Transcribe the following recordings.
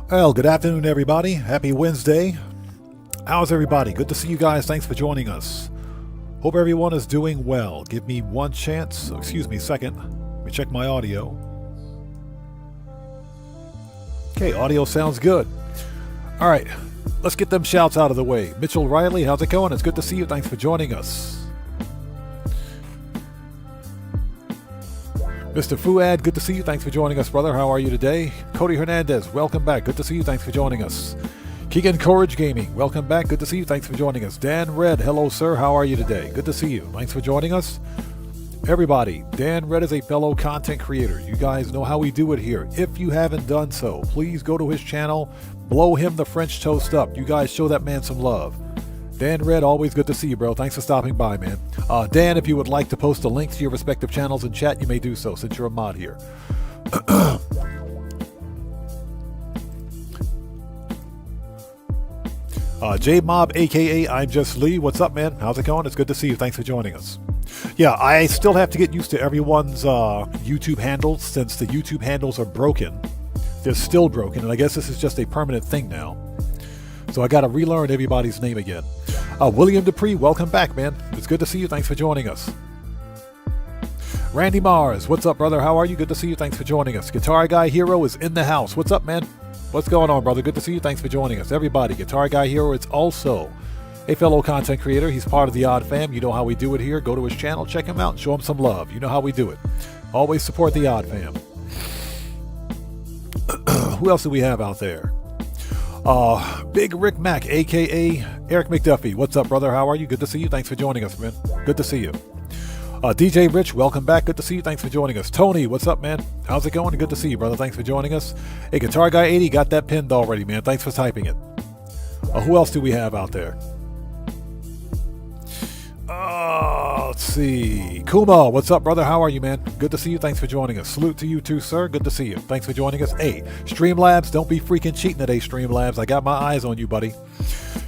Well, good afternoon, everybody. Happy Wednesday. How's everybody? Good to see you guys. Thanks for joining us. Hope everyone is doing well. Give me one chance. Excuse me, second. Let me check my audio. Okay, audio sounds good. All right, let's get them shouts out of the way. Mitchell Riley, how's it going? It's good to see you. Thanks for joining us. Mr. Fuad, good to see you. Thanks for joining us, brother. How are you today? Cody Hernandez, welcome back. Good to see you. Thanks for joining us. Keegan Courage Gaming, welcome back. Good to see you. Thanks for joining us. Dan Red, hello, sir. How are you today? Good to see you. Thanks for joining us. Everybody, Dan Red is a fellow content creator. You guys know how we do it here. If you haven't done so, please go to his channel, blow him the French toast up. You guys show that man some love. Dan Red, always good to see you, bro. Thanks for stopping by, man. Dan, if you would like to post a link to your respective channels in chat, you may do so since you're a mod here. J-Mob, aka I'm Just Lee. What's up, man? How's it going? It's good to see you. Thanks for joining us. Yeah, I still have to get used to everyone's YouTube handles since the YouTube handles are broken. They're still broken, and I guess this is just a permanent thing now. So I got to relearn everybody's name again. William Dupree, welcome back, man. It's good to see you. Thanks for joining us. Randy Mars, what's up, brother? How are you? Good to see you. Thanks for joining us. Guitar Guy Hero is in the house. What's up, man? What's going on, brother? Good to see you. Thanks for joining us. Everybody, Guitar Guy Hero is also a fellow content creator. He's part of the Odd Fam. You know how we do it here. Go to his channel, check him out, and show him some love. You know how we do it. Always support the Odd Fam. Who else do we have out there? Big Rick Mack, aka Eric McDuffie. What's up, brother? How are you? Good to see you. Thanks for joining us, man. Good to see you. DJ Rich, welcome back. Good to see you. Thanks for joining us. Tony, what's up, man? How's it going? Good to see you, brother. Thanks for joining us. Hey, Guitar Guy 80, got that pinned already, man. Thanks for typing it. Who else do we have out there? Let's see. Kuma, what's up, brother? How are you, man? Good to see you. Thanks for joining us. Salute to you too, sir. Good to see you. Thanks for joining us. Hey, Streamlabs, don't be freaking cheating today, Streamlabs. I got my eyes on you, buddy.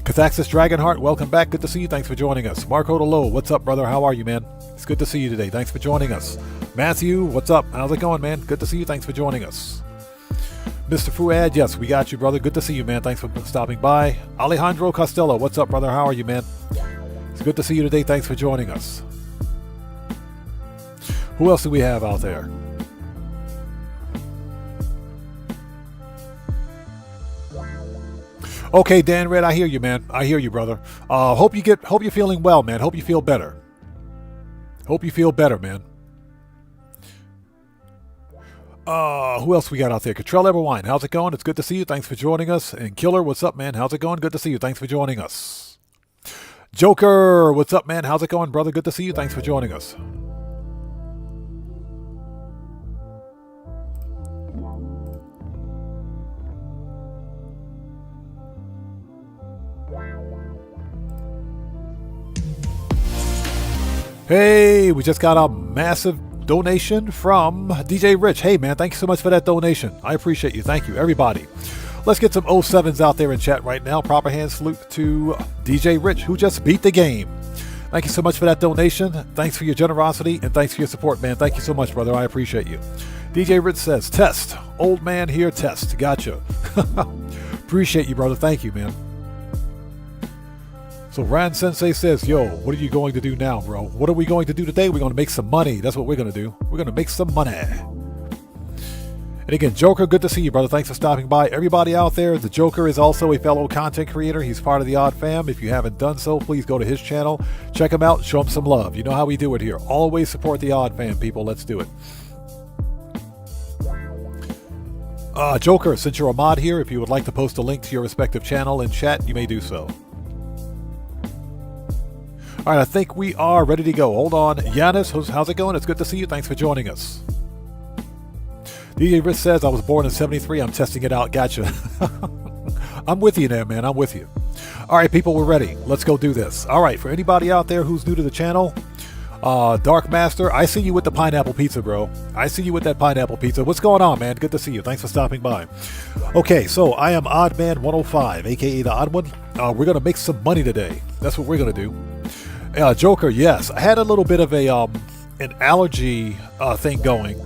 Cathaxis Dragonheart, welcome back. Good to see you. Thanks for joining us. Marco DeLow, what's up, brother? How are you, man? It's good to see you today. Thanks for joining us. Matthew, what's up? How's it going, man? Good to see you. Thanks for joining us. Mr. Fuad, yes, we got you, brother. Good to see you, man. Thanks for stopping by. Alejandro Costello, what's up, brother? How are you, man? It's good to see you today. Thanks for joining us. Who else do we have out there? Okay, Dan Red, I hear you, man. I hear you, brother. Hope you're feeling well, man. Hope you feel better. Hope you feel better, man. Who else we got out there? Cottrell Everwine, how's it going? It's good to see you. Thanks for joining us. And Killer, what's up, man? How's it going? Good to see you. Thanks for joining us. Joker, what's up, man? How's it going, brother? Good to see you. Thanks for joining us. Hey, we just got a massive donation from DJ Rich. Hey, man, thank you so much for that donation. I appreciate you. Thank you, everybody. Let's get some 07s out there in chat right now. Proper hand salute to DJ Rich, who just beat the game. Thank you so much for that donation. Thanks for your generosity, and thanks for your support, man. Thank you so much, brother. I appreciate you. DJ Rich says, test. Old man here, test. Gotcha. Appreciate you, brother. Thank you, man. So Ran Sensei says, yo, what are you going to do now, bro? What are we going to do today? We're going to make some money. That's what we're going to do. We're going to make some money. And again, Joker, good to see you, brother. Thanks for stopping by. Everybody out there, the Joker is also a fellow content creator. He's part of the Odd Fam. If you haven't done so, please go to his channel. Check him out. Show him some love. You know how we do it here. Always support the Odd Fam, people. Let's do it. Joker, since you're a mod here, if you would like to post a link to your respective channel in chat, you may do so. All right, I think we are ready to go. Hold on. Yanis, how's it going? It's good to see you. Thanks for joining us. DJ Rich says, I was born in 73. I'm testing it out. Gotcha. I'm with you there, man. I'm with you. All right, people, we're ready. Let's go do this. All right, for anybody out there who's new to the channel, Dark Master, I see you with the pineapple pizza, bro. I see you with that pineapple pizza. What's going on, man? Good to see you. Thanks for stopping by. Okay, so I am Oddman105, aka the Odd One. We're going to make some money today. That's what we're going to do. Joker, yes. I had a little bit of an allergy thing going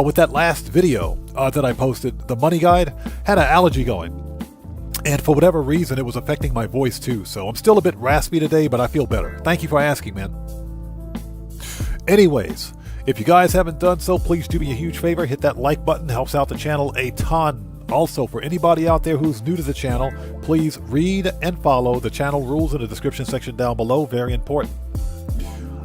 with that last video. that I posted, the money guide, had an allergy going. And for whatever reason, it was affecting my voice too. So I'm still a bit raspy today, but I feel better. Thank you for asking, man. Anyways, if you guys haven't done so, please do me a huge favor. Hit that like button. Helps out the channel a ton. Also, for anybody out there who's new to the channel, please read and follow the channel rules in the description section down below. Very important.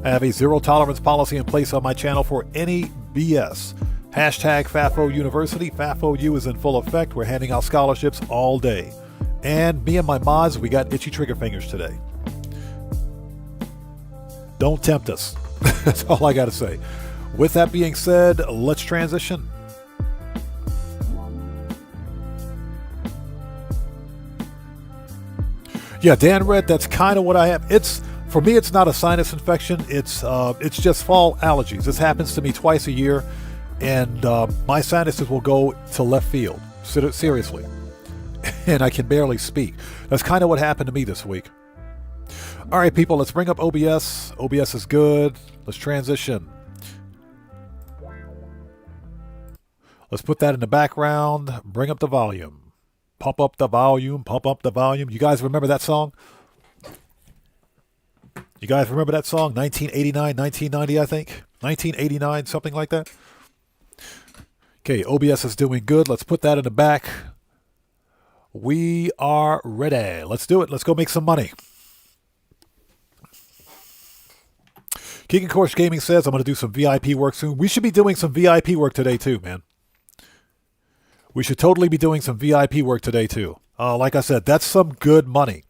I have a zero tolerance policy in place on my channel for any BS. Hashtag FAFO University. FAFOU is in full effect. We're handing out scholarships all day. And me and my mods, we got itchy trigger fingers today. Don't tempt us. That's all I got to say. With that being said, let's transition. Yeah, Dan read, that's kind of what I have. For me, it's not a sinus infection. It's just fall allergies. This happens to me twice a year, and my sinuses will go to left field. Seriously. And I can barely speak. That's kind of what happened to me this week. All right, people, let's bring up OBS. OBS is good. Let's transition. Let's put that in the background. Bring up the volume. Pump up the volume. Pump up the volume. You guys remember that song? You guys remember that song? 1989, 1990, I think. 1989, something like that. Okay, OBS is doing good. Let's put that in the back. We are ready. Let's do it. Let's go make some money. King of Course Gaming says I'm going to do some VIP work soon. We should be doing some VIP work today too, man. We should totally be doing some VIP work today too. Like I said, that's some good money.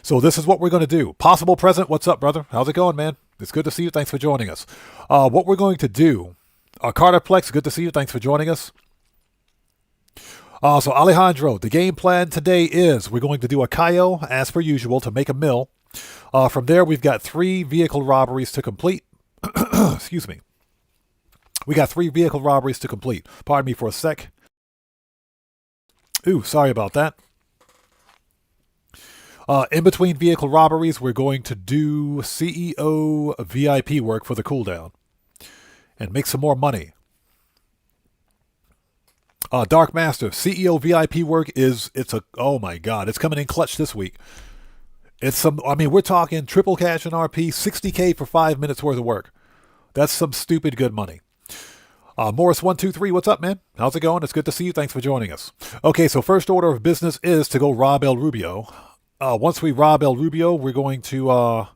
So this is what we're going to do. Possible Present, what's up, brother? How's it going, man? It's good to see you. Thanks for joining us. What we're going to do, Carterplex, good to see you. Thanks for joining us. So Alejandro, the game plan today is we're going to do a Cayo, as per usual, to make a mill. From there, we've got 3 vehicle robberies to complete. Excuse me. We got 3 vehicle robberies to complete. Pardon me for a sec. Ooh, sorry about that. In between vehicle robberies, we're going to do CEO VIP work for the cooldown and make some more money. Dark Master, CEO VIP work oh my God, it's coming in clutch this week. We're talking triple cash and RP, 60K for 5 minutes worth of work. That's some stupid good money. Morris123, what's up, man? How's it going? It's good to see you. Thanks for joining us. Okay, so first order of business is to go rob El Rubio. Once we rob El Rubio, we're going to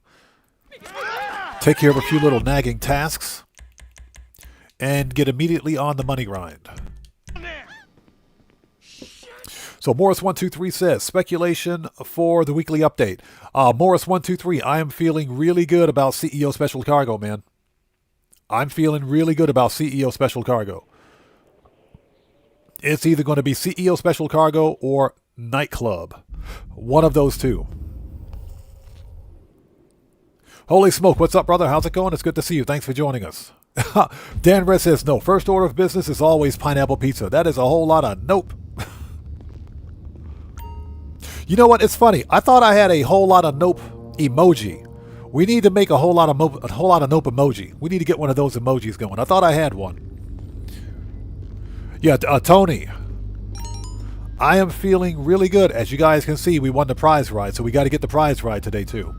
take care of a few little nagging tasks and get immediately on the money grind. So Morris123 says, speculation for the weekly update. Morris123, I am feeling really good about CEO Special Cargo, man. I'm feeling really good about CEO Special Cargo. It's either going to be CEO Special Cargo or Nightclub. One of those two. Holy smoke, what's up, brother? How's it going? It's good to see you. Thanks for joining us. Dan Red says, no, first order of business is always pineapple pizza. That is a whole lot of nope. You know what? It's funny. I thought I had a whole lot of nope emoji. We need to make a whole lot of nope emoji. We need to get one of those emojis going. I thought I had one. Yeah, Tony. I am feeling really good. As you guys can see, we won the prize ride, so we got to get the prize ride today too.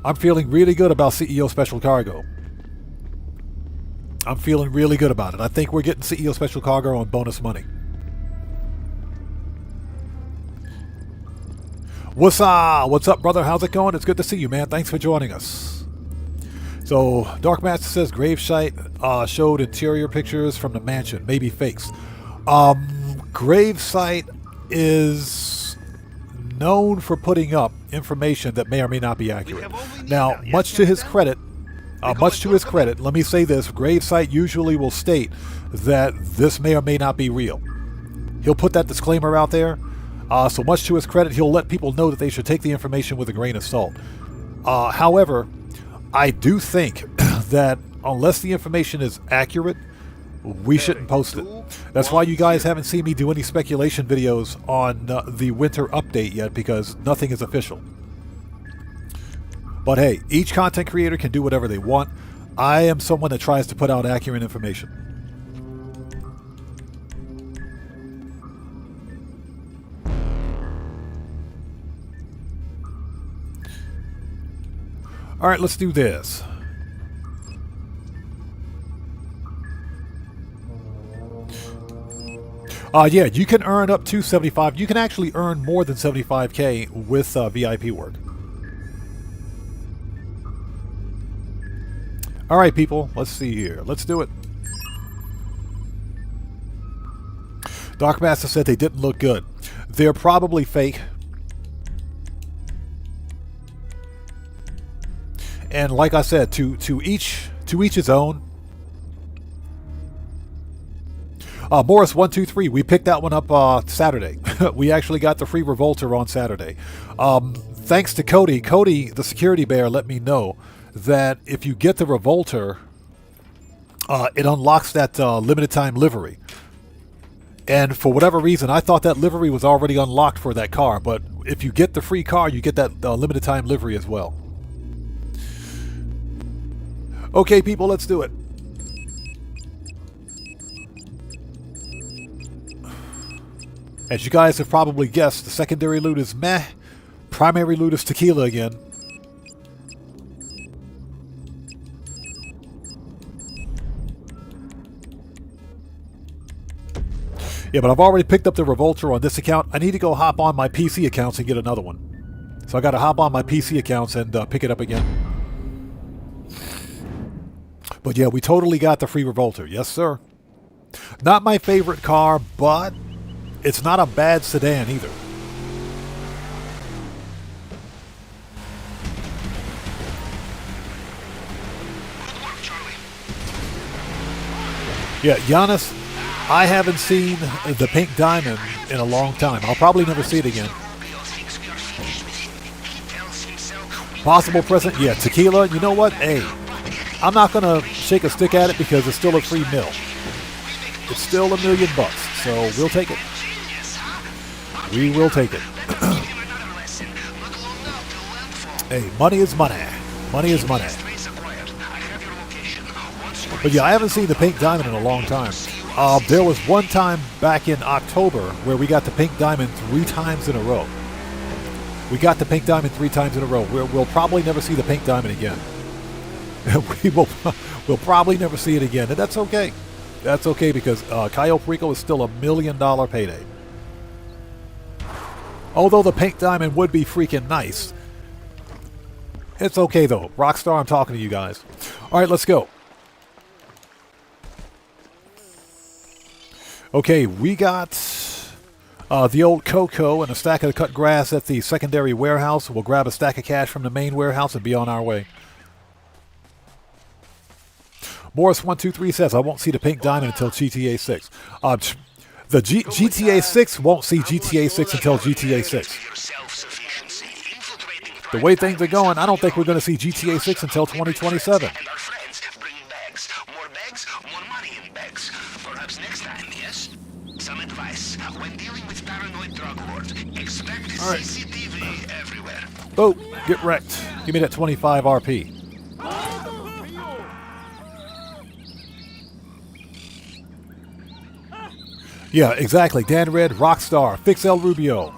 I'm feeling really good about CEO Special Cargo. I'm feeling really good about it. I think we're getting CEO Special Cargo on bonus money. What's up, brother? How's it going? It's good to see you, man. Thanks for joining us. So, Dark Master says Gravesite showed interior pictures from the mansion, maybe fakes. Gravesite is known for putting up information that may or may not be accurate. Now, much to his credit, let me say this: Gravesite usually will state that this may or may not be real. He'll put that disclaimer out there. So much to his credit, he'll let people know that they should take the information with a grain of salt. However, I do think that unless the information is accurate, we shouldn't post it. That's why you guys haven't seen me do any speculation videos on the winter update yet, because nothing is official. But hey, each content creator can do whatever they want. I am someone that tries to put out accurate information. All right, let's do this. Yeah, you can earn up to 75. You can actually earn more than 75K with VIP work. All right, people, let's see here. Let's do it. Darkmaster said they didn't look good. They're probably fake. And like I said, to each his own. Morris 123, we picked that one up Saturday. We actually got the free Revolter on Saturday. Thanks to Cody. Cody, the security bear, let me know that if you get the Revolter, it unlocks that limited time livery. And for whatever reason, I thought that livery was already unlocked for that car, but if you get the free car, you get that limited time livery as well. Okay, people, let's do it. As you guys have probably guessed, the secondary loot is meh. Primary loot is tequila again. Yeah, but I've already picked up the Revolter on this account. I need to go hop on my PC accounts and get another one. So I got to hop on my PC accounts and pick it up again. But yeah, we totally got the free Revolter. Yes, sir. Not my favorite car, but it's not a bad sedan either. Yeah, Giannis, I haven't seen the Pink Diamond in a long time. I'll probably never see it again. Possible present? Yeah, tequila. You know what? Hey, I'm not going to shake a stick at it because it's still a free mill. It's still $1 million bucks, so we'll take it. We will take it. Hey, money is money. Money is money. But yeah, I haven't seen the Pink Diamond in a long time. There was one time back in October where we got the Pink Diamond 3 times in a row. We got the Pink Diamond 3 times in a row. We'll probably never see the Pink Diamond again. We'll probably never see it again, and that's okay. That's okay because Cayo Perico is still $1 million payday. Although the Pink Diamond would be freaking nice. It's okay though. Rockstar, I'm talking to you guys. All right, let's go. Okay, we got the old Coco and a stack of cut grass at the secondary warehouse. We'll grab a stack of cash from the main warehouse and be on our way. Morris123 says, I won't see the Pink Diamond until GTA 6. The GTA 6 won't see GTA 6 until GTA 6. The way things are going, I don't think we're going to see GTA 6 until 2027. All right. Oh, get wrecked. Give me that 25 RP. Yeah, exactly. Dan Red, Rockstar, Fix El Rubio.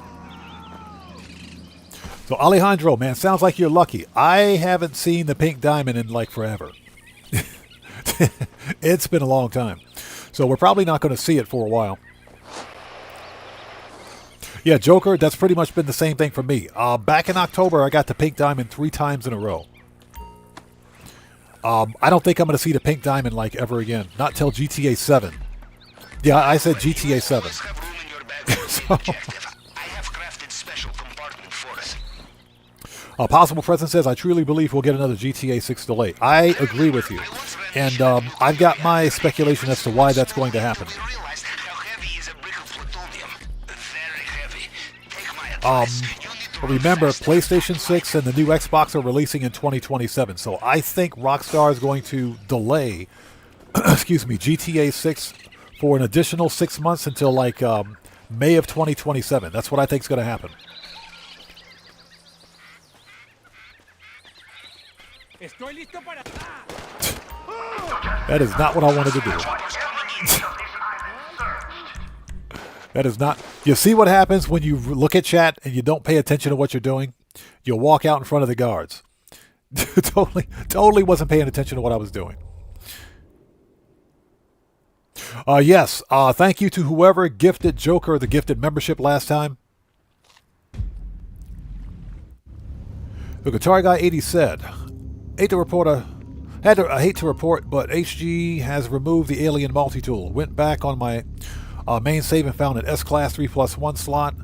So Alejandro, man, sounds like you're lucky. I haven't seen the Pink Diamond in like forever. It's been a long time. So we're probably not going to see it for a while. Yeah, Joker, that's pretty much been the same thing for me. Back in October, I got the Pink Diamond 3 times in a row. I don't think I'm going to see the Pink Diamond like ever again. Not till GTA 7. Yeah, I said GTA 7. Possible Present says, I truly believe we'll get another GTA 6 delay. I agree with you. And I've got my speculation as to why that's going to happen. Remember, PlayStation 6 and the new Xbox are releasing in 2027. So I think Rockstar is going to delay, excuse me, GTA 6 for an additional 6 months until like May of 2027. That's what I think is going to happen. That is not what I wanted to do. That is not... You see what happens when you look at chat and you don't pay attention to what you're doing? You'll walk out in front of the guards. Totally wasn't paying attention to what I was doing. Yes, thank you to whoever gifted Joker the gifted membership last time. The Guitar Guy 80 said, hate to report, but HG has removed the alien multi-tool. Went back on my main save and found an S-Class 3+1 slot,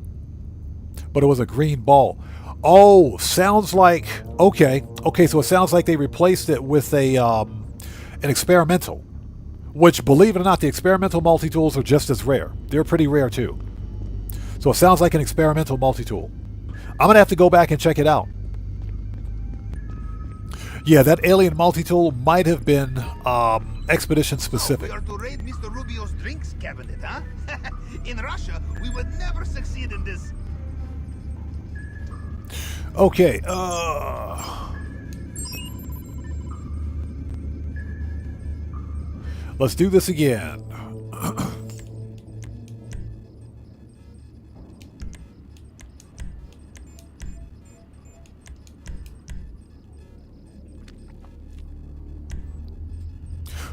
but it was a green ball. Oh, sounds like, okay, so it sounds like they replaced it with an experimental, which, believe it or not, the experimental multi-tools are just as rare. They're pretty rare too. So it sounds like an experimental multi-tool. I'm going to have to go back and check it out. Yeah, that alien multi-tool might have been expedition specific. We are to raid Mr. Rubio's drinks cabinet, huh? In Russia, we would never succeed in this. Okay, let's do this again.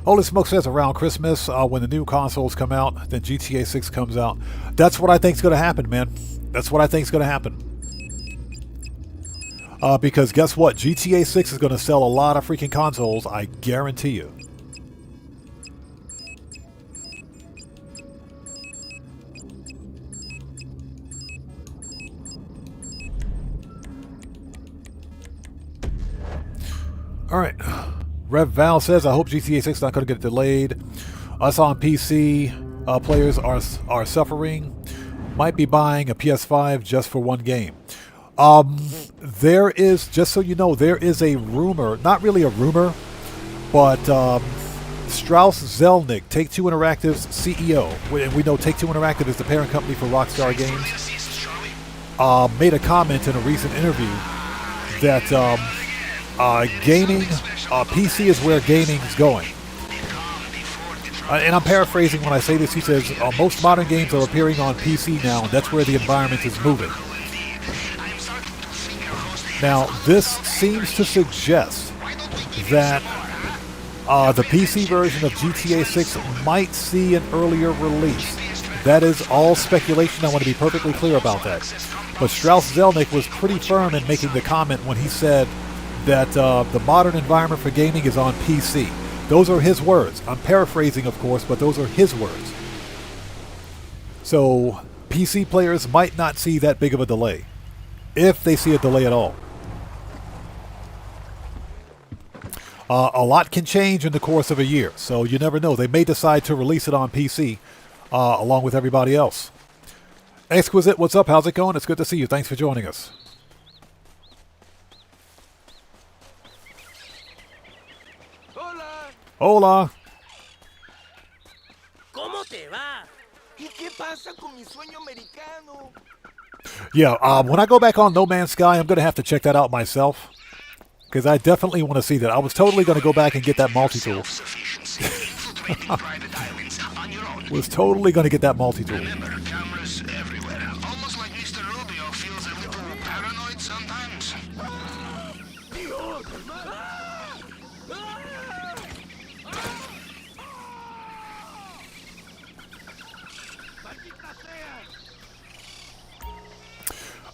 Holy Smoke says around Christmas, when the new consoles come out, then GTA 6 comes out. That's what I think's going to happen, man. That's what I think's going to happen. Because guess what? GTA 6 is going to sell a lot of freaking consoles, I guarantee you. Alright. Rev Val says, I hope GTA 6 is not going to get delayed. Us on PC players are suffering. Might be buying a PS5 just for one game. There is, just so you know, there is a rumor, not really a rumor, but Strauss Zelnick, Take-Two Interactive's CEO, and we know Take-Two Interactive is the parent company for Rockstar Games, made a comment in a recent interview that gaming, PC is where gaming is going. And I'm paraphrasing when I say this. He says, most modern games are appearing on PC now, and that's where the environment is moving. Now, this seems to suggest that the PC version of GTA 6 might see an earlier release. That is all speculation. I want to be perfectly clear about that. But Strauss Zelnick was pretty firm in making the comment when he said that the modern environment for gaming is on PC. Those are his words. I'm paraphrasing, of course, but those are his words. So PC players might not see that big of a delay, if they see a delay at all. A lot can change in the course of a year, so you never know. They may decide to release it on PC along with everybody else. Exquisite, what's up? How's it going? It's good to see you. Thanks for joining us. Hola. ¿Cómo te va? ¿Y qué pasa con mi sueño americano? Yeah, when I go back on No Man's Sky, I'm going to have to check that out myself. Because I definitely want to see that. I was totally going to go back and get that multi-tool. Was totally going to get that multi-tool.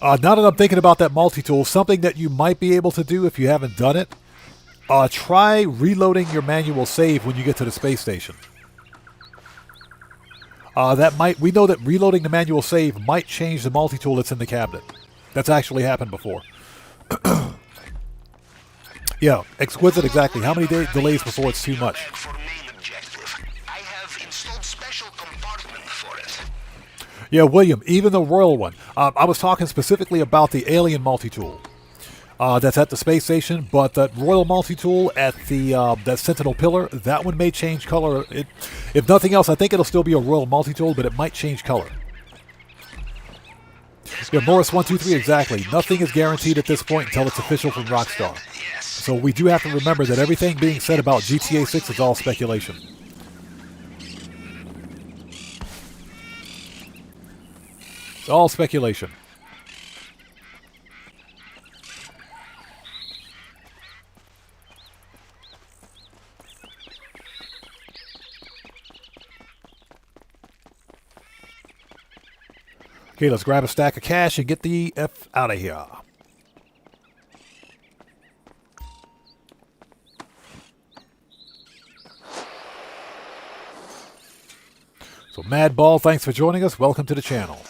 Now that I'm thinking about that multi-tool, something that you might be able to do if you haven't done it, try reloading your manual save when you get to the space station. We know that reloading the manual save might change the multi-tool that's in the cabinet. That's actually happened before. Yeah, exquisite, exactly. How many delays before it's too much? Yeah, William, even the royal one. I was talking specifically about the alien multi-tool that's at the space station, but that royal multi-tool at the that Sentinel pillar, that one may change color. If nothing else, I think it'll still be a royal multi-tool, but it might change color. Yeah, Morris123, exactly. Nothing is guaranteed at this point until it's official from Rockstar. So we do have to remember that everything being said about GTA 6 is all speculation. It's all speculation. Okay, let's grab a stack of cash and get the F out of here. So Madball, thanks for joining us. Welcome to the channel.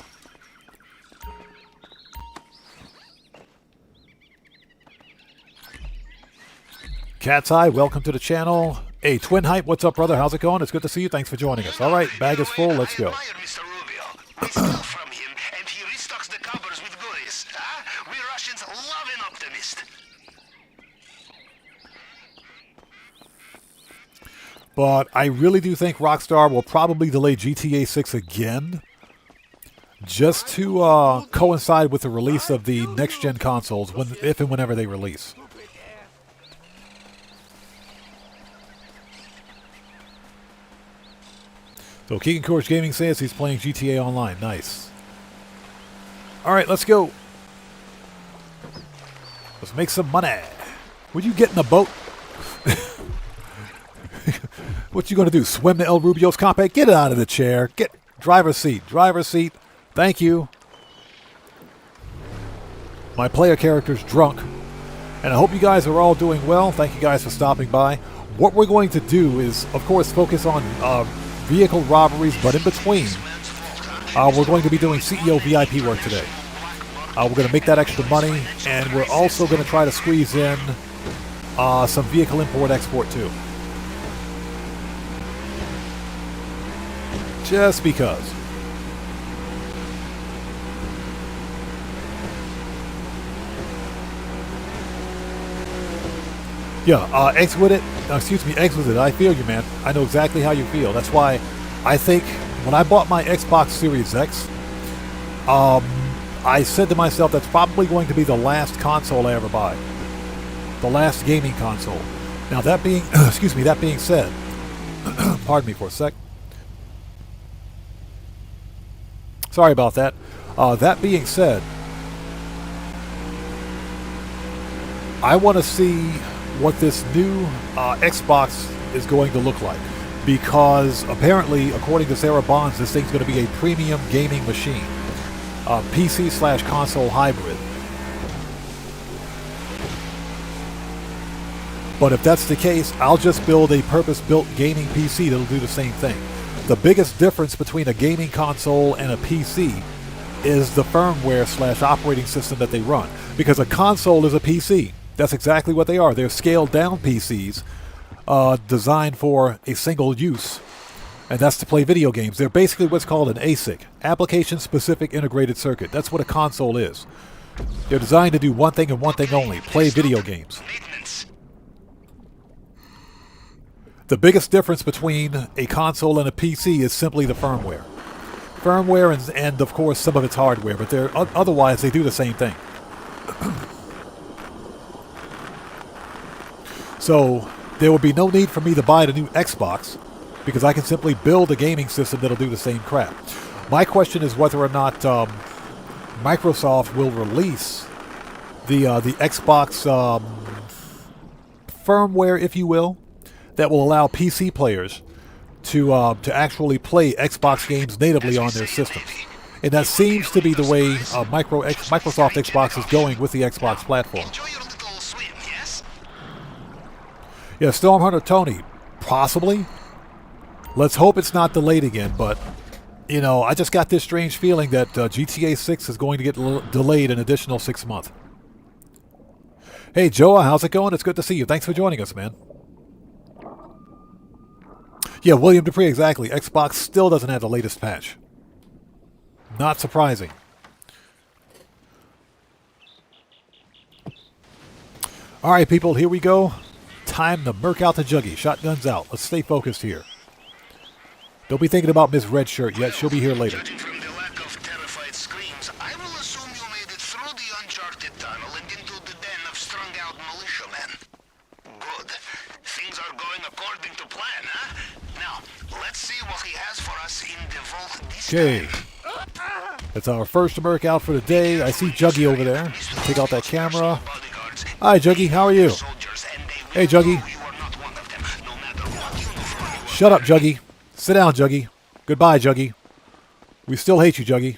Cat's Eye, welcome to the channel. Hey, Twin Hype, what's up, brother? How's it going? It's good to see you. Thanks for joining us. All right, bag is full. Let's go. I steal from him, and he restocks the cupboards with goodies. Huh? We Russians love an optimist. But I really do think Rockstar will probably delay GTA 6 again, just to coincide with the release of the next-gen consoles, if and whenever they release. So Keegan Courage Gaming says he's playing GTA Online. Nice. All right, let's go. Let's make some money. Would you get in a boat? What you gonna do? Swim to El Rubio's Compe? Get out of the chair. Get driver's seat. Driver's seat. Thank you. My player character's drunk, and I hope you guys are all doing well. Thank you guys for stopping by. What we're going to do is, of course, focus on vehicle robberies, but in between, we're going to be doing CEO VIP work today. We're going to make that extra money, and we're also going to try to squeeze in some vehicle import-export too. Just because. Yeah, Eggs with it. Excuse me, Eggs with it. I feel you, man. I know exactly how you feel. That's why I think when I bought my Xbox Series X, I said to myself that's probably going to be the last console I ever buy. The last gaming console. Now that being, excuse me, that being said, pardon me for a sec. Sorry about that. That being said, I want to see what this new Xbox is going to look like, because apparently, according to Sarah Bonds, this thing's going to be a premium gaming machine, PC/console hybrid. But if that's the case, I'll just build a purpose-built gaming PC that'll do the same thing. The biggest difference between a gaming console and a PC is the firmware/operating system that they run, because a console is a PC. That's exactly what they are. They're scaled-down PCs designed for a single use, and that's to play video games. They're basically what's called an ASIC, Application-Specific Integrated Circuit. That's what a console is. They're designed to do one thing and one thing only, play video games. The biggest difference between a console and a PC is simply the firmware. Firmware and of course, some of its hardware, but otherwise they do the same thing. So there will be no need for me to buy the new Xbox, because I can simply build a gaming system that'll do the same crap. My question is whether or not Microsoft will release the Xbox firmware, if you will, that will allow PC players to actually play Xbox games natively on their systems. And that seems to be the way Microsoft Xbox is going with the Xbox platform. Yeah, Stormhunter Tony, possibly. Let's hope it's not delayed again, but, you know, I just got this strange feeling that GTA 6 is going to get delayed an additional 6 months. Hey, Joa, how's it going? It's good to see you. Thanks for joining us, man. Yeah, William Dupree, exactly. Xbox still doesn't have the latest patch. Not surprising. All right, people, here we go. Time to murk out the juggy. Shotguns out. Let's stay focused here. Don't be thinking about Miss Red Shirt yet. She'll be here later. Judging from the lack of terrified screams, I will assume you made it through the uncharted tunnel and into the den of strung-out militiamen. Good. Things are going according to plan, huh? Now, let's see what he has for us in the vault this time. That's our first murk out for the day. I see Juggy over there. Take out that camera. Hi, Juggy. How are you? Hey, Juggy. Shut up, Juggy. Sit down, Juggy. Goodbye, Juggy. We still hate you, Juggy.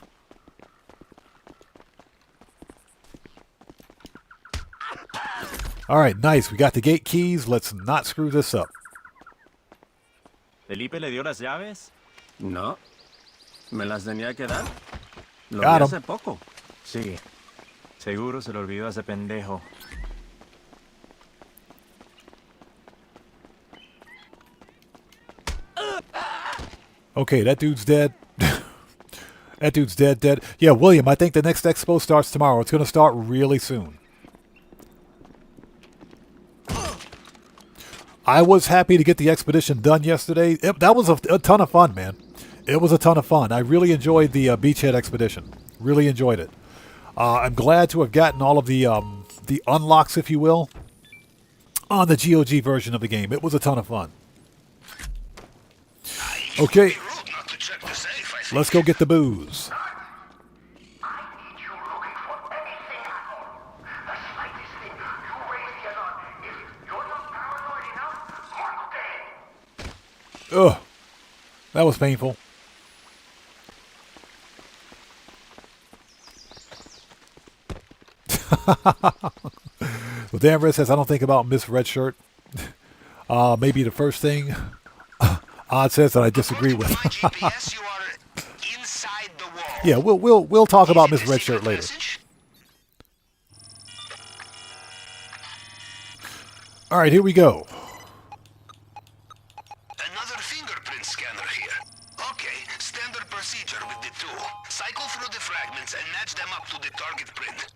All right, nice. We got the gate keys. Let's not screw this up. ¿Felipe le dio las llaves? No. ¿Me las tenía que dar? Lo Got vi 'em. hace poco. Sí. Seguro se lo olvidó a ese pendejo. Okay, that dude's dead. That dude's dead. Yeah, William, I think the next expo starts tomorrow. It's going to start really soon. I was happy to get the expedition done yesterday. That was a ton of fun, man. It was a ton of fun. I really enjoyed the Beachhead expedition. Really enjoyed it. I'm glad to have gotten all of the unlocks, if you will, on the GOG version of the game. It was a ton of fun. Okay, let's go get the booze. Ugh, that was painful. Well, Dan Red says, I don't think about Miss Red Shirt. Maybe the first thing Odd says that I disagree with. Yeah, we'll talk about Miss Red Shirt later. All right, here we go. Another fingerprint scanner here. Okay, standard procedure with the tool. Cycle through the fragments and match them up to the target print.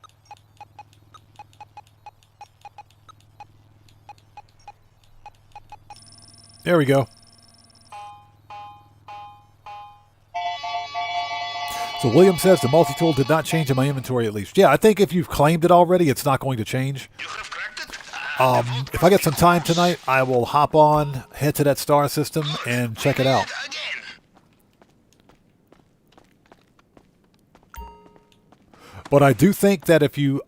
There we go. So William says the multi-tool did not change in my inventory at least. Yeah, I think if you've claimed it already, it's not going to change. You have cracked it? If I get some time tonight, I will hop on, head to that star system, and check it out. But I do think that if you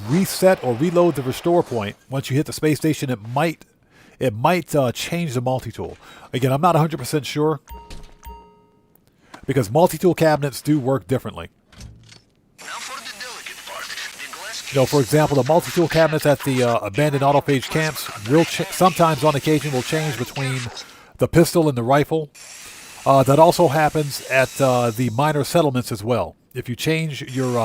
reset or reload the restore point once you hit the space station, it might change the multi-tool. Again, I'm not 100% sure because multi-tool cabinets do work differently. Now for the delicate part, the glass case. You know, for example, the multi-tool cabinets at the abandoned autophage camps will sometimes, on occasion, will change between the pistol and the rifle. That also happens at the minor settlements as well. If you change your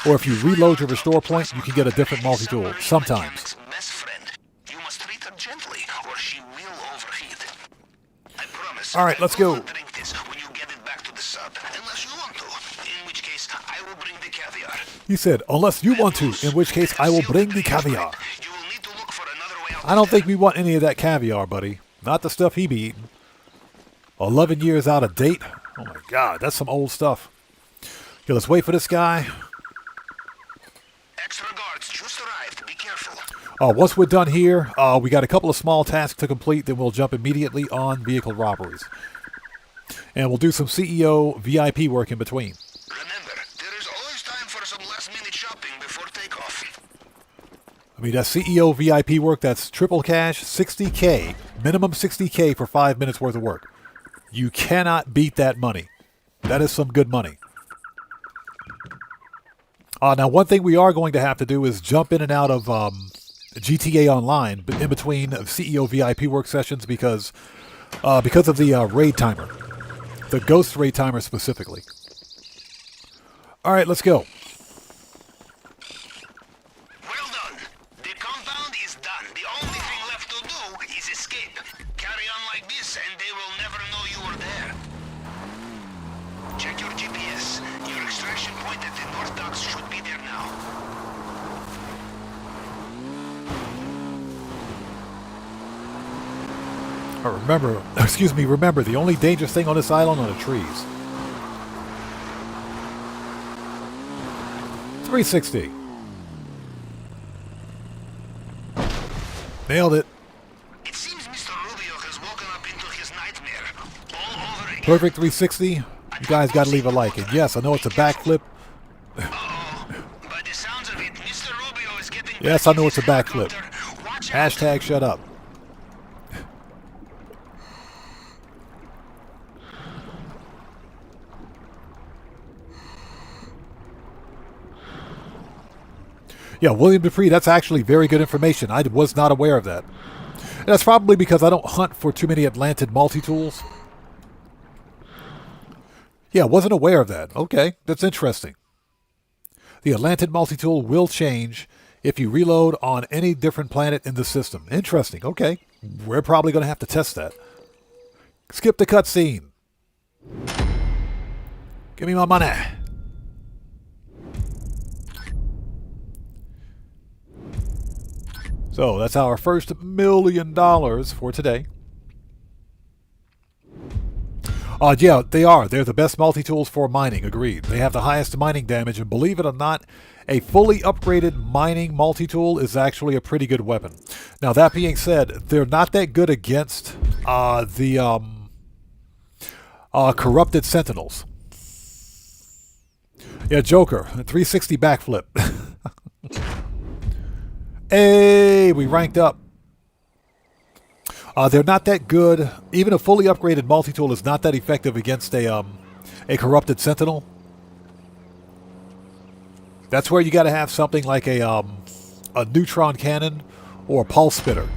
or if you reload your restore point, you can get a different multi-tool sometimes. Best friend. You must treat her gently, or she will overheat. I promise. All right, let's go. I will not drink this when you get it back to the sub, unless you want to. In which case, I will bring the caviar. He said, unless you want to, in which case I will bring the caviar. You will need to look for another way out. I don't think we want any of that caviar, buddy. Not the stuff he be eating. 11 years out of date? Oh my god, that's some old stuff. Okay, let's wait for this guy. Extra guards just arrived. Be careful. Once we're done here, we got a couple of small tasks to complete, then we'll jump immediately on vehicle robberies. And we'll do some CEO VIP work in between. Remember, there is always time for some last-minute shopping before takeoff. I mean, that CEO VIP work, that's triple cash, 60K, minimum 60K for 5 minutes worth of work. You cannot beat that money. That is some good money. Now, one thing we are going to have to do is jump in and out of GTA Online, but in between CEO VIP work sessions because of the raid timer, the ghost raid timer specifically. All right, let's go. Well done. The compound is done. The only thing left to do is escape. Carry on like this and they will never know you were there. Check your GPS. Your extraction point at the North Docks should be there now. Remember, the only dangerous thing on this island are the trees. 360. Nailed it. It seems Mr. Rubio has woken up into his nightmare. All over again. Perfect 360. You guys got to leave a like. And yes, I know it's a backflip. Uh-oh. By the sounds of it, Mr. Rubio is getting Yes, back I know in it's a his backflip. helicopter. Watch out. Hashtag shut up. Yeah, William Dupree, that's actually very good information. I was not aware of that. And that's probably because I don't hunt for too many Atlantic multi-tools. Yeah, wasn't aware of that. Okay, that's interesting. The Atlantic multi-tool will change if you reload on any different planet in the system. Interesting. Okay, we're probably going to have to test that. Skip the cutscene. Give me my money. So that's our first $1 million for today. Yeah, they are. They're the best multi-tools for mining, agreed. They have the highest mining damage, and believe it or not, a fully upgraded mining multi-tool is actually a pretty good weapon. Now, that being said, they're not that good against the corrupted sentinels. Yeah, Joker, 360 backflip. Hey, we ranked up. They're not that good. Even a fully upgraded multi-tool is not that effective against a corrupted sentinel. That's where you got to have something like a neutron cannon or a pulse spitter.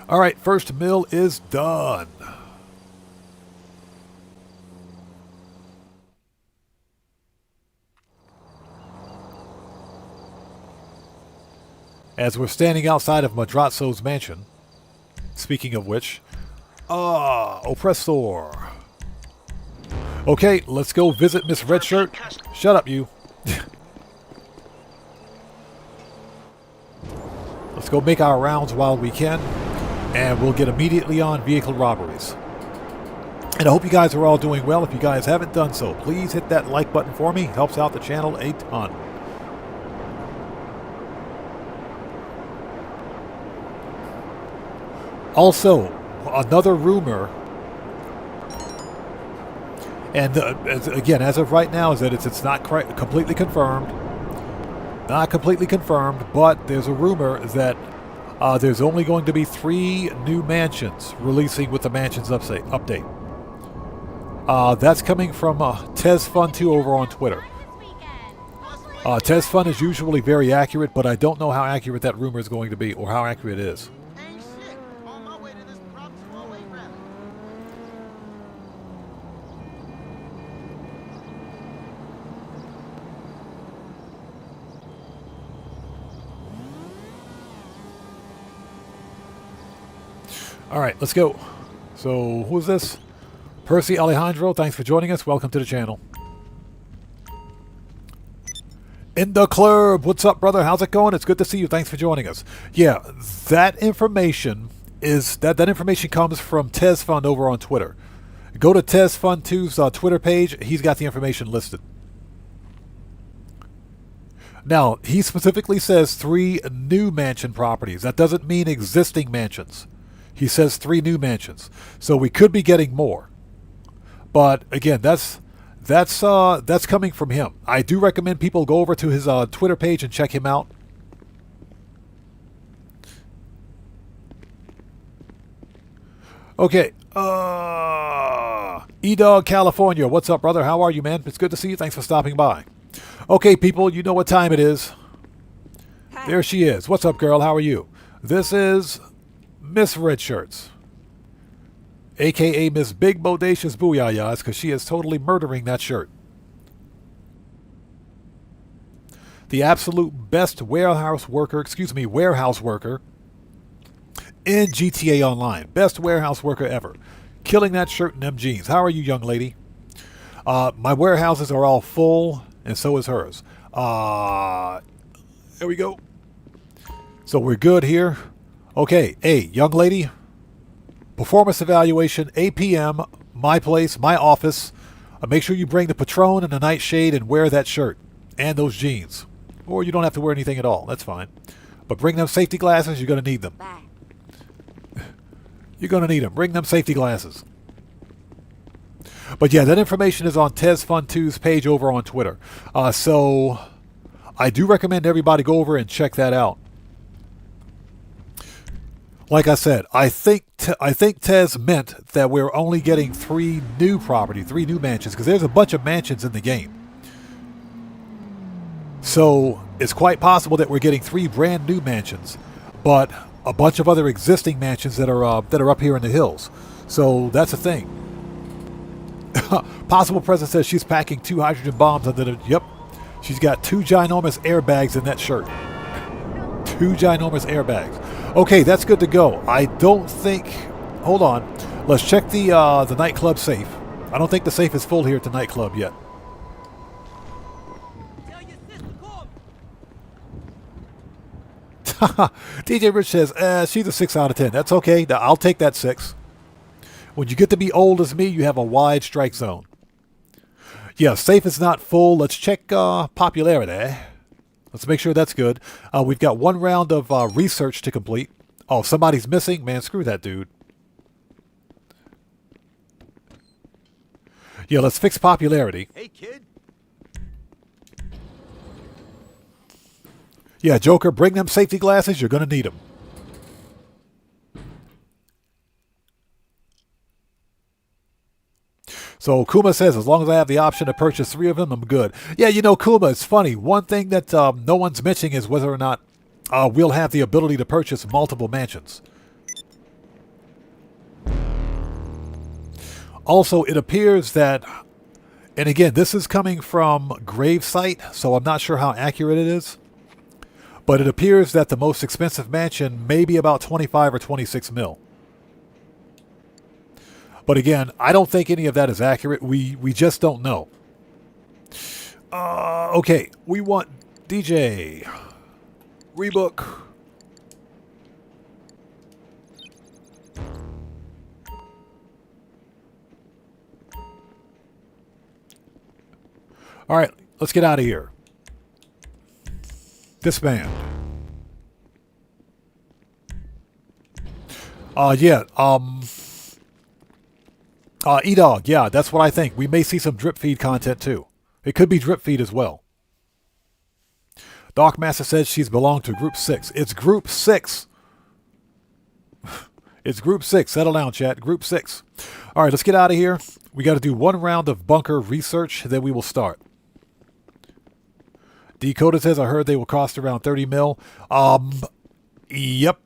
All right, first mill is done. As we're standing outside of Madrazzo's mansion. Speaking of which, oppressor. Okay, let's go visit Miss Redshirt. Shut up, you. Let's go make our rounds while we can, and we'll get immediately on vehicle robberies. And I hope you guys are all doing well. If you guys haven't done so, please hit that like button for me. Helps out the channel a ton. Also, another rumor, and again, as of right now, is that it's not completely confirmed. Not completely confirmed, but there's a rumor that there's only going to be 3 new mansions releasing with the Mansions update. That's coming from TezFun2 over on Twitter. TezFun is usually very accurate, but I don't know how accurate that rumor is going to be, or how accurate it is. All right, let's go. So, who's this? Percy Alejandro, thanks for joining us. Welcome to the channel. In the club, what's up, brother? How's it going? It's good to see you. Thanks for joining us. Yeah, that information is that information comes from TezFun over on Twitter. Go to TezFun2's Twitter page. He's got the information listed. Now, he specifically says 3 new mansion properties. That doesn't mean existing mansions. He says 3 new mansions, so we could be getting more. But again, that's coming from him. I do recommend people go over to his Twitter page and check him out. Okay, E-Dog California, what's up, brother? How are you, man? It's good to see you. Thanks for stopping by. Okay, people, you know what time it is. Hi. There she is. What's up, girl? How are you? This is Miss Redshirts, a.k.a. Miss Big Bodacious Booyahs, because she is totally murdering that shirt. The absolute best warehouse worker in GTA Online. Best warehouse worker ever. Killing that shirt in them jeans. How are you, young lady? My warehouses are all full, and so is hers. There we go. So we're good here. Okay, hey, young lady, performance evaluation, 8 p.m., my place, my office. Make sure you bring the Patron and the nightshade and wear that shirt and those jeans. Or you don't have to wear anything at all, that's fine. But bring them safety glasses, you're going to need them. Bye. You're going to need them. Bring them safety glasses. But yeah, that information is on TezFun2's page over on Twitter. So I do recommend everybody go over and check that out. Like I said, I think Tez meant that we're only getting 3 new property, 3 new mansions, because there's a bunch of mansions in the game. So it's quite possible that we're getting 3 brand new mansions, but a bunch of other existing mansions that are up here in the hills. So that's a thing. Possible President says she's packing 2 hydrogen bombs under the... Yep. She's got 2 ginormous airbags in that shirt. 2 ginormous airbags. Okay, that's good to go. I don't think... Hold on. Let's check the nightclub safe. I don't think the safe is full here at the nightclub yet. DJ Rich says, she's a 6 out of 10. That's okay. I'll take that 6. When you get to be old as me, you have a wide strike zone. Yeah, safe is not full. Let's check popularity. Let's make sure that's good. We've got 1 round of research to complete. Oh, somebody's missing? Man, screw that dude. Yeah, let's fix popularity. Hey, kid. Yeah, Joker, bring them safety glasses. You're going to need them. So Kuma says, as long as I have the option to purchase 3 of them, I'm good. Yeah, you know, Kuma, it's funny. One thing that no one's mentioning is whether or not we'll have the ability to purchase multiple mansions. Also, it appears that, and again, this is coming from Gravesite, so I'm not sure how accurate it is. But it appears that the most expensive mansion may be about 25 or 26 mil. But again, I don't think any of that is accurate. We just don't know. Okay, we want DJ. Rebook. All right, let's get out of here. Disband. E-Dog, yeah, that's what I think. We may see some drip feed content too. It could be drip feed as well. Dark Master says she's belonged to Group 6. It's Group 6. It's Group 6. Settle down, chat. Group 6. All right, let's get out of here. We got to do 1 round of bunker research, then we will start. Dakota says, I heard they will cost around 30 mil. Yep.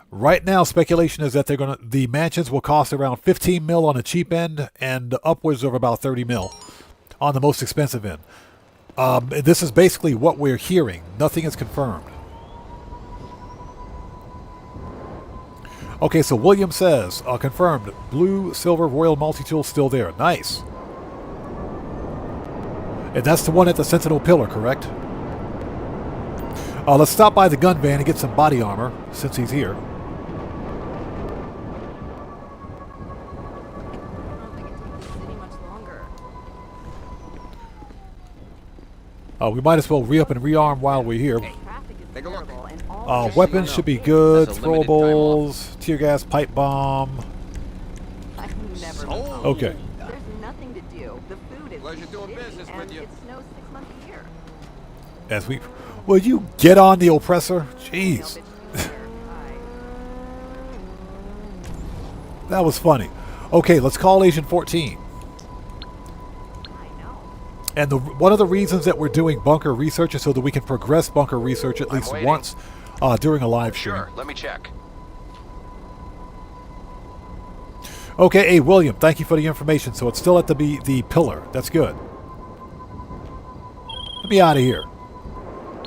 Right now, speculation is that the mansions will cost around 15 mil on the cheap end and upwards of about 30 mil on the most expensive end. This is basically what we're hearing. Nothing is confirmed. Okay, so William says, confirmed, blue, silver, royal multi-tool still there. Nice. And that's the one at the Sentinel Pillar, correct? Let's stop by the gun van and get some body armor, since he's here. We might as well re-up and rearm while we're here. Take a look. Weapons should be good. Throwables, tear gas, pipe bomb. Okay. There's nothing to do. The food is Pleasure doing business shitty, with and you. it snows 6 months a year. As we... Will you get on the oppressor? Jeez. That was funny. Okay, let's call Agent 14. And one of the reasons that we're doing bunker research is so that we can progress bunker research at least once during a live stream. Sure, let me check. Okay, hey, William, thank you for the information. So it's still at the pillar. That's good. Let me out of here.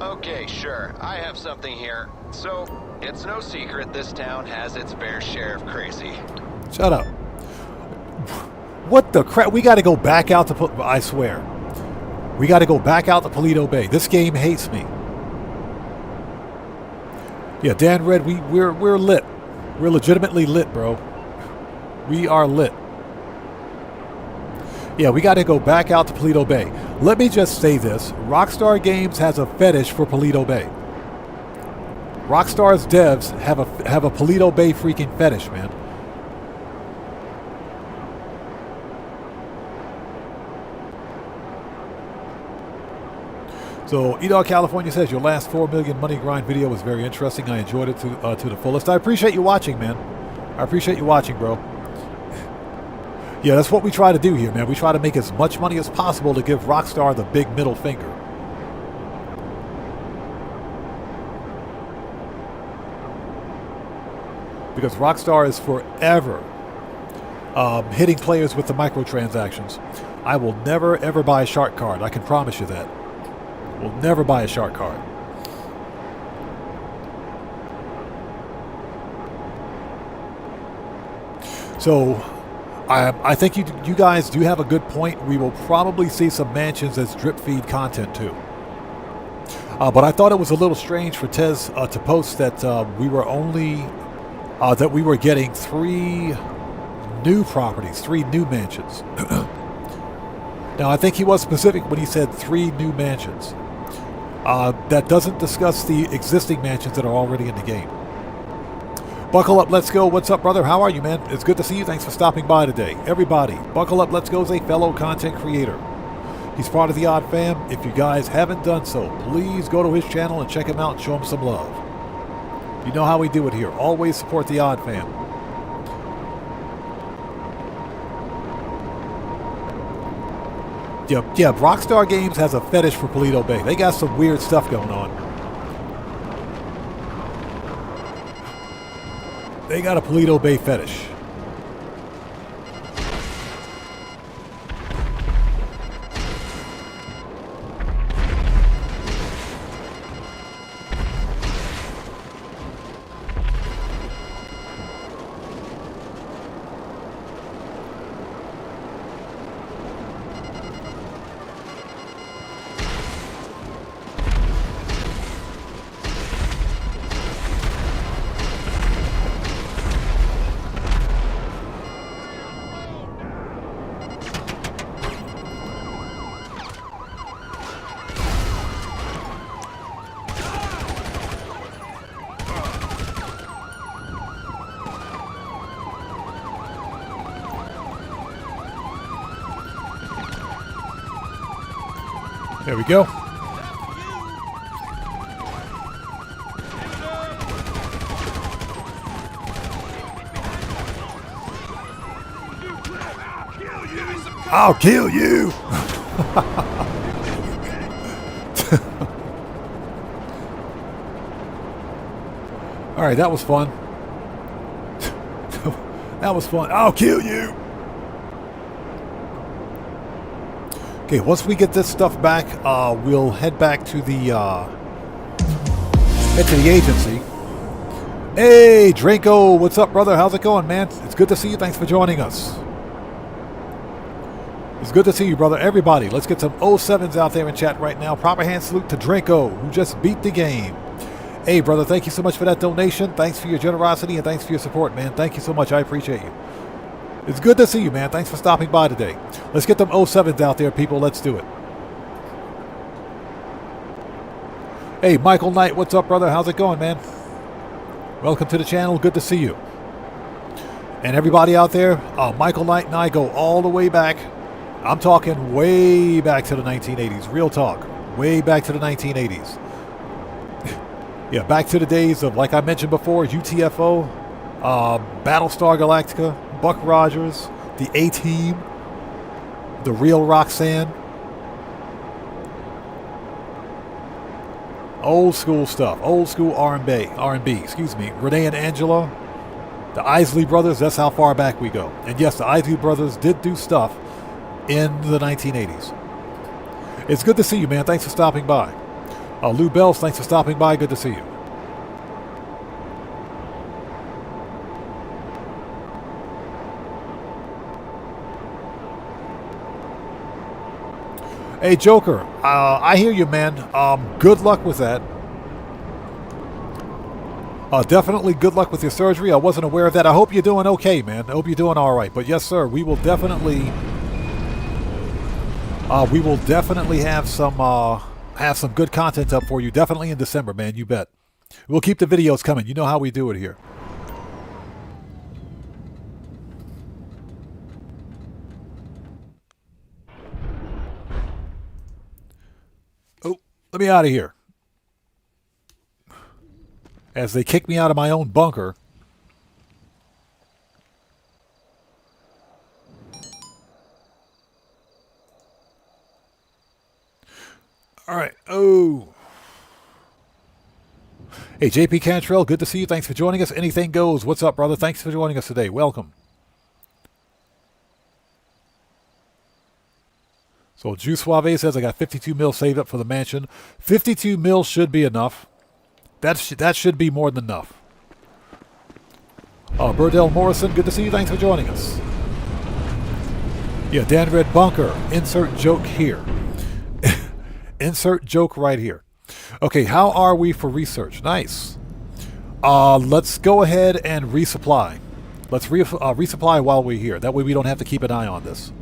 Okay, sure. I have something here. So, it's no secret this town has its fair share of crazy. Shut up. What the crap? We got to go back out to... I swear. We got to go back out to Paleto Bay. This game hates me. Yeah, Dan Red, we're lit. We're legitimately lit, bro. We are lit. Yeah, we got to go back out to Paleto Bay. Let me just say this. Rockstar Games has a fetish for Paleto Bay. Rockstar's devs have a Paleto Bay freaking fetish, man. So, Edog California says, your last 4 million money grind video was very interesting. I enjoyed it to the fullest. I appreciate you watching, man. I appreciate you watching, bro. Yeah, that's what we try to do here, man. We try to make as much money as possible to give Rockstar the big middle finger. Because Rockstar is forever hitting players with the microtransactions. I will never, ever buy a shark card. I can promise you that. We'll never buy a shark card. So, I think you guys do have a good point. We will probably see some mansions as drip feed content too. But I thought it was a little strange for Tez to post that we were getting 3 new properties, 3 new mansions. Now, I think he was specific when he said 3 new mansions. That doesn't discuss the existing mansions that are already in the game. Buckle up, let's go. What's up, brother? How are you, man? It's good to see you. Thanks for stopping by today. Everybody, Buckle Up, Let's Go is a fellow content creator. He's part of the Odd Fam. If you guys haven't done so, please go to his channel and check him out and show him some love. You know how we do it here. Always support the Odd Fam. Yeah, Rockstar Games has a fetish for Paleto Bay. They got some weird stuff going on. They got a Paleto Bay fetish. There we go. I'll kill you. All right, that was fun. That was fun. I'll kill you. Okay, once we get this stuff back, we'll head back to the agency. Hey, Draco, what's up, brother? How's it going, man? It's good to see you. Thanks for joining us. It's good to see you, brother. Everybody, let's get some 07s out there in chat right now. Proper hand salute to Draco, who just beat the game. Hey, brother, thank you so much for that donation. Thanks for your generosity and thanks for your support, man. Thank you so much. I appreciate you. It's good to see you, man. Thanks for stopping by today. Let's get them 07s out there, people. Let's do it. Hey, Michael Knight, what's up, brother? How's it going, man? Welcome to the channel. Good to see you. And everybody out there, Michael Knight and I go all the way back. I'm talking way back to the 1980s. Real talk. Way back to the 1980s. Yeah, back to the days of, like I mentioned before, UTFO, Battlestar Galactica, Buck Rogers, the A-Team, the real Roxanne. Old school stuff. Old school R&B, excuse me. Renee and Angela, the Isley Brothers, that's how far back we go. And yes, the Isley Brothers did do stuff in the 1980s. It's good to see you, man. Thanks for stopping by. Lou Bells, thanks for stopping by. Good to see you. Hey, Joker, I hear you, man. Good luck with that. Definitely good luck with your surgery. I wasn't aware of that. I hope you're doing okay, man. I hope you're doing all right. But yes, sir, we will definitely have some good content up for you. Definitely in December, man. You bet. We'll keep the videos coming. You know how we do it here. Oh, let me out of here. As they kick me out of my own bunker. All right. Oh. Hey, JP Cantrell, good to see you. Thanks for joining us. Anything goes. What's up, brother? Thanks for joining us today. Welcome. So Juice Suave says I got 52 mil saved up for the mansion. 52 mil should be enough. That should be more than enough. Burdell Morrison, good to see you. Thanks for joining us. Yeah, Dan Red Bunker. Insert joke here. Insert joke right here. Okay, how are we for research? Nice. Let's go ahead and resupply. Let's resupply while we're here. That way we don't have to keep an eye on this.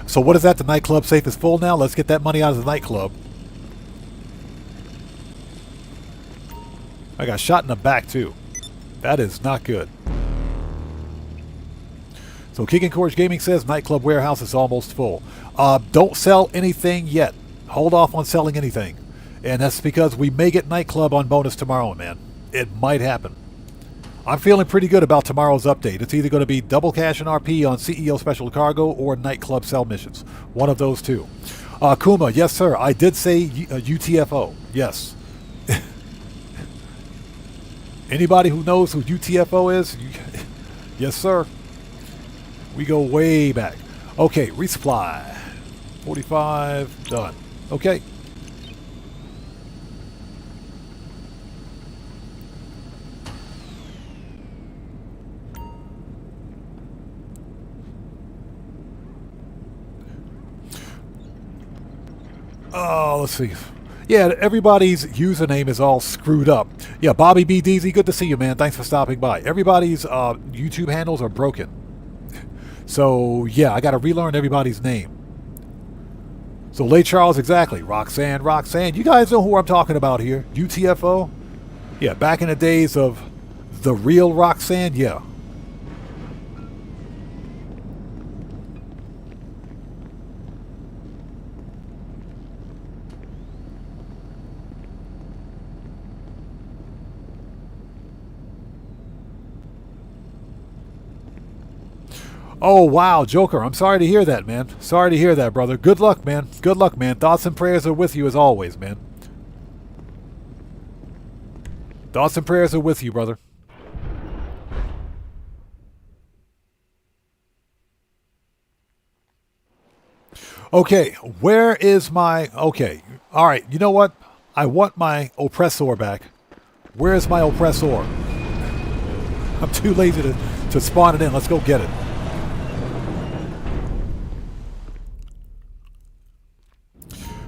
So what is that? The nightclub safe is full now? Let's get that money out of the nightclub. I got shot in the back too. That is not good. So King and Courage Gaming says nightclub warehouse is almost full. Don't sell anything yet. Hold off on selling anything. And that's because we may get nightclub on bonus tomorrow, man. It might happen. I'm feeling pretty good about tomorrow's update. It's either going to be double cash and RP on CEO special cargo or nightclub sell missions. One of those two. Kuma, yes sir. I did say UTFO. Yes. Anybody who knows who UTFO is? Yes sir. We go way back. Okay, resupply. 45, done. Okay. Oh, let's see. Yeah, everybody's username is all screwed up. Yeah, Bobby B. Deasy, good to see you, man. Thanks for stopping by. Everybody's YouTube handles are broken. So, yeah, I got to relearn everybody's name. So, Lay Charles, exactly. Roxanne. You guys know who I'm talking about here. UTFO? Yeah, back in the days of the real Roxanne, yeah. Oh, wow, Joker. I'm sorry to hear that, man. Sorry to hear that, brother. Good luck, man. Good luck, man. Thoughts and prayers are with you as always, man. Thoughts and prayers are with you, brother. Okay, where is my... Okay, all right, you know what? I want my oppressor back. Where is my oppressor? I'm too lazy to spawn it in. Let's go get it.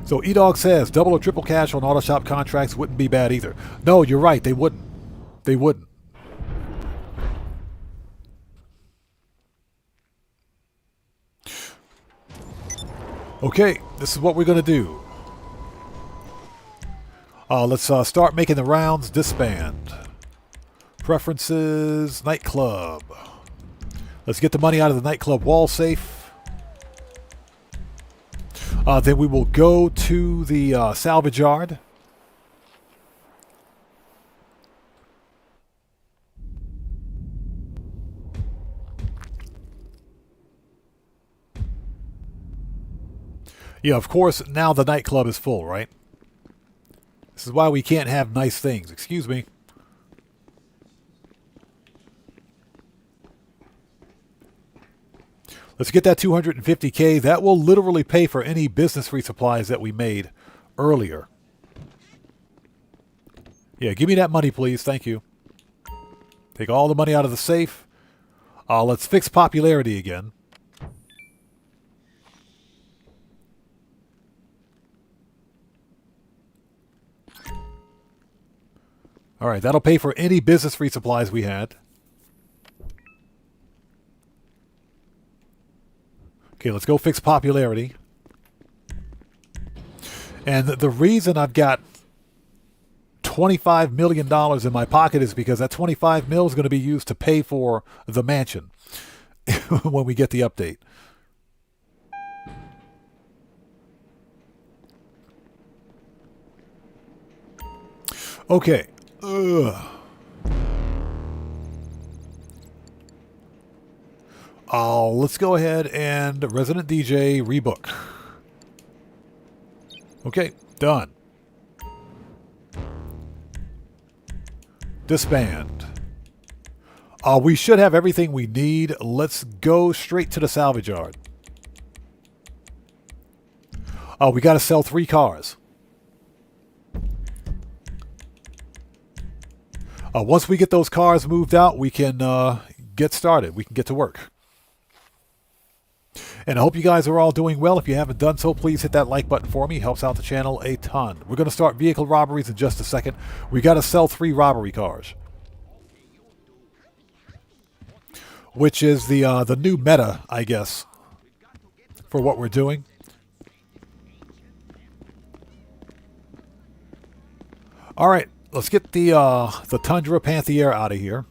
So E-Dog says, double or triple cash on auto shop contracts wouldn't be bad either. No, you're right. They wouldn't. They wouldn't. Okay, this is what we're going to do. Let's start making the rounds. Disband. Preferences. Nightclub. Let's get the money out of the nightclub wall safe. Then we will go to the salvage yard. Yeah, of course, now the nightclub is full, right? This is why we can't have nice things. Excuse me. Let's get that 250K. That will literally pay for any business resupplies that we made earlier. Yeah, give me that money, please. Thank you. Take all the money out of the safe. Let's fix popularity again. All right, that'll pay for any business resupplies we had. Okay, let's go fix popularity. And the reason I've got $25 million in my pocket is because that 25 mil is going to be used to pay for the mansion when we get the update. Okay. Let's go ahead and Resident DJ rebook. Okay, done. Disband. We should have everything we need. Let's go straight to the salvage yard. We got to sell 3 cars. Once we get those cars moved out, we can get started. We can get to work. And I hope you guys are all doing well. If you haven't done so, please hit that like button for me. It helps out the channel a ton. We're going to start vehicle robberies in just a second. We got to sell 3 robbery cars, which is the new meta, I guess, for what we're doing. All right, let's get the Tundra Panther out of here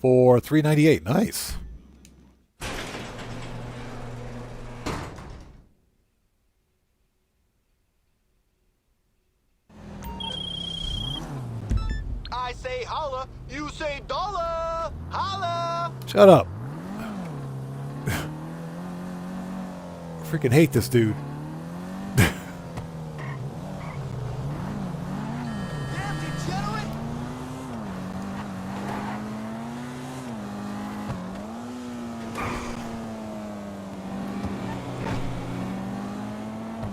for $398. Nice. I say holla, you say dollar. Holla! Shut up. Freaking hate this dude.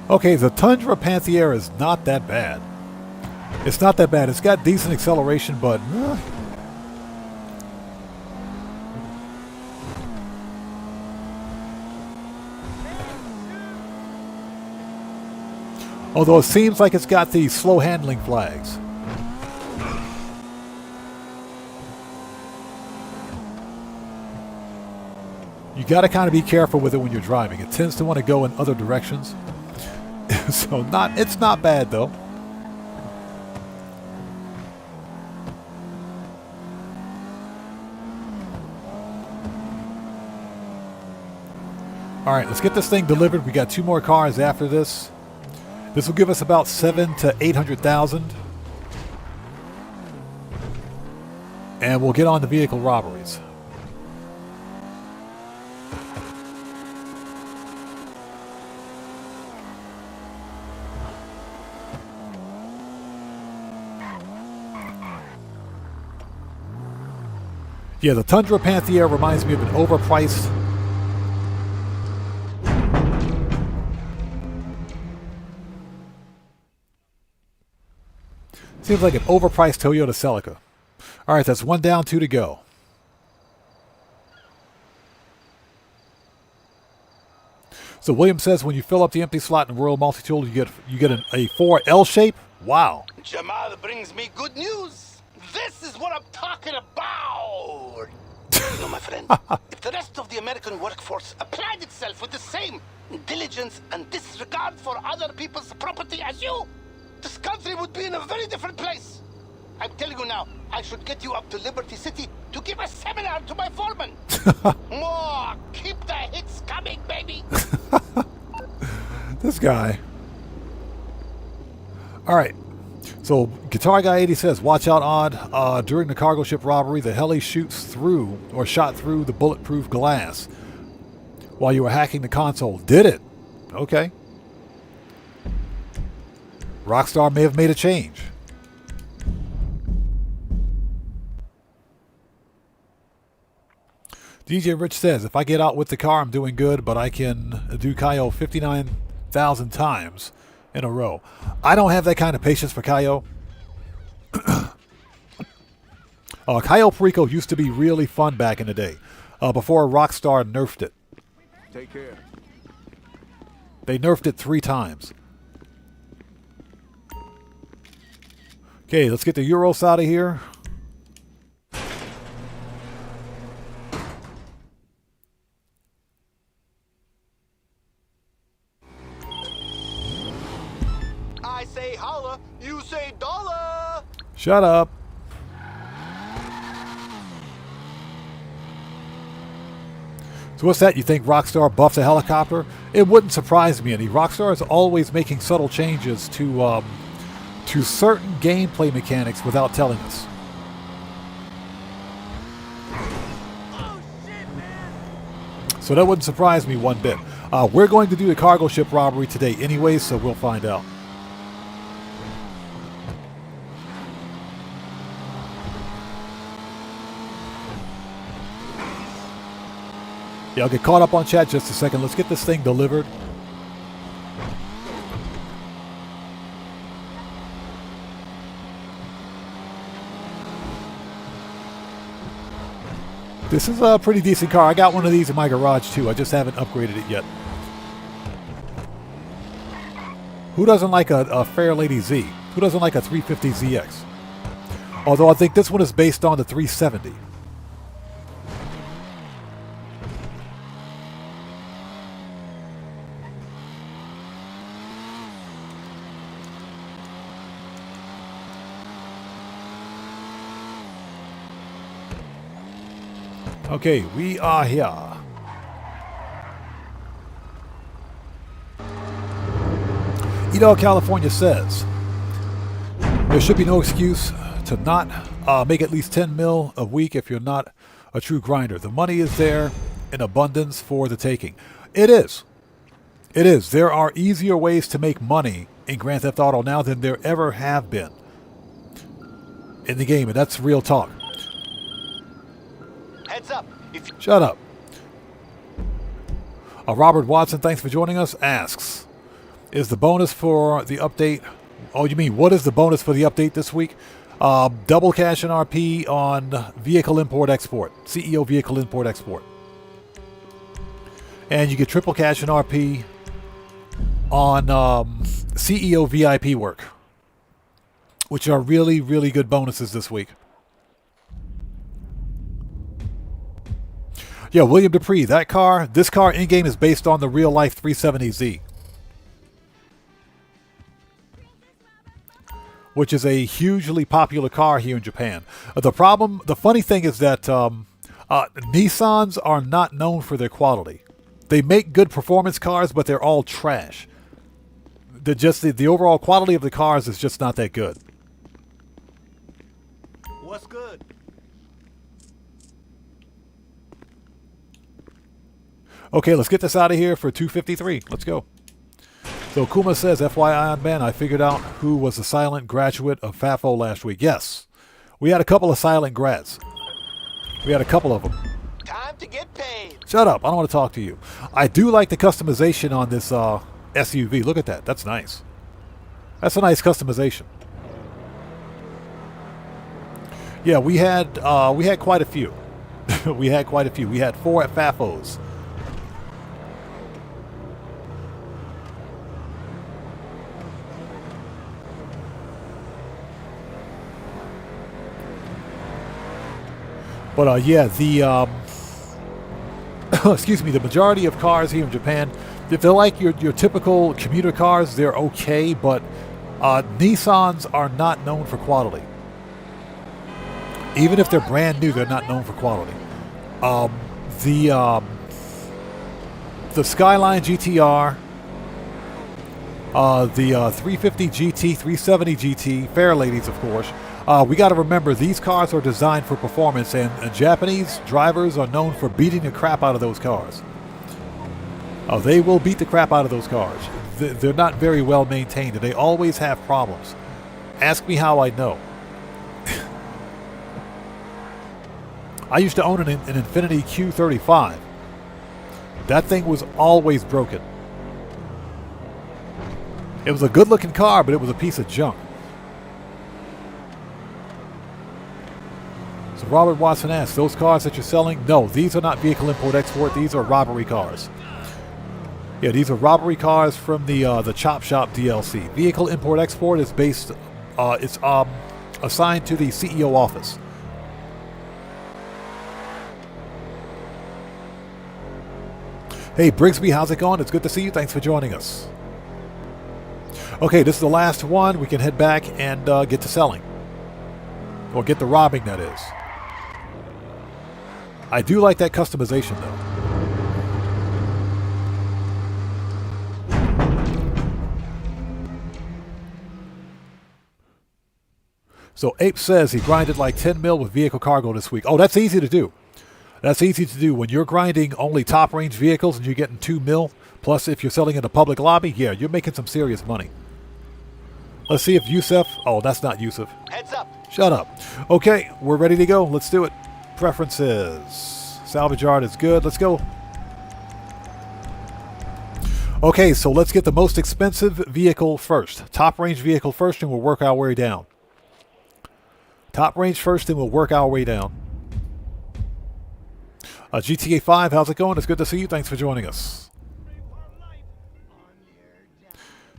Okay, the Tundra Panther is not that bad. It's not that bad. It's got decent acceleration, but... although it seems like it's got these slow handling flags. You got to kind of be careful with it when you're driving. It tends to want to go in other directions. So it's not bad though. All right, let's get this thing delivered. We got 2 more cars after this. This will give us about 700,000 to 800,000, and we'll get on to vehicle robberies. Yeah, the Tundra Panther reminds me of an overpriced... seems like an overpriced Toyota Celica. All right, that's 1 down, 2 to go. So William says when you fill up the empty slot in Royal Multi-Tool, you get a 4L shape. Wow. Jamal brings me good news. This is what I'm talking about. You know, my friend, if the rest of the American workforce applied itself with the same diligence and disregard for other people's property as you, this country would be in a very different place. I'm telling you now, I should get you up to Liberty City to give a seminar to my foreman. More, keep the hits coming, baby. This guy. All right. So Guitar Guy 80 says, watch out, Odd. During the cargo ship robbery, the heli shoots through or shot through the bulletproof glass while you were hacking the console. Did it? Okay. Rockstar may have made a change. DJ Rich says, if I get out with the car, I'm doing good, but I can do Cayo 59,000 times in a row. I don't have that kind of patience for Cayo. Cayo Perico used to be really fun back in the day, before Rockstar nerfed it. Take care. They nerfed it 3 times. Okay, let's get the Euros out of here. I say holla, you say dollar. Shut up. So what's that? You think Rockstar buffed a helicopter? It wouldn't surprise me any. Rockstar is always making subtle changes to certain gameplay mechanics without telling us. So that wouldn't surprise me one bit. We're going to do the cargo ship robbery today anyway, so we'll find out. Yeah, I'll get caught up on chat just a second. Let's get this thing delivered. This is a pretty decent car. I got one of these in my garage too. I just haven't upgraded it yet. Who doesn't like a Fair Lady Z? Who doesn't like a 350ZX? Although I think this one is based on the 370. Okay, we are here. Edo, California says, there should be no excuse to not make at least 10 mil a week if you're not a true grinder. The money is there in abundance for the taking. It is. It is. There are easier ways to make money in Grand Theft Auto now than there ever have been in the game, and that's real talk. Heads up. Shut up. Robert Watson, thanks for joining us, asks, is the bonus for the update... Oh, you mean, what is the bonus for the update this week? Double cash and RP on vehicle import-export. CEO vehicle import-export. And you get triple cash and RP on CEO VIP work, which are really, really good bonuses this week. Yeah, William Dupree, this car in-game is based on the real-life 370Z. Which is a hugely popular car here in Japan. The funny thing is that Nissans are not known for their quality. They make good performance cars, but they're all trash. The overall quality of the cars is just not that good. What's good? Okay, let's get this out of here for 253. Let's go. So Kuma says, FYI on Ben, I figured out who was the silent graduate of FAFO last week. Yes, we had a couple of silent grads. We had a couple of them. Time to get paid. Shut up. I don't want to talk to you. I do like the customization on this SUV. Look at that. That's nice. That's a nice customization. Yeah, we had quite a few. We had quite a few. We had 4 at FAFOs. But yeah, the excuse me, the majority of cars here in Japan, if they're like your typical commuter cars, they're okay, but Nissans are not known for quality. Even if they're brand new, they're not known for quality. The Skyline GTR, the 350 GT, 370 GT, Fair Ladies, of course. We got to remember, these cars are designed for performance, and Japanese drivers are known for beating the crap out of those cars. They will beat the crap out of those cars. They're not very well maintained, and they always have problems. Ask me how I know. I used to own an Infiniti Q35. That thing was always broken. It was a good-looking car, but it was a piece of junk. So Robert Watson asks, those cars that you're selling? No, these are not vehicle import-export. These are robbery cars. Yeah, these are robbery cars from the Chop Shop DLC. Vehicle import-export is based, it's assigned to the CEO office. Hey, Brigsby, how's it going? It's good to see you. Thanks for joining us. Okay, this is the last one. We can head back and get to selling. Or get to robbing, that is. I do like that customization, though. So Ape says he grinded like 10 mil with vehicle cargo this week. Oh, that's easy to do. That's easy to do. When you're grinding only top-range vehicles and you're getting 2 mil, plus if you're selling in a public lobby, yeah, you're making some serious money. Let's see if Yusuf... Oh, that's not Yusuf. Heads up. Shut up. Okay, we're ready to go. Let's do it. Preferences. Salvage yard is good. Let's go. Okay, so let's get the most expensive vehicle first. Top-range vehicle first, and we'll work our way down. Top range first, and we'll work our way down. GTA 5, how's it going? It's good to see you. Thanks for joining us.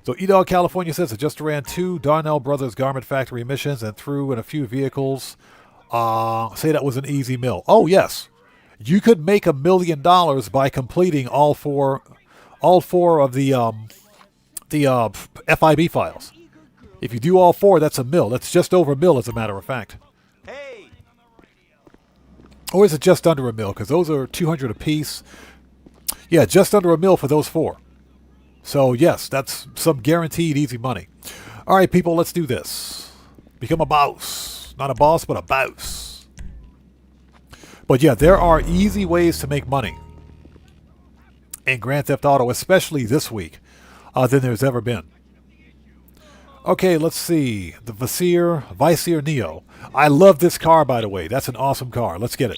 So E-Dog California says it just ran 2 Darnell Brothers Garment Factory missions and threw in a few vehicles. Say that was an easy mill. Oh, yes. You could make $1 million by completing all four of the FIB files. If you do all 4, that's a mil. That's just over a mil, as a matter of fact. Hey. Or is it just under a mil? Because those are 200 apiece. Yeah, just under a mil for those 4. So, yes, that's some guaranteed easy money. All right, people, let's do this. Become a boss. Not a boss, but a boss. But, yeah, there are easy ways to make money in Grand Theft Auto, especially this week, than there's ever been. Okay, let's see. The Vizier Neo. I love this car, by the way. That's an awesome car. Let's get it.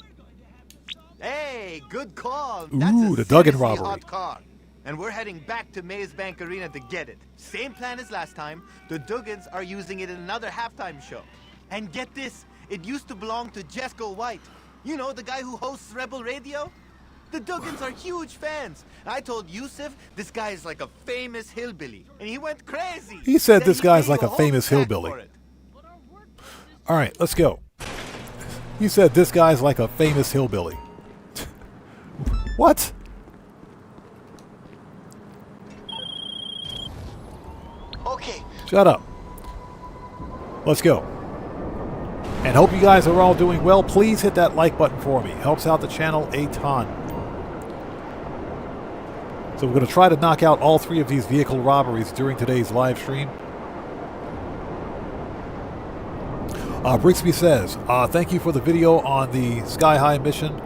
Hey, good call. Ooh, the That's a Duggan seriously robbery. hot car. And we're heading back to Maze Bank Arena to get it. Same plan as last time. The Duggans are using it in another halftime show. And get this, it used to belong to Jesco White. You know, the guy who hosts Rebel Radio? The Duggans are huge fans. I told Yusuf this guy is like a famous hillbilly. And he went crazy. He said this he'd guy's pay like you a whole famous stack hillbilly. for it. All right, let's go. You said this guy's like a famous hillbilly. What? Okay. Shut up. Let's go. And hope you guys are all doing well. Please hit that like button for me. Helps out the channel a ton. So we're going to try to knock out all 3 of these vehicle robberies during today's live stream. Brixby says, thank you for the video on the Sky High mission.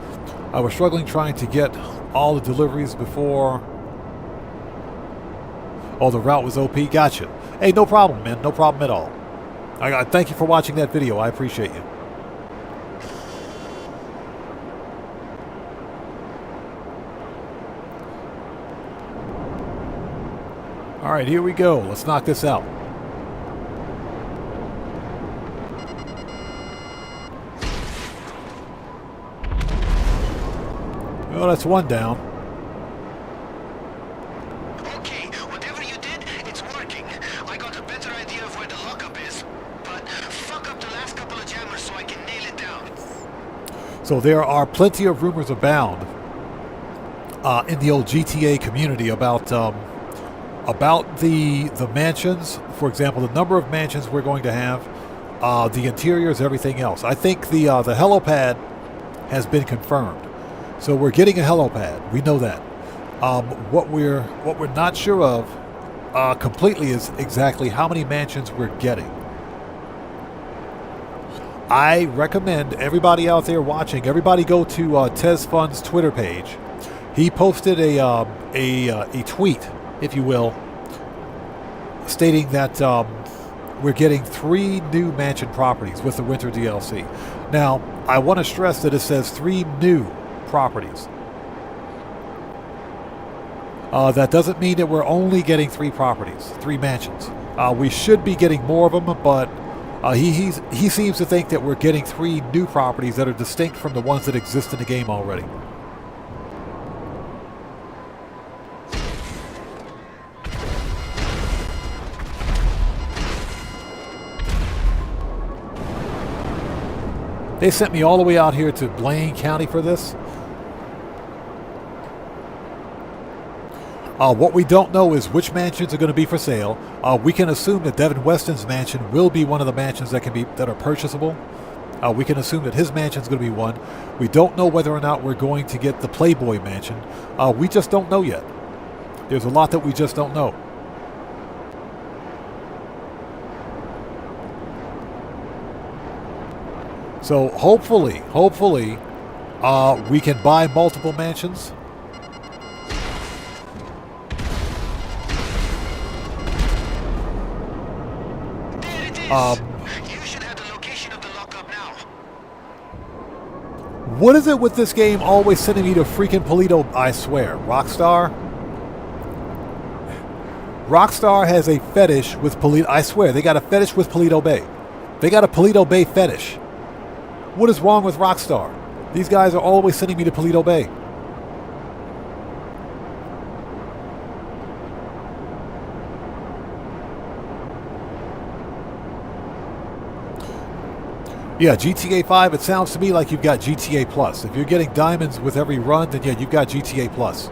I was struggling trying to get all the deliveries before... Oh, the route was OP. Gotcha. Hey, no problem, man. No problem at all. Thank you for watching that video. I appreciate you. All right, here we go. Let's knock this out. Oh, that's 1 down. Okay, whatever you did, it's working. I got a better idea of where the lockup is, but fuck up the last couple of jammers so I can nail it down. So there are plenty of rumors abound in the old GTA community about the mansions. For example, the number of mansions we're going to have, the interiors, everything else. I think the helipad has been confirmed. So we're getting a helipad. We know that. What we're not sure of completely is exactly how many mansions we're getting. I recommend everybody out there watching, everybody go to Tez Fun's Twitter page. He posted a tweet, if you will, stating that we're getting 3 new mansion properties with the winter DLC. Now, I want to stress that it says 3 new properties. That doesn't mean that we're only getting 3 properties, 3 mansions. We should be getting more of them, but he seems to think that we're getting 3 new properties that are distinct from the ones that exist in the game already. They sent me all the way out here to Blaine County for this. What we don't know is which mansions are going to be for sale. We can assume that Devin Weston's mansion will be one of the mansions that are purchasable. We can assume that his mansion is going to be one. We don't know whether or not we're going to get the Playboy mansion. We just don't know yet. There's a lot that we just don't know. So hopefully, We can buy multiple mansions. There it is. You should have the location of the lockup now. What is it with this game always sending me to freaking Polito? I swear. Rockstar? Rockstar has a fetish with Polito. I swear, they got a fetish with Polito Bay. They got a Polito Bay fetish. What is wrong with Rockstar? These guys are always sending me to Polito Bay. Yeah, GTA 5, it sounds to me like you've got GTA Plus. If you're getting diamonds with every run, then yeah, you've got GTA Plus.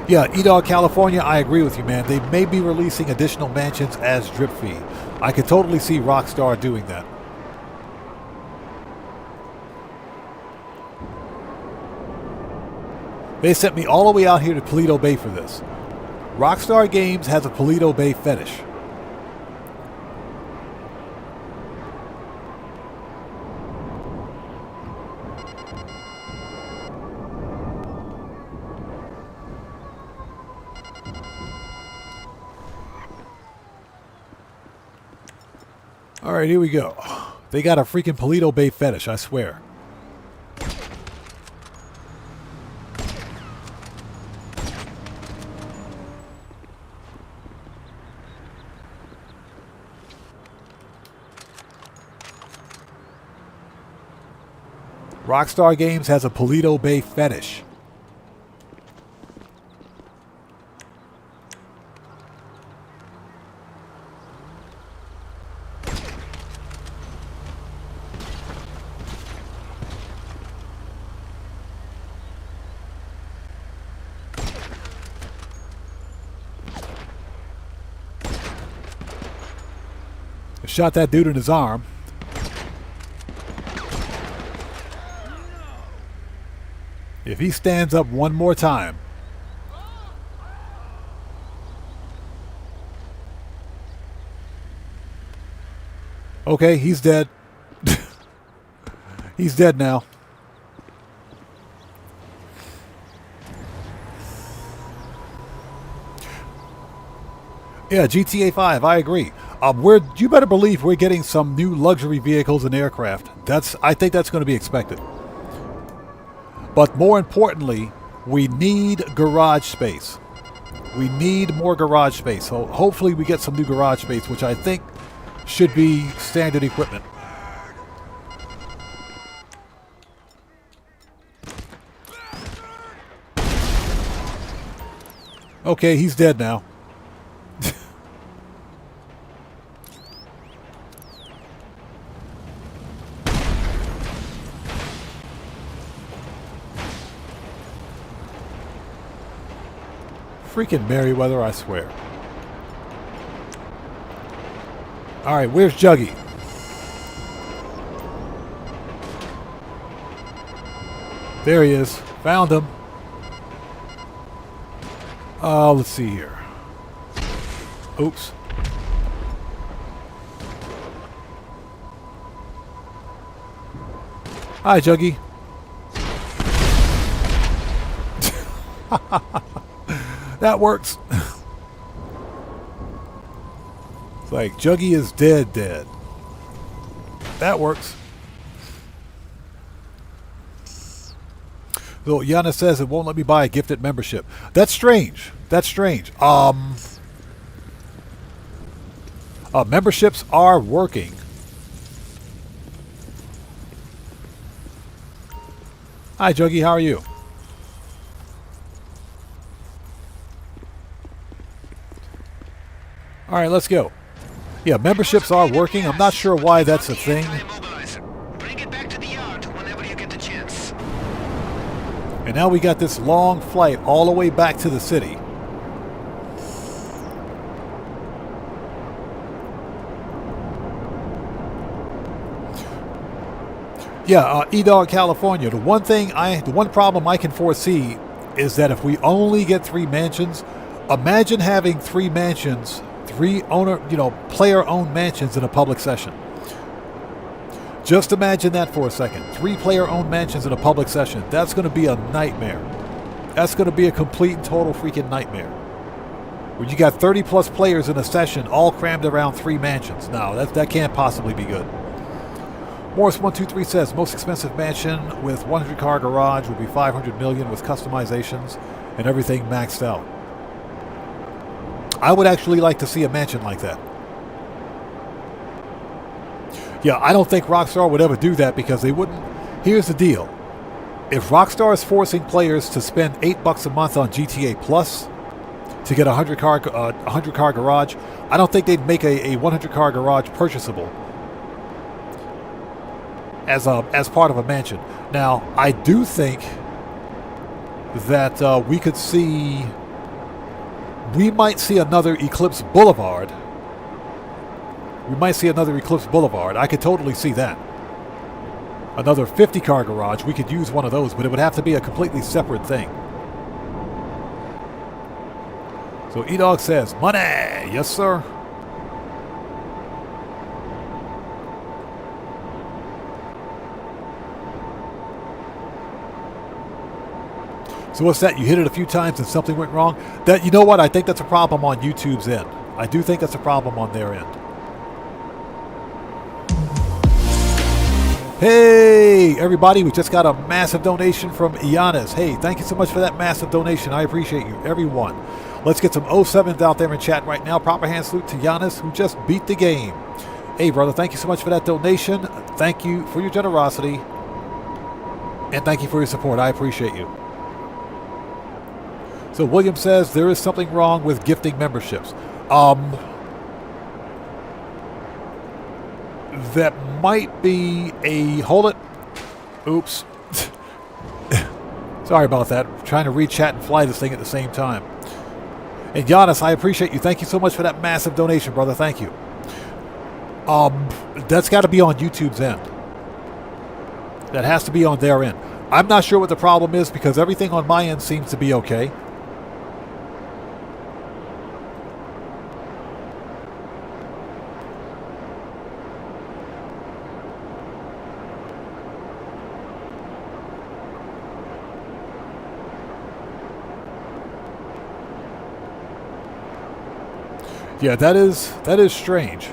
Yeah, E-Dog California, I agree with you, man. They may be releasing additional mansions as drip fee. I could totally see Rockstar doing that. They sent me all the way out here to Polito Bay for this. Rockstar Games has a Polito Bay fetish. All right, here we go. They got a freaking Polito Bay fetish, I swear. Rockstar Games has a Polito Bay fetish. Shot that dude in his arm. If he stands up one more time. Okay, he's dead. He's dead now. Yeah, GTA 5, I agree. You better believe we're getting some new luxury vehicles and aircraft. I think that's going to be expected. But more importantly, we need garage space. We need more garage space. So hopefully we get some new garage space, which I think should be standard equipment. Okay, he's dead now. Freaking Merryweather, I swear. Alright, where's Juggy? There he is. Found him. Let's see here. Oops. Hi, Juggy. That works. It's like Juggy is dead. That works. So Yana says it won't let me buy a gifted membership. That's strange. Memberships are working. Hi, Juggy. How are you? All right, let's go. Yeah, memberships are working. I'm not sure why that's a thing. Bring it back to the yard whenever you get the chance. And now we got this long flight all the way back to the city. Yeah, E-Dog California. The one problem I can foresee is that if we only get 3 mansions, imagine having 3 mansions, 3 player-owned mansions in a public session. Just imagine that for a second. 3 player-owned mansions in a public session. That's going to be a nightmare. That's going to be a complete and total freaking nightmare. When you got 30 plus players in a session, all crammed around 3 mansions. No, that can't possibly be good. Morris123 says, most expensive mansion with 100-car garage would be $500 million with customizations and everything maxed out. I would actually like to see a mansion like that. Yeah, I don't think Rockstar would ever do that because they wouldn't. Here's the deal. If Rockstar is forcing players to spend $8 a month on GTA Plus to get a 100-car garage, I don't think they'd make a 100-car garage purchasable as part of a mansion. Now, I do think that we might see another Eclipse Boulevard. We might see another Eclipse Boulevard. I could totally see that. Another 50-car garage. We could use one of those, but it would have to be a completely separate thing. So E-Dog says, money! Yes, sir. So what's that? You hit it a few times and something went wrong? That, you know what? I think that's a problem on YouTube's end. I do think that's a problem on their end. Hey, everybody. We just got a massive donation from Giannis. Hey, thank you so much for that massive donation. I appreciate you, everyone. Let's get some 07s out there in chat right now. Proper hand salute to Giannis, who just beat the game. Hey, brother, thank you so much for that donation. Thank you for your generosity. And thank you for your support. I appreciate you. So William says there is something wrong with gifting memberships. That might be a... Hold it. Oops. Sorry about that. I'm trying to read chat and fly this thing at the same time. And Giannis, I appreciate you. Thank you so much for that massive donation, brother. Thank you. That's got to be on YouTube's end. That has to be on their end. I'm not sure what the problem is because everything on my end seems to be okay. Yeah, that is strange.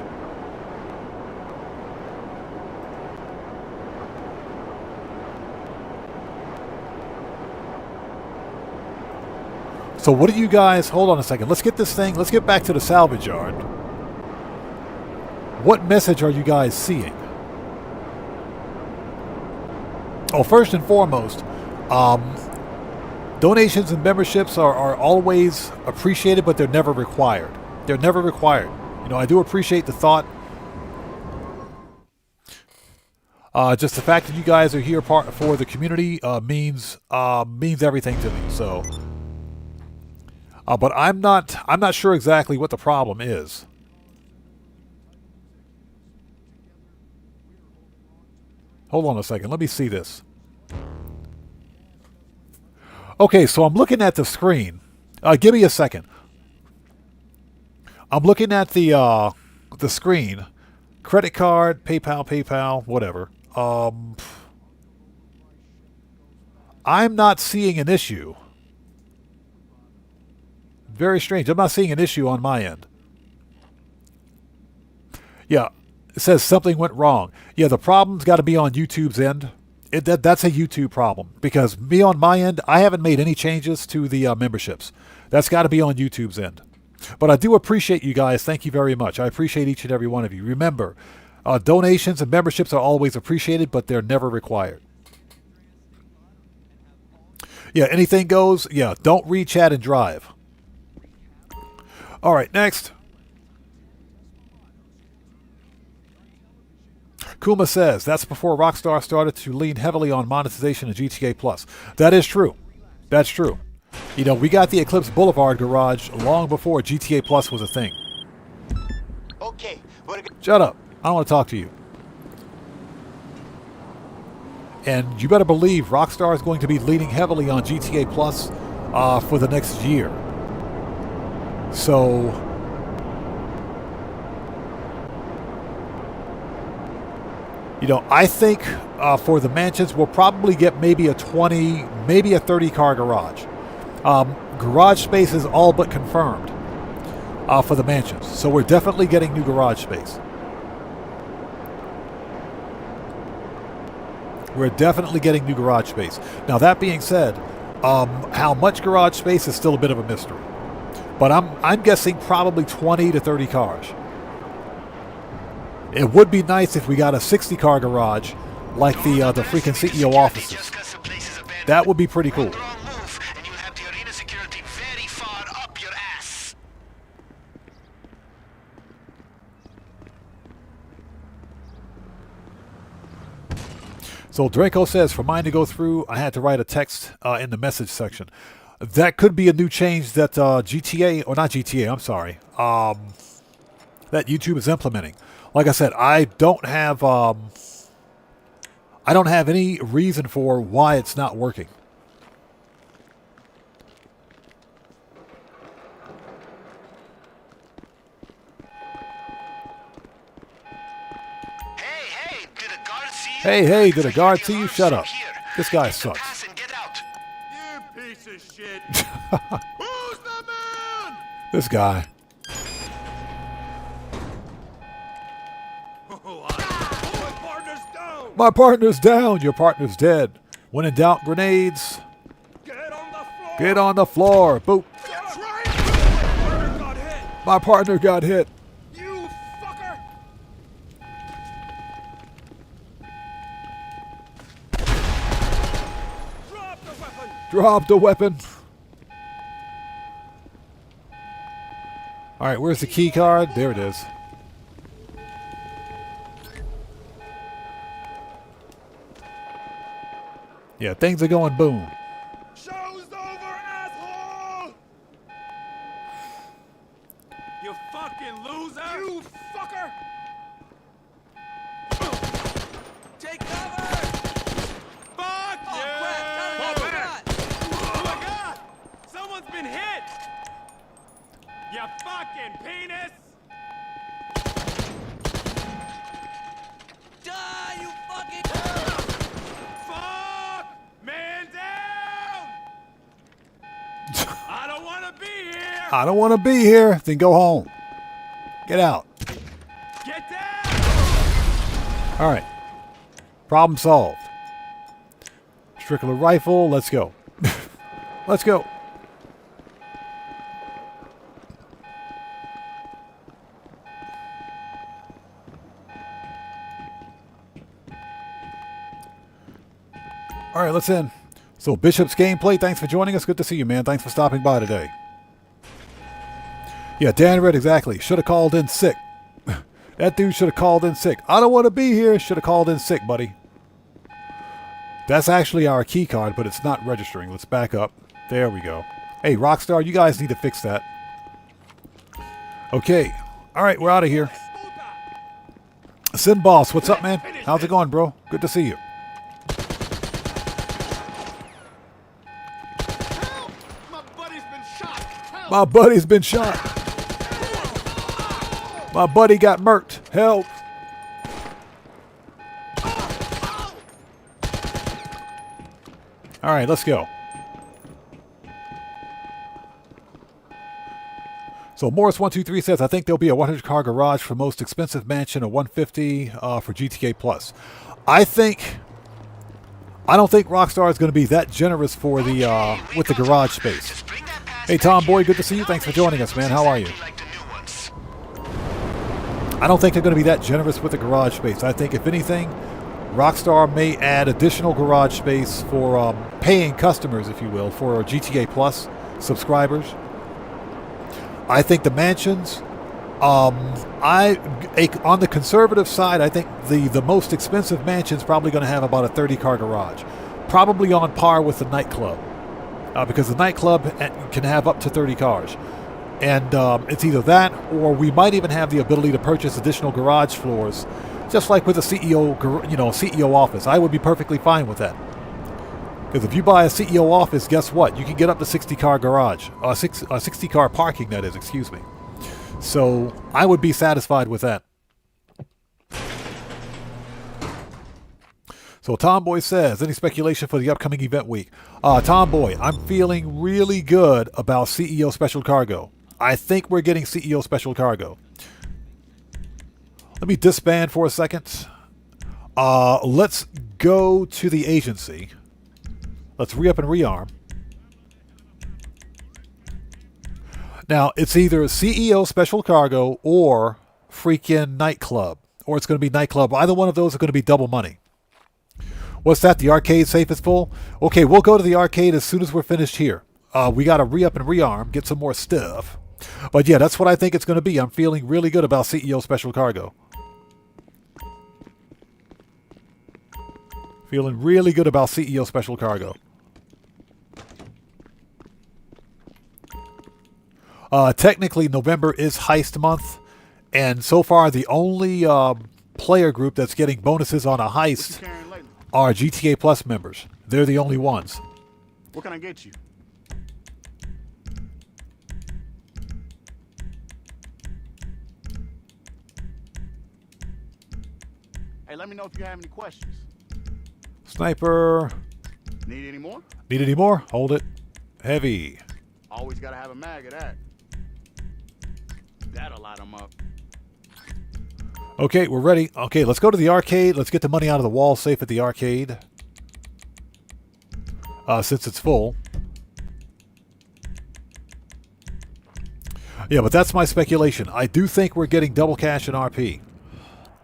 So what do you guys... Hold on a second. Let's get this thing... Let's get back to the salvage yard. What message are you guys seeing? Oh, first and foremost, donations and memberships are always appreciated, but they're never required. They're never required. You know, I do appreciate the thought. Just the fact that you guys are here for the community means everything to me. So, but I'm not sure exactly what the problem is. Hold on a second. Let me see this. Okay, so I'm looking at the screen. Give me a second. I'm looking at the screen. Credit card, PayPal, whatever. I'm not seeing an issue. Very strange. I'm not seeing an issue on my end. Yeah, it says something went wrong. Yeah, the problem's got to be on YouTube's end. That's a YouTube problem. Because me on my end, I haven't made any changes to the memberships. That's got to be on YouTube's end. But I do appreciate you guys. Thank you very much. I appreciate each and every one of you. Remember, donations and memberships are always appreciated, but they're never required. Yeah, anything goes. Yeah, don't read chat and drive. All right, next. Kuma says, that's before Rockstar started to lean heavily on monetization of GTA Plus. That is true. That's true. You know, we got the Eclipse Boulevard garage long before GTA Plus was a thing. Okay, Shut up. I don't want to talk to you. And you better believe Rockstar is going to be leaning heavily on GTA Plus for the next year. So, you know, I think for the mansions, we'll probably get maybe a 20, maybe a 30 car garage. Garage space is all but confirmed for the mansions. So we're definitely getting new garage space. We're definitely getting new garage space. Now, that being said, how much garage space is still a bit of a mystery. But I'm guessing probably 20 to 30 cars. It would be nice if we got a 60-car garage like the freaking CEO offices. That would be pretty cool. So Draco says, for mine to go through, I had to write a text in the message section. That could be a new change that GTA, or not GTA, I'm sorry, that YouTube is implementing. Like I said, I don't have any reason for why it's not working. Hey, did a guard see you? Shut up. This guy sucks. You piece of shit. Who's the man? This guy. My partner's down. My partner's down. Your partner's dead. When in doubt, grenades. Get on the floor. Get on the floor. Boop. That's right. My partner got hit. My partner got hit. You fucker. Drop the weapon. Drop the weapon. All right, where's the key card? There it is. Yeah, things are going boom. Show's over, asshole. You fucking loser. You fucker. Take cover. Fuck you. Fall back. Oh my God. Someone's been hit. You fucking penis. Die, you fucking. Fuck! Man down! I don't want to be here! I don't want to be here. Then go home. Get out. Get down! All right. Problem solved. Strickler rifle. Let's go. Let's go. All right, let's in. So, Bishop's gameplay, thanks for joining us. Good to see you, man. Thanks for stopping by today. Yeah, Dan Red, exactly. Should have called in sick. That dude should have called in sick. I don't want to be here. Should have called in sick, buddy. That's actually our key card, but it's not registering. Let's back up. There we go. Hey, Rockstar, you guys need to fix that. Okay. All right, we're out of here. Sin Boss, what's up, man? How's it going, bro? Good to see you. My buddy's been shot. My buddy got murked. Help. All right, let's go. So Morris123 says, I think there'll be a 100-car garage for most expensive mansion, a 150 for GTA Plus. I don't think Rockstar is going to be that generous for the with the garage space. Hey, Tom Boy, good to see you. Thanks for joining us, man. How are you? I don't think they're going to be that generous with the garage space. I think, if anything, Rockstar may add additional garage space for paying customers, if you will, for GTA Plus subscribers. I think the mansions, on the conservative side, I think the most expensive mansion is probably going to have about a 30-car garage. Probably on par with the Nightclub. Because the Nightclub can have up to 30 cars. And it's either that, or we might even have the ability to purchase additional garage floors Just like with a CEO, CEO office, I would be perfectly fine with that. Because if you buy a CEO office, guess what? You can get up to 60-car garage, 60-car parking. That is, excuse me. So I would be satisfied with that. So Tomboy says, any speculation for the upcoming event week? Tomboy, I'm feeling really good about CEO Special Cargo. I think we're getting CEO Special Cargo. Let me disband for a second. Let's go to the agency. Let's re-up and rearm. Now, it's either CEO Special Cargo or freaking Nightclub. Or it's going to be Nightclub. Either one of those are going to be double money. What's that? The arcade safe is full? Okay, we'll go to the arcade as soon as we're finished here. We got to re-up and rearm, get some more stuff. But yeah, that's what I think it's going to be. I'm feeling really good about CEO Special Cargo. Feeling really good about CEO Special Cargo. Technically, November is heist month. And so far, the only player group that's getting bonuses on a heist are GTA Plus members. They're the only ones. What can I get you? Hey, let me know if you have any questions. Sniper. Need any more? Need any more? Hold it. Heavy. Always gotta have a mag of that. That'll light them up. Okay, we're ready. Okay, let's go to the arcade. Let's get the money out of the wall safe at the arcade. Since it's full. Yeah, but that's my speculation. I do think we're getting double cash and RP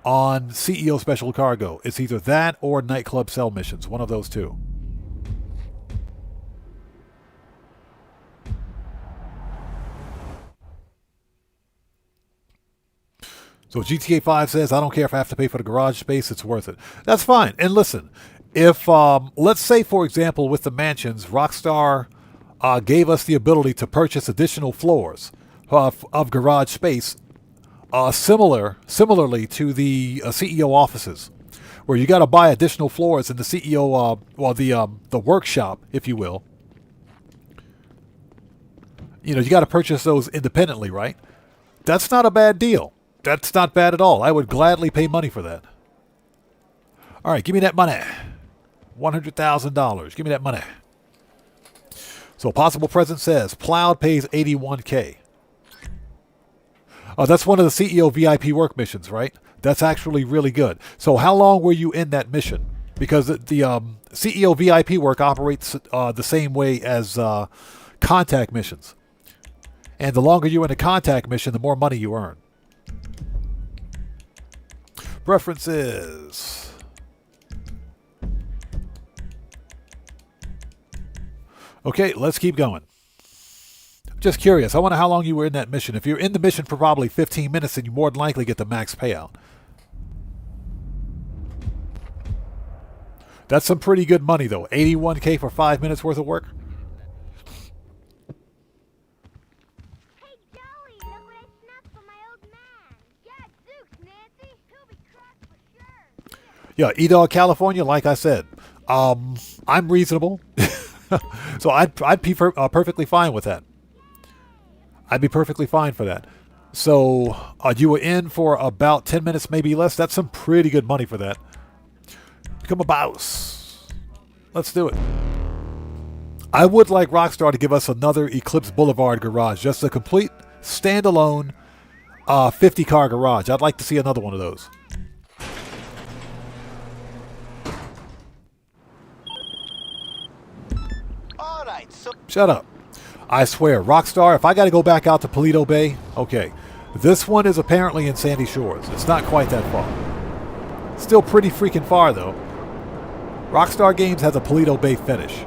on CEO Special Cargo. It's either that or Nightclub cell missions. One of those two. So GTA 5 says, I don't care if I have to pay for the garage space, it's worth it. That's fine. And listen, if, let's say, for example, with the mansions, Rockstar gave us the ability to purchase additional floors of garage space, similarly to the CEO offices, where you got to buy additional floors in the CEO, the workshop, if you will. You know, you got to purchase those independently, right? That's not a bad deal. That's not bad at all. I would gladly pay money for that. All right, give me that money. $100,000. Give me that money. So Possible Present says, Plowed pays $81K. That's one of the CEO VIP work missions, right? That's actually really good. So how long were you in that mission? Because the CEO VIP work operates the same way as contact missions. And the longer you're in a contact mission, the more money you earn. Preferences. Okay, let's keep going. Just curious. I wonder how long you were in that mission. If you're in the mission for probably 15 minutes, then you more than likely get the max payout. That's some pretty good money, though. $81K for 5 minutes worth of work. Hey, Joey, look what I snapped for my old man. Yeah, Dukes, Nancy. He'll be crossed for sure. Yeah, E-Dog California, like I said, I'm reasonable. So I'd be perfectly fine with that. I'd be perfectly fine for that. So you were in for about 10 minutes, maybe less. That's some pretty good money for that. Become a boss. Let's do it. I would like Rockstar to give us another Eclipse Boulevard garage. Just a complete standalone 50-car garage. I'd like to see another one of those. All right, so Shut up. I swear, Rockstar, if I got to go back out to Paleto Bay, okay. This one is apparently in Sandy Shores. It's not quite that far. Still pretty freaking far, though. Rockstar Games has a Paleto Bay finish.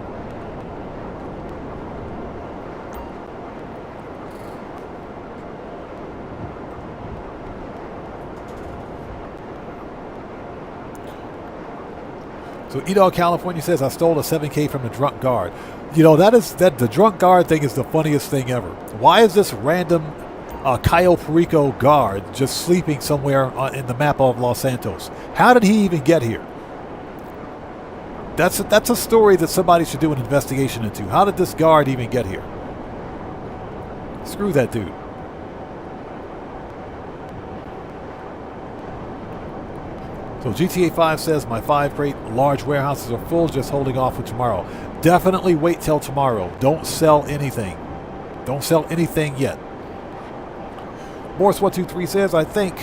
So E-Dog California says, I stole a 7K from the drunk guard. You know, that the drunk guard thing is the funniest thing ever. Why is this random Cayo Perico guard just sleeping somewhere in the map of Los Santos. How did he even get here? That's a story that somebody should do an investigation into. How did this guard even get here? Screw that dude. So GTA 5 says my 5 crate large warehouses are full, just holding off for tomorrow. Definitely wait till tomorrow. Don't sell anything. Don't sell anything yet. Morse123 says, I think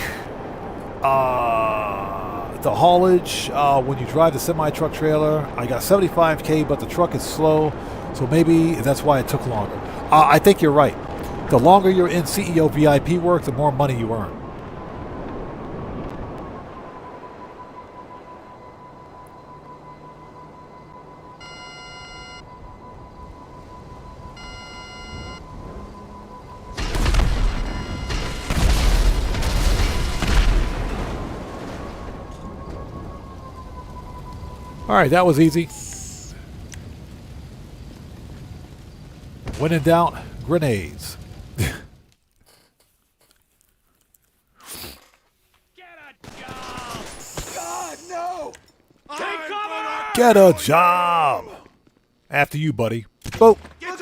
the haulage, when you drive the semi-truck trailer, I got 75K, but the truck is slow, so maybe that's why it took longer. I think you're right. The longer you're in CEO VIP work, the more money you earn. All right, that was easy. When in doubt, grenades. Get a job! After you, buddy. Boat. You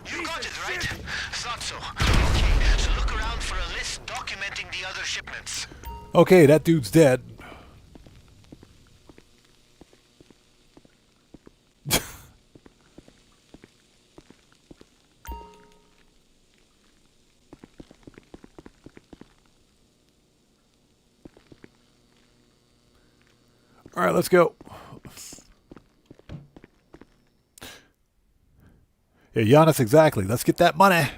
got it, right? Thought so. Okay, so look around for a list documenting the other shipments. Okay, that dude's dead. All right, let's go. Yeah, Giannis, exactly. Let's get that money.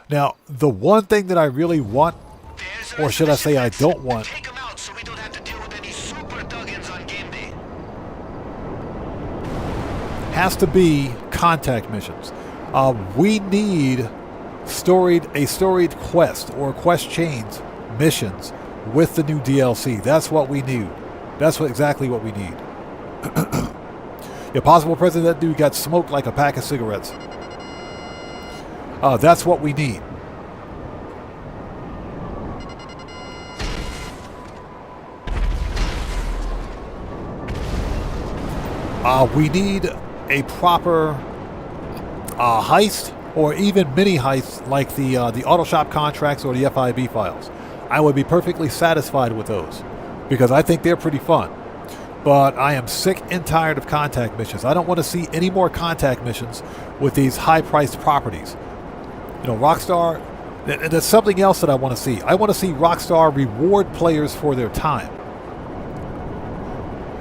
Now, the one thing that I really want, or should I say I don't want, Take them out so we don't have to deal with any super dug-ins on game day. has to be contact missions. We need a storied quest or quest chains missions with the new DLC. That's what we need. That's exactly what we need. Yeah, possible president, that dude got smoked like a pack of cigarettes. That's what we need. We need a proper heist or even mini heists like the auto shop contracts or the FIB files. I would be perfectly satisfied with those because I think they're pretty fun. But I am sick and tired of contact missions. I don't want to see any more contact missions with these high-priced properties. You know, Rockstar, there's something else that I want to see. I want to see Rockstar reward players for their time.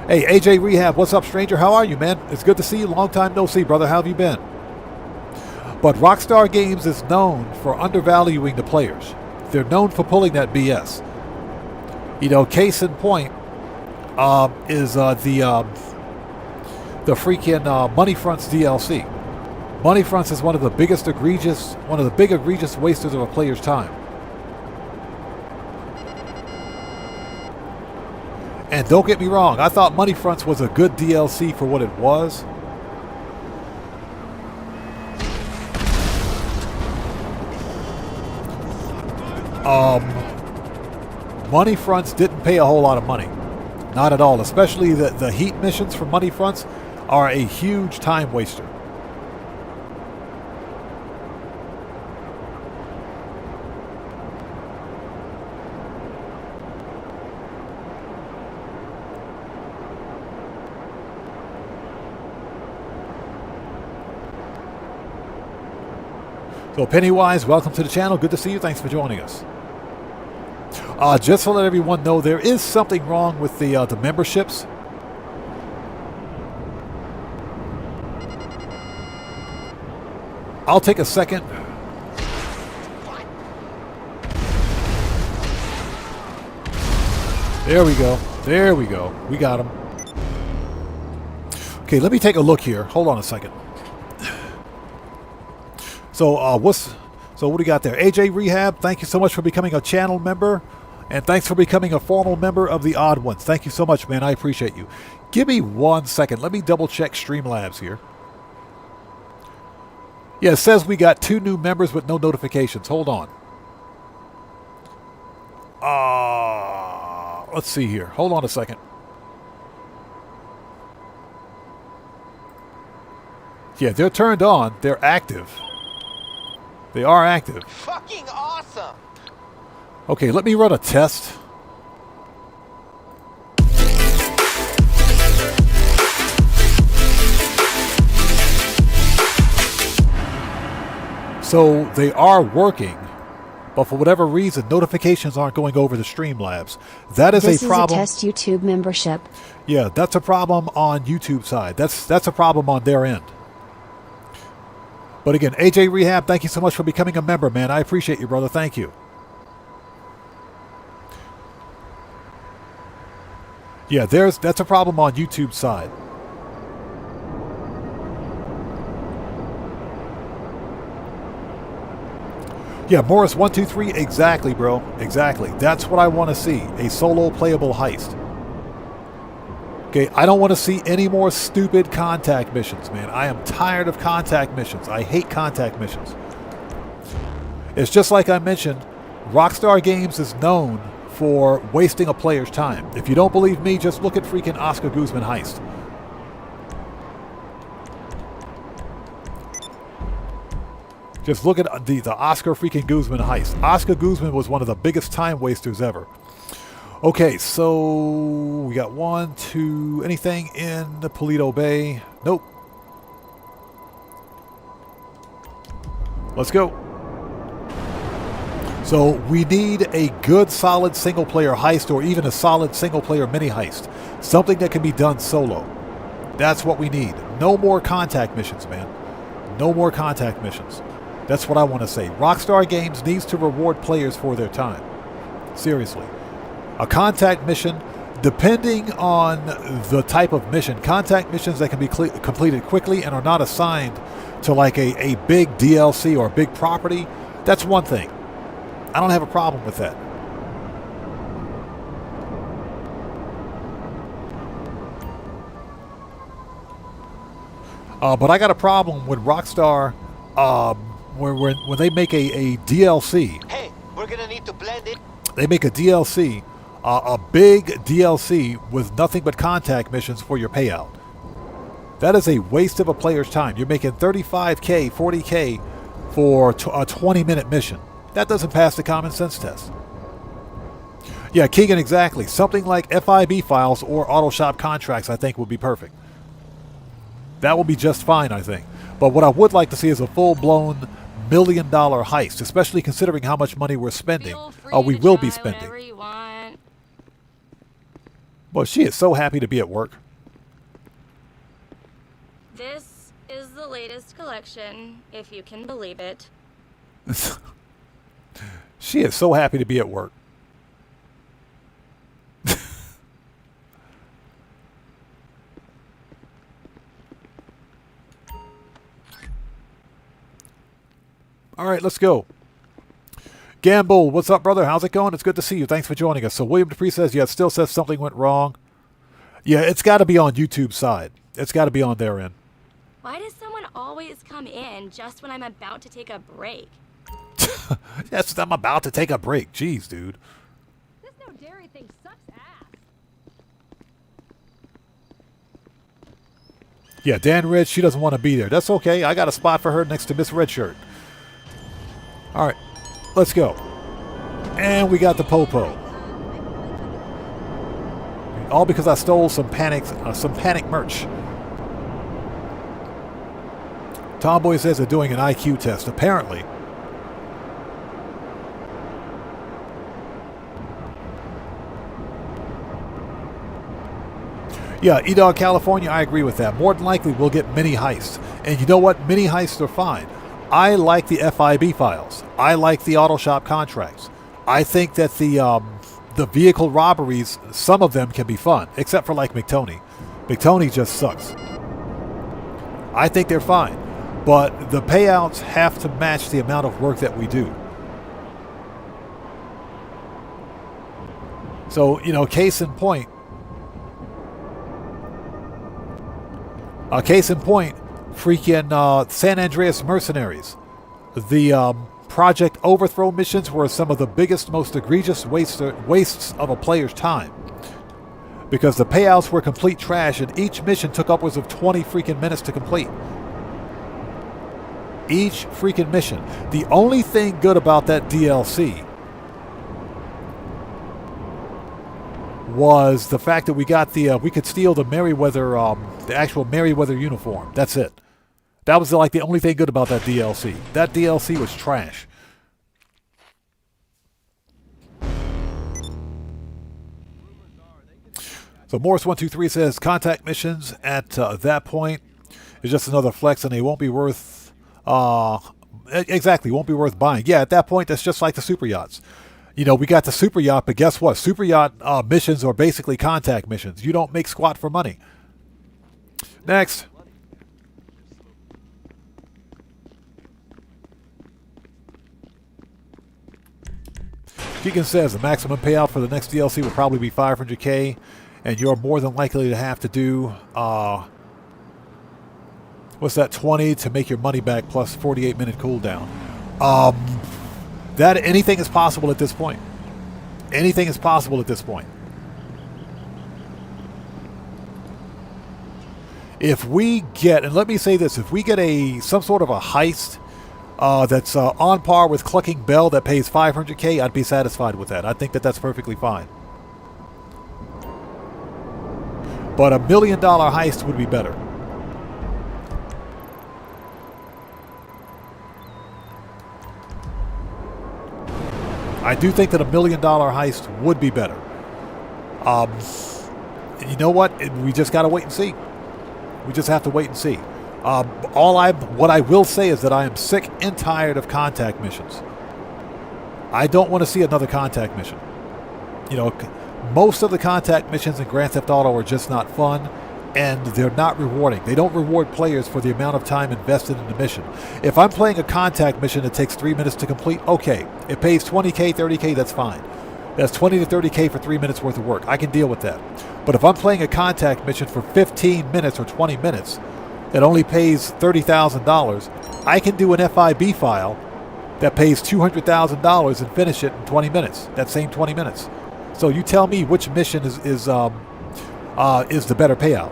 Hey, AJ Rehab, what's up, stranger? How are you, man? It's good to see you. Long time no see, brother. How have you been? But Rockstar Games is known for undervaluing the players. They're known for pulling that BS. You know, case in point is the freaking Money Fronts DLC. Money Fronts is one of the big egregious wasters of a player's time. And don't get me wrong, I thought Money Fronts was a good DLC for what it was. Money Fronts didn't pay a whole lot of money. Not at all. Especially the heat missions from Money Fronts are a huge time waster. So Pennywise, welcome to the channel. Good to see you. Thanks for joining us. Just to let everyone know, there is something wrong with the memberships. I'll take a second. There we go. There we go. We got him. Okay, let me take a look here. Hold on a second. So what do we got there? AJ Rehab, thank you so much for becoming a channel member. And thanks for becoming a formal member of the Odd Ones. Thank you so much, man. I appreciate you. Give me 1 second. Let me double check Streamlabs here. Yeah, it says we got 2 new members with no notifications. Hold on. Let's see here. Hold on a second. Yeah, they're turned on. They're active. They are active. Fucking awesome! Okay, let me run a test. So they are working, but for whatever reason, notifications aren't going over to Streamlabs. That is a problem. This is a test YouTube membership. Yeah, that's a problem on YouTube side. That's a problem on their end. But again, AJ Rehab, thank you so much for becoming a member, man. I appreciate you, brother. Thank you. Yeah, that's a problem on YouTube side. Yeah, Morris123, exactly, bro. Exactly. That's what I want to see. A solo playable heist. Okay, I don't want to see any more stupid contact missions, man. I am tired of contact missions. I hate contact missions. It's just like I mentioned, Rockstar Games is known for wasting a player's time. If you don't believe me, just look at freaking Oscar Guzman heist. Just look at the Oscar freaking Guzman heist. Oscar Guzman was one of the biggest time wasters ever. Okay, so we got 1, 2, anything in the Paleto Bay? Nope. Let's go. So we need a good solid single player heist, or even a solid single player mini heist. Something that can be done solo. That's what we need. No more contact missions, man. No more contact missions. That's what I want to say. Rockstar Games needs to reward players for their time. Seriously. A contact mission, depending on the type of mission, contact missions that can be completed quickly and are not assigned to like a big DLC or a big property, that's one thing. I don't have a problem with that. But I got a problem with Rockstar when they make a DLC. Hey, we're gonna need to blend it. They make a DLC, a big DLC with nothing but contact missions for your payout. That is a waste of a player's time. You're making $35K, $40K for a 20-minute mission. That doesn't pass the common sense test. Yeah, Keegan, exactly. Something like FIB files or auto shop contracts, I think, would be perfect. That will be just fine, I think. But what I would like to see is a full-blown $1 million heist, especially considering how much money we're spending. We will be spending. Well, she is so happy to be at work. This is the latest collection, if you can believe it. She is so happy to be at work. All right, let's go. Gamble, what's up, brother? How's it going? It's good to see you. Thanks for joining us. So William Dupree says, yeah, it still says something went wrong. Yeah, it's got to be on YouTube's side. It's got to be on their end. Why does someone always come in just when I'm about to take a break? Yes, I'm about to take a break. Jeez, dude. This no dairy thing sucks ass. Yeah, Dan Red, she doesn't want to be there. That's okay. I got a spot for her next to Miss Redshirt. All right, let's go. And we got the Popo. All because I stole some panic merch. Tomboy says they're doing an IQ test, apparently. Yeah, E-Dog California, I agree with that. More than likely, we'll get mini heists. And you know what? Mini heists are fine. I like the FIB files. I like the auto shop contracts. I think that the vehicle robberies, some of them can be fun, except for like McTony. McTony just sucks. I think they're fine. But the payouts have to match the amount of work that we do. So, you know, case in point, freaking San Andreas Mercenaries. The Project Overthrow missions were some of the biggest, most egregious wastes of a player's time. Because the payouts were complete trash and each mission took upwards of 20 freaking minutes to complete. Each freaking mission. The only thing good about that DLC was the fact that we got we could steal the Merryweather, the actual Merryweather uniform. That's it. That was like the only thing good about that DLC. That DLC was trash. So Morris123 says contact missions at that point is just another flex, and they won't be worth exactly won't be worth buying. Yeah, at that point that's just like the super yachts. You know, we got the super yacht, but guess what? Super yacht missions are basically contact missions. You don't make squat for money. Next. Keegan says the maximum payout for the next DLC will probably be $500K, and you're more than likely to have to do what's that, 20 to make your money back plus 48-minute cooldown. That anything is possible at this point. Anything is possible at this point. If we get, and let me say this, if we get some sort of a heist that's on par with Clucking Bell that pays $500K, I'd be satisfied with that. I think that that's perfectly fine. But $1 million heist would be better. I do think that $1 million heist would be better. You know what? We just got to wait and see. We just have to wait and see. What I will say is that I am sick and tired of contact missions. I don't want to see another contact mission. You know, most of the contact missions in Grand Theft Auto are just not fun, and they're not rewarding. They don't reward players for the amount of time invested in the mission. If I'm playing a contact mission that takes 3 minutes to complete, okay. It pays $20K, $30K, that's fine. That's $20 to $30K for 3 minutes worth of work. I can deal with that. But if I'm playing a contact mission for 15 minutes or 20 minutes that only pays $30,000, I can do an FIB file that pays $200,000 and finish it in 20 minutes, that same 20 minutes. So you tell me which mission is the better payout.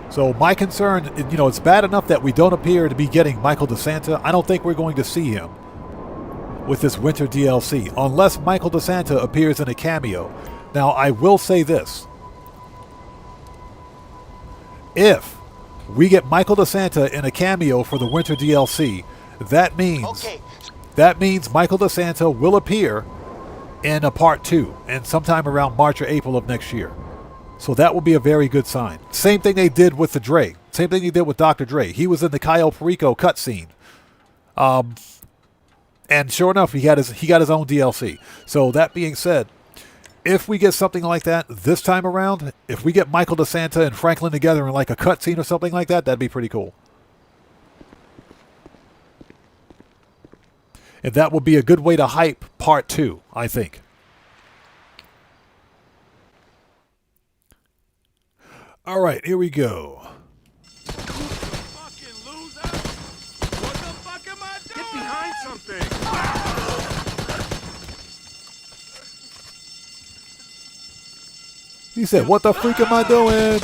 So my concern, you know, it's bad enough that we don't appear to be getting Michael DeSanta. I don't think we're going to see him with this winter DLC, unless Michael DeSanta appears in a cameo. Now, I will say this. If we get Michael DeSanta in a cameo for the winter DLC, that means Michael DeSanta will appear in a part 2, and sometime around March or April of next year. So that will be a very good sign. Same thing they did with the Dre. Same thing they did with Dr. Dre. He was in the Cayo Perico cutscene. And sure enough, he got his own DLC. So that being said, if we get something like that this time around, if we get Michael DeSanta and Franklin together in like a cutscene or something like that, that'd be pretty cool. And that will be a good way to hype part 2, I think. All right, here we go. Fucking loser! What the fuck am I doing? Get behind something! He said, what the freak am I doing?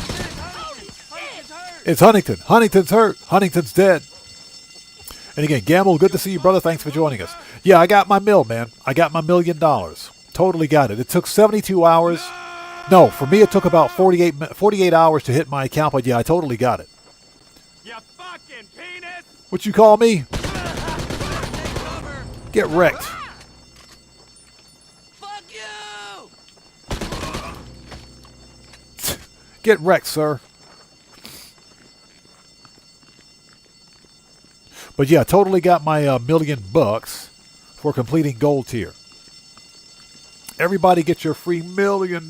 It's Huntington. Huntington's hurt. Huntington's dead. And again, Gamble, good to see you, brother. Thanks for joining us. Yeah, I got my mill, man. I got my $1 million. Totally got it. It took 72 hours. No, for me it took about 48 hours to hit my account, but yeah, I totally got it. You fucking penis! What you call me? Get wrecked. Fuck you! Get wrecked, sir. But yeah, totally got my $1 million for completing gold tier. Everybody get your free $1 million.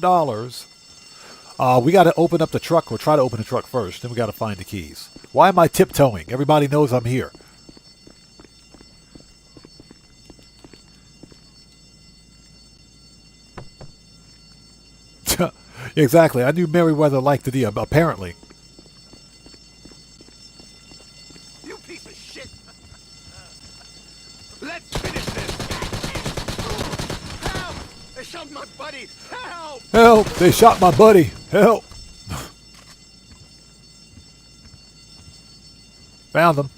We got to open up the truck, or try to open the truck first. Then we got to find the keys. Why am I tiptoeing? Everybody knows I'm here. Exactly. I knew Merriweather liked the deal, apparently. You piece of shit! Let's finish this! Help! They shot my buddy! Help! Help! They shot my buddy! Help! Found them.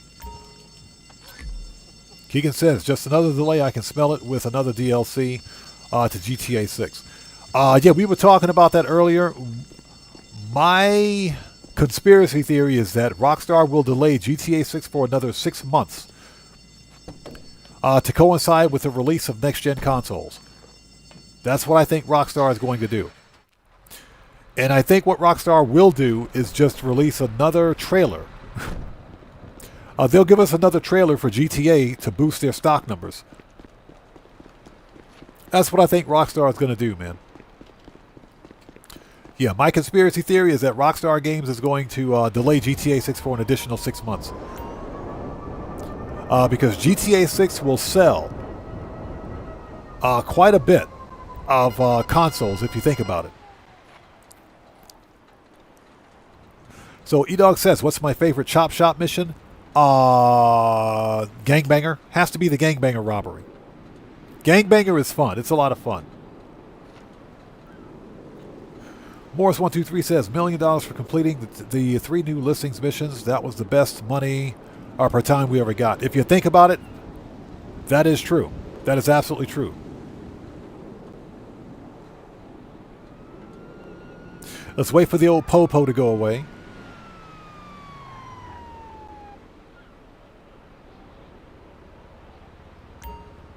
Keegan says, just another delay. I can smell it with another DLC to GTA 6. Yeah, we were talking about that earlier. My conspiracy theory is that Rockstar will delay GTA 6 for another 6 months to coincide with the release of next-gen consoles. That's what I think Rockstar is going to do. And I think what Rockstar will do is just release another trailer. They'll give us another trailer for GTA to boost their stock numbers. That's what I think Rockstar is going to do, man. Yeah, my conspiracy theory is that Rockstar Games is going to delay GTA 6 for an additional 6 months. Because GTA 6 will sell quite a bit of consoles, if you think about it. So, E-Dog says, what's my favorite Chop Shop mission? Gangbanger. Has to be the Gangbanger robbery. Gangbanger is fun. It's a lot of fun. Morris123 says, $1 million for completing the 3 new listings missions. That was the best money per time we ever got. If you think about it, that is true. That is absolutely true. Let's wait for the old Popo to go away.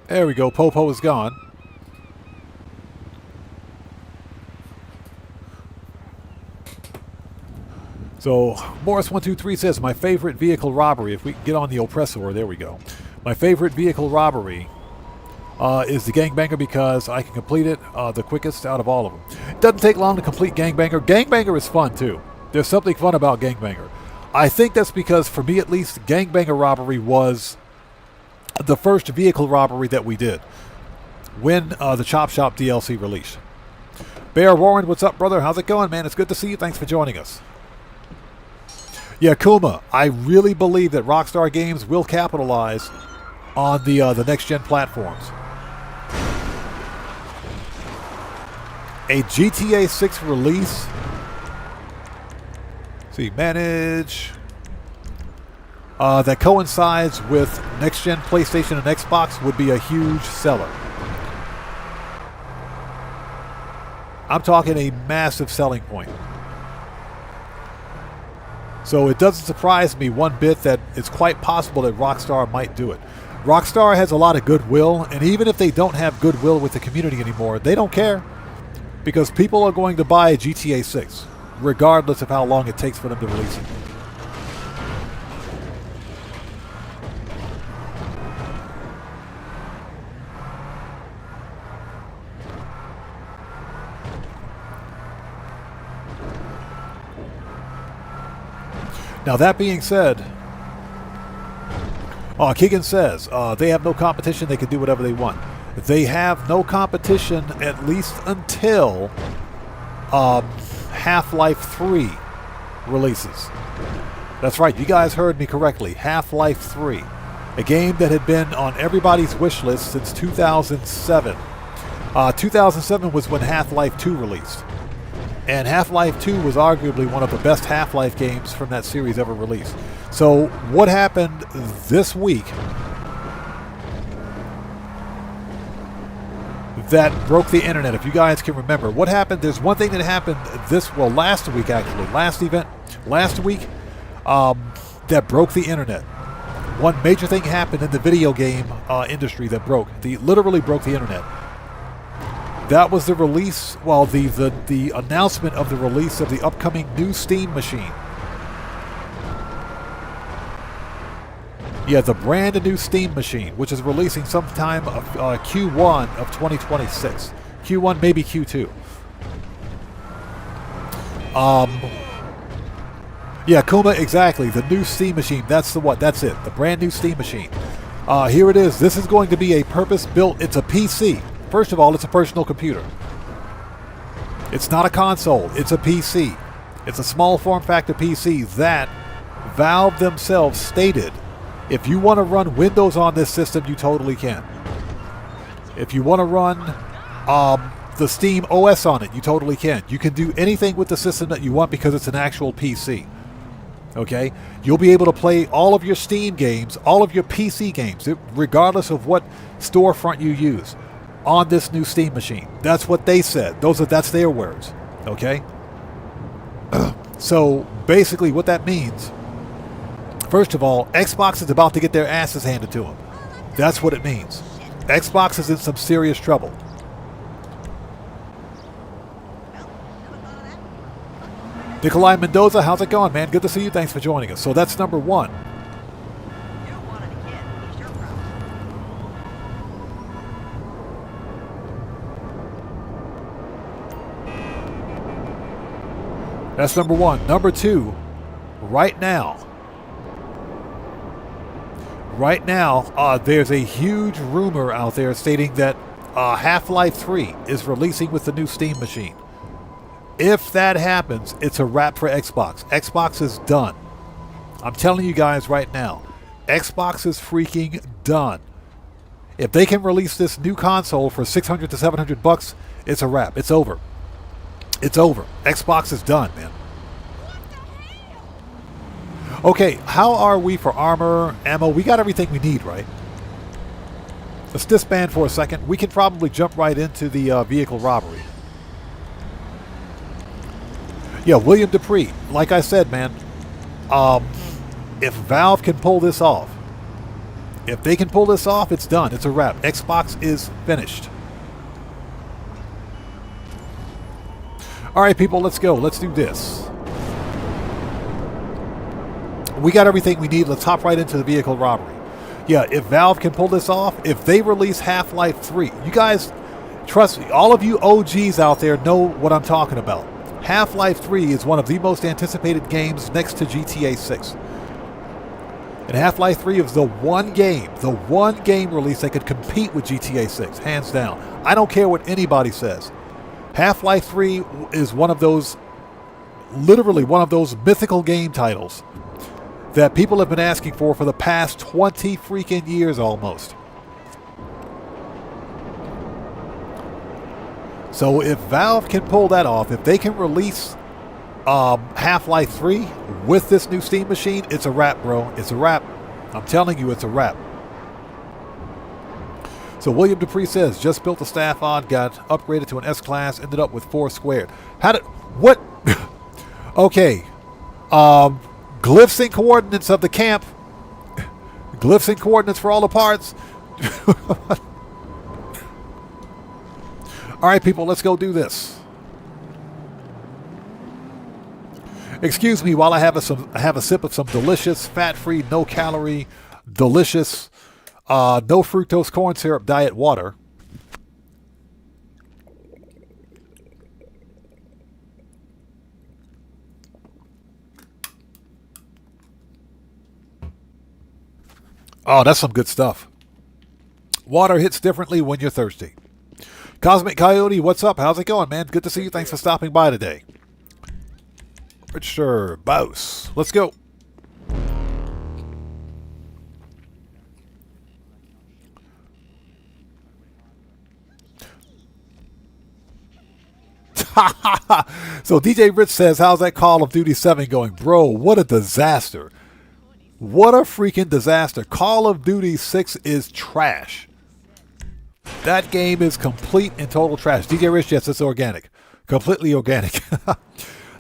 There we go. Popo is gone. So, Morris123 says, my favorite vehicle robbery, if we get on the oppressor, there we go. My favorite vehicle robbery is the Gangbanger because I can complete it the quickest out of all of them. It doesn't take long to complete Gangbanger. Gangbanger is fun, too. There's something fun about Gangbanger. I think that's because, for me at least, Gangbanger robbery was the first vehicle robbery that we did when the Chop Shop DLC released. Bear Warren, what's up, brother? How's it going, man? It's good to see you. Thanks for joining us. Yeah, Kuma, I really believe that Rockstar Games will capitalize on the next-gen platforms. A GTA 6 release. See, manage. That coincides with next-gen PlayStation and Xbox would be a huge seller. I'm talking a massive selling point. So it doesn't surprise me one bit that it's quite possible that Rockstar might do it. Rockstar has a lot of goodwill, and even if they don't have goodwill with the community anymore, they don't care. Because people are going to buy GTA 6, regardless of how long it takes for them to release it. Now, that being said, Keegan says they have no competition. They can do whatever they want. They have no competition at least until Half-Life 3 releases. That's right. You guys heard me correctly. Half-Life 3. A game that had been on everybody's wish list since 2007. 2007 was when Half-Life 2 released. And Half-Life 2 was arguably one of the best Half-Life games from that series ever released. So what happened this week that broke the internet, if you guys can remember? What happened? There's one thing that happened last week actually, last week that broke the internet. One major thing happened in the video game industry that literally broke the internet. That was the release, the announcement of the release of the upcoming new Steam machine. Yeah, the brand new Steam machine, which is releasing sometime Q1 of 2026. Q1, maybe Q2. Yeah, Kuma, exactly. The new Steam machine. That's it. The brand new Steam machine. Here it is. This is going to be a purpose-built. It's a PC. First of all, it's a personal computer. It's not a console. It's a PC. It's a small form factor PC that Valve themselves stated, if you want to run Windows on this system, you totally can. If you want to run the Steam OS on it, you totally can. You can do anything with the system that you want because it's an actual PC. Okay? You'll be able to play all of your Steam games, all of your PC games, regardless of what storefront you use, on this new Steam machine. That's what they said. That's their words. Okay? So basically what that means, first of all, Xbox is about to get their asses handed to them. That's what it means. Xbox is in some serious trouble. Nikolai Mendoza, how's it going, man? Good to see you. Thanks for joining us. So that's number one. That's number one. Number two, right now, there's a huge rumor out there stating that Half-Life 3 is releasing with the new Steam machine. If that happens, it's a wrap for Xbox. Xbox is done. I'm telling you guys right now, Xbox is freaking done. If they can release this new console for $600 to $700, it's a wrap. It's over. It's over. Xbox is done, man. Okay, how are we for armor, ammo? We got everything we need, right? Let's disband for a second. We can probably jump right into the vehicle robbery. Yeah, William Dupree. Like I said, man, if Valve can pull this off, if they can pull this off, it's done. It's a wrap. Xbox is finished. All right, people, let's go. Let's do this. We got everything we need. Let's hop right into the vehicle robbery. Yeah, if Valve can pull this off, if they release Half-Life 3, you guys, trust me, all of you OGs out there know what I'm talking about. Half-Life 3 is one of the most anticipated games next to GTA 6. And Half-Life 3 is the one game release that could compete with GTA 6, hands down. I don't care what anybody says. Half-Life 3 is one of those, literally one of those mythical game titles that people have been asking for the past 20 freaking years almost. So if Valve can pull that off, if they can release Half-Life 3 with this new Steam machine, it's a wrap, bro. It's a wrap. I'm telling you, it's a wrap. So William Dupree says, just built the staff on, got upgraded to an S-Class, ended up with 4 squared. How did, what? Okay. Glyphs and coordinates of the camp. Glyphs and coordinates for all the parts. All right, people, let's go do this. Excuse me while I have a sip of some delicious, fat-free, no-calorie, delicious, no fructose corn syrup diet water. Oh, that's some good stuff. Water hits differently when you're thirsty. Cosmic Coyote, what's up? How's it going, man? Good to see you. Thanks for stopping by today. Richard Bouse. Let's go. So DJ Rich says, how's that Call of Duty 7 going? Bro, what a disaster. What a freaking disaster. Call of Duty 6 is trash. That game is complete and total trash. DJ Rich, yes, it's organic. Completely organic.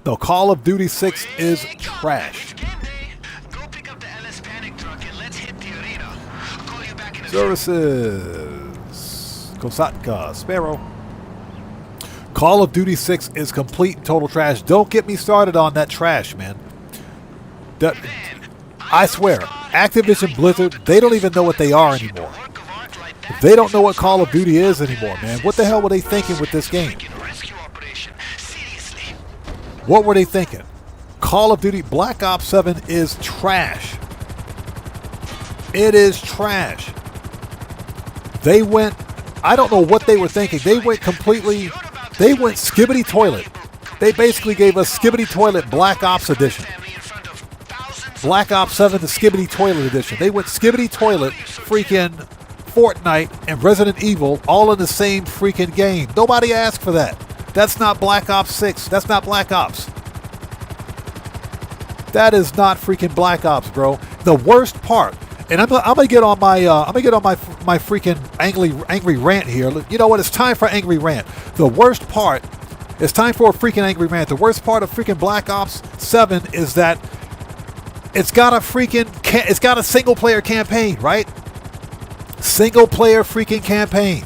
No, Call of Duty 6 is trash. Services. Kosatka. Sparrow. Call of Duty 6 is complete and total trash. Don't get me started on that trash, man. I swear, Activision Blizzard, they don't even know what they are anymore. They don't know what Call of Duty is anymore, man. What the hell were they thinking with this game? What were they thinking? Call of Duty Black Ops 7 is trash. It is trash. They went, I don't know what they were thinking. They went completely They went skibbity toilet. They basically gave us skibbity toilet Black Ops edition. Black Ops 7 the skibbity toilet edition. They went skibbity toilet freaking Fortnite and Resident Evil all in the same freaking game. Nobody asked for that. That's not Black Ops 6. That's not Black Ops. That is not freaking Black Ops, bro. The worst part, and I'm gonna get on my my freaking angry rant here. You know what? It's time for angry rant. The worst part, it's time for a freaking angry rant. The worst part of freaking Black Ops 7 is that it's got a single player campaign, right? Single player freaking campaign.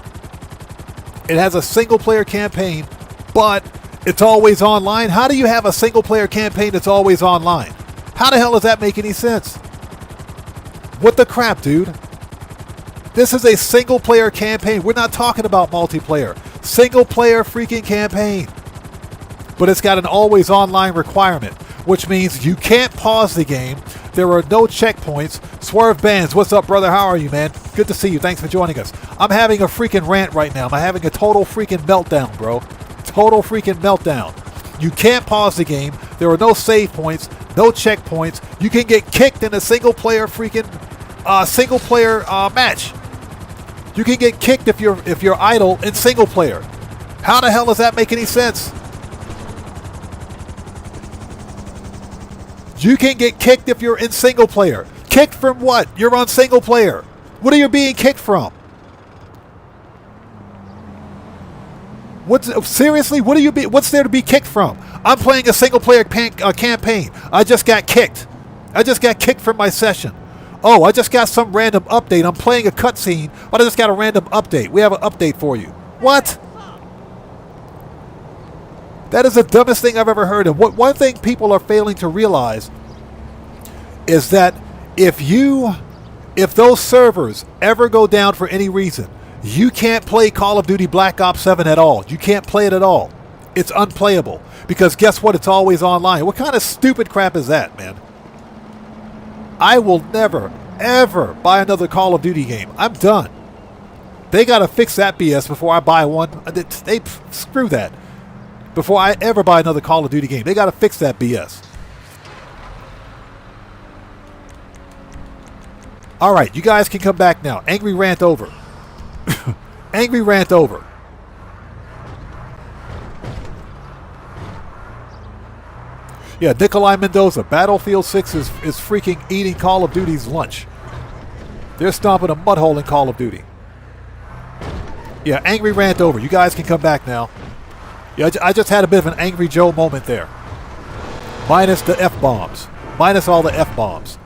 It has a single player campaign, but it's always online. How do you have a single player campaign that's always online? How the hell does that make any sense? What the crap, dude? This is a single player campaign. We're not talking about multiplayer. Single player freaking campaign. But it's got an always online requirement, which means you can't pause the game. There are no checkpoints. Swerve Bands, what's up, brother? How are you, man? Good to see you. Thanks for joining us. I'm having a freaking rant right now. I'm having a total freaking meltdown, bro. Total freaking meltdown. You can't pause the game. There are no save points, no checkpoints. You can get kicked in a single player freaking match. You can get kicked if you're idle in single player. How the hell does that make any sense? You can get kicked if you're in single player. Kicked from what? You're on single player. What are you being kicked from? Seriously? What's there to be kicked from? I'm playing a single player campaign. I just got kicked. I just got kicked from my session. Oh, I just got some random update. I'm playing a cutscene, but I just got a random update. We have an update for you. What? That is the dumbest thing I've ever heard. And one thing people are failing to realize is that if those servers ever go down for any reason, you can't play Call of Duty Black Ops 7 at all. You can't play it at all. It's unplayable. Because guess what? It's always online. What kind of stupid crap is that, man? I will never, ever buy another Call of Duty game. I'm done. They got to fix that BS before I buy one. Screw that. Before I ever buy another Call of Duty game, they got to fix that BS. All right, you guys can come back now. Angry rant over. Angry rant over. Yeah, Nikolai Mendoza, Battlefield 6 is freaking eating Call of Duty's lunch. They're stomping a mud hole in Call of Duty. Yeah, angry rant over. You guys can come back now. Yeah, I just had a bit of an Angry Joe moment there. Minus the F-bombs. Minus all the F-bombs.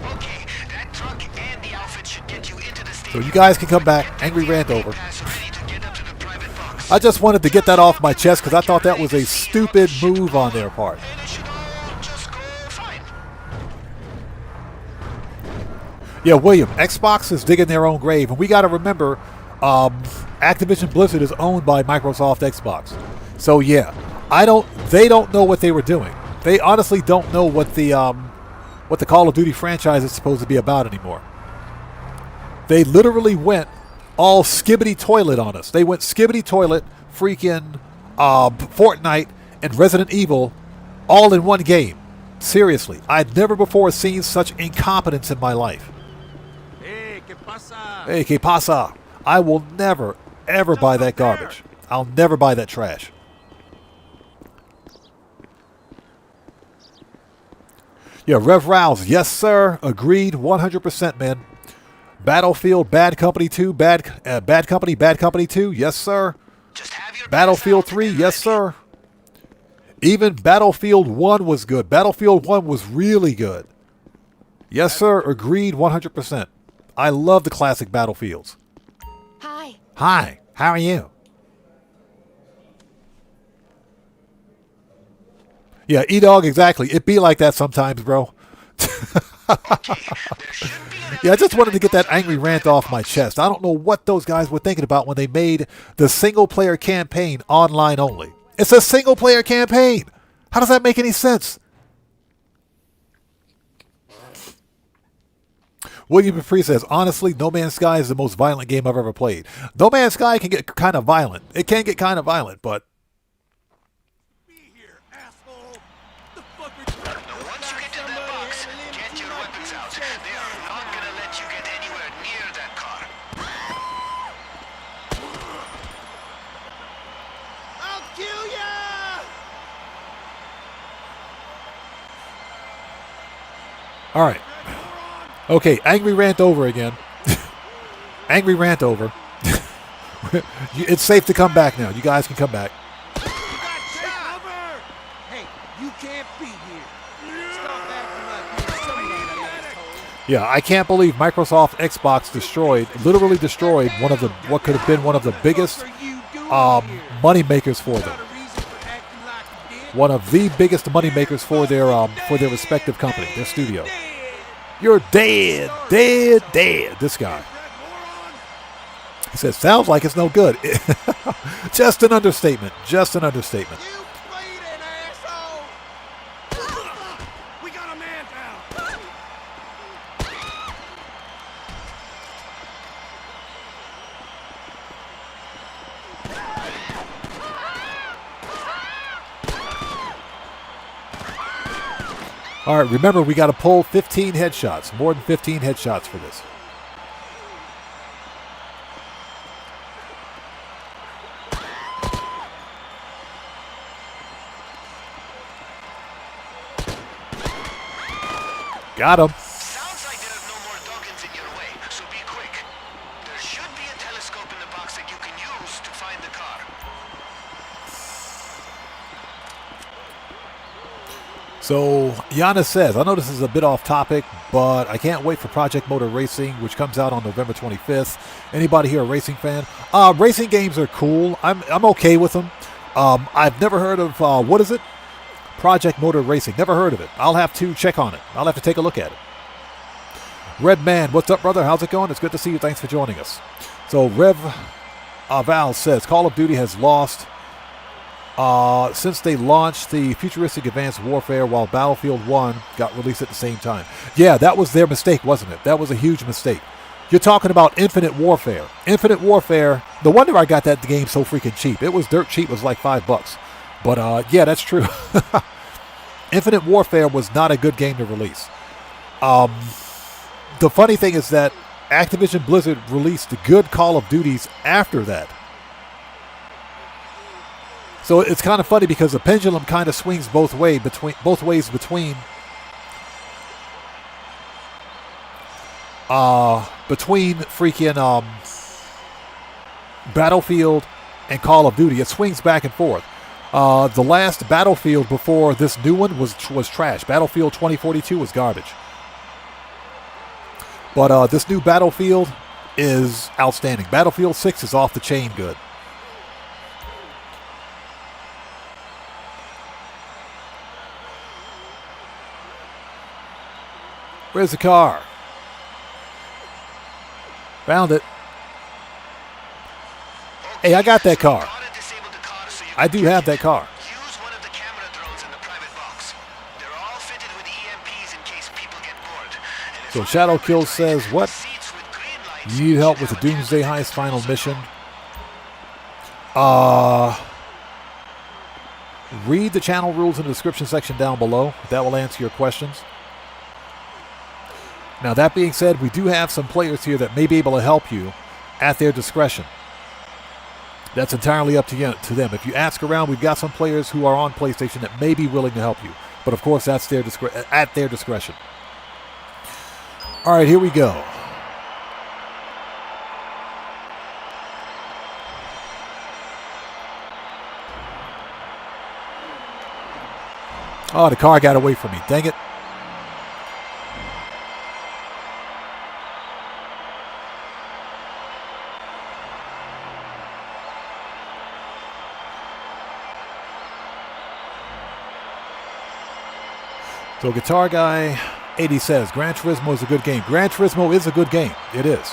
Okay, that truck and the outfit should get you into the So stadium. you guys can come back. Angry rant over. I just wanted to get that off my chest because I thought that was a stupid move on their part. And it should all just go fine. Yeah, William, Xbox is digging their own grave, and we got to remember, Activision Blizzard is owned by Microsoft Xbox. So yeah, they don't know what they were doing. They honestly don't know what the Call of Duty franchise is supposed to be about anymore. They literally went all skibbity toilet on us. They went skibbity toilet, freaking Fortnite and Resident Evil all in one game. Seriously, I'd never before seen such incompetence in my life. Hey, ¿qué pasa? Hey, que pasa? I will never, ever buy that garbage. I'll never buy that trash. Yeah, Rev Rouse, yes sir, agreed, 100%, man. Battlefield, Bad Company 2, Bad Company, Bad Company 2, yes sir. Battlefield 3, yes sir. Even Battlefield 1 was good. Battlefield 1 was really good. Yes sir, agreed, 100%. I love the classic Battlefields. Hi. Hi, how are you? Yeah, E-Dog, exactly. It be like that sometimes, bro. Yeah, I just wanted to get that angry rant off my chest. I don't know what those guys were thinking about when they made the single-player campaign online only. It's a single-player campaign. How does that make any sense? William Dupree says, honestly, No Man's Sky is the most violent game I've ever played. No Man's Sky can get kind of violent. It can get kind of violent, but... Once you get to that box, get your weapons out. They are not gonna let you get anywhere near that car. I'll kill ya! All right. Okay, angry rant over again. Angry rant over. It's safe to come back now. You guys can come back. Hey, you can't be here. Stop acting like you're somebody, asshole. Yeah, I can't believe Microsoft Xbox literally destroyed what could have been one of the biggest money makers for them. One of the biggest money makers for their respective company, their studio. You're dead, dead, dead. This guy. He says, sounds like it's no good. Just an understatement. Just an understatement. You bleeding, asshole! We got a man down. All right, remember, we got to pull 15 headshots. More than 15 headshots for this. Got him. Sounds like there are no more Duggins in your way, so be quick. There should be a telescope in the box that you can use to find the car. So, Giannis says, I know this is a bit off topic, but I can't wait for Project Motor Racing, which comes out on November 25th. Anybody here a racing fan? Racing games are cool. I'm okay with them. I've never heard of, what is it? Project Motor Racing. Never heard of it. I'll have to check on it. I'll have to take a look at it. Red Man, what's up, brother? How's it going? It's good to see you. Thanks for joining us. So, Rev Val says, Call of Duty has lost since they launched the futuristic advanced warfare while Battlefield 1 got released at the same time. Yeah, that was their mistake, wasn't it? That was a huge mistake. You're talking about Infinite Warfare. Infinite Warfare, no wonder I got that game so freaking cheap. It was dirt cheap. It was like $5. But, yeah, that's true. Infinite Warfare was not a good game to release. The funny thing is that Activision Blizzard released the good Call of Duties after that. So it's kind of funny because the pendulum kind of swings both ways between freaking Battlefield and Call of Duty. It swings back and forth. The last Battlefield before this new one was trash. Battlefield 2042 was garbage. But this new Battlefield is outstanding. Battlefield 6 is off the chain good. Where's the car? Found it. Hey, I got that car. I do have that car. Use one of the camera drones in the private box. They're all fitted with EMPs in case people get bored. And if So Shadow Kill says, what? You need help with the Doomsday Heist final mission? Read the channel rules in the description section down below. That will answer your questions. Now, that being said, we do have some players here that may be able to help you at their discretion. That's entirely up to them. If you ask around, we've got some players who are on PlayStation that may be willing to help you. But, of course, that's at their discretion. All right, here we go. Oh, the car got away from me. Dang it. So Guitar Guy 80 says, Gran Turismo is a good game. Gran Turismo is a good game. It is.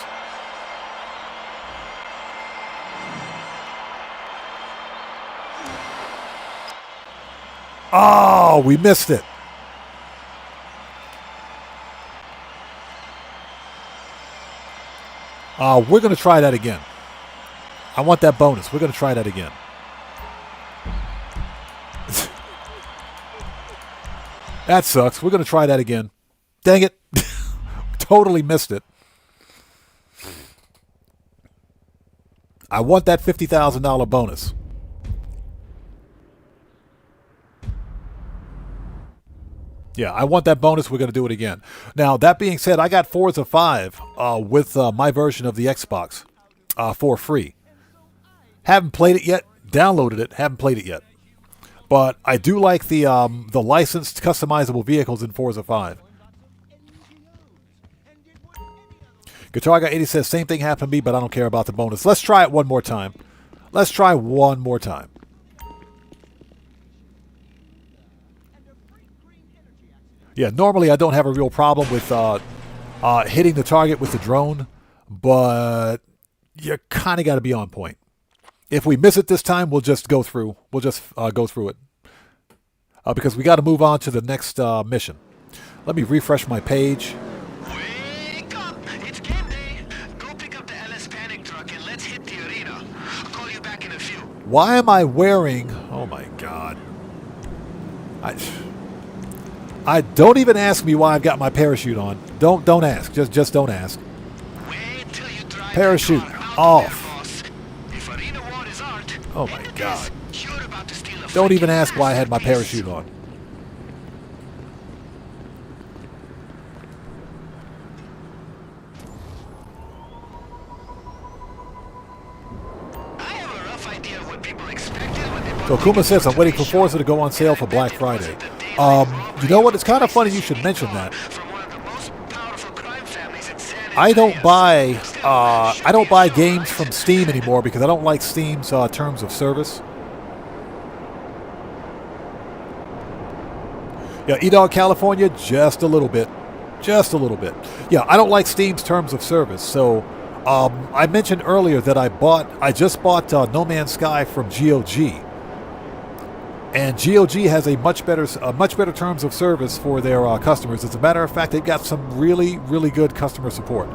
Oh, we missed it. We're going to try that again. I want that bonus. We're going to try that again. That sucks. We're going to try that again. Dang it. Totally missed it. I want that $50,000 bonus. Yeah, I want that bonus. We're going to do it again. Now, that being said, I got Forza 5 with my version of the Xbox for free. Haven't played it yet. Downloaded it. Haven't played it yet. But I do like the licensed customizable vehicles in Forza 5. Guitar Guy 80 says, same thing happened to me, but I don't care about the bonus. Let's try it one more time. Let's try one more time. Yeah, normally I don't have a real problem with hitting the target with the drone, but you kind of got to be on point. If we miss it this time, we'll just go through. We'll just go through it. Because we got to move on to the next mission. Let me refresh my page. Wake up! It's game day. Go pick up the LS panic truck and let's hit the arena. I'll call you back in a few. Why am I wearing... Oh my god. I don't even ask me why I've got my parachute on. Don't ask. Just don't ask. Wait till you drive Parachute off. Oh my god. Don't even ask why I had my parachute on. So Kuma says, I'm waiting for Forza to go on sale for Black Friday. You know what? It's kind of funny you should mention that. I don't buy games from Steam anymore because I don't like Steam's terms of service. Yeah, E-Dog California, just a little bit. Just a little bit. Yeah, I don't like Steam's terms of service. So I mentioned earlier that I just bought No Man's Sky from GOG. And GOG has a much better terms of service for their customers. As a matter of fact, they've got some really, really good customer support.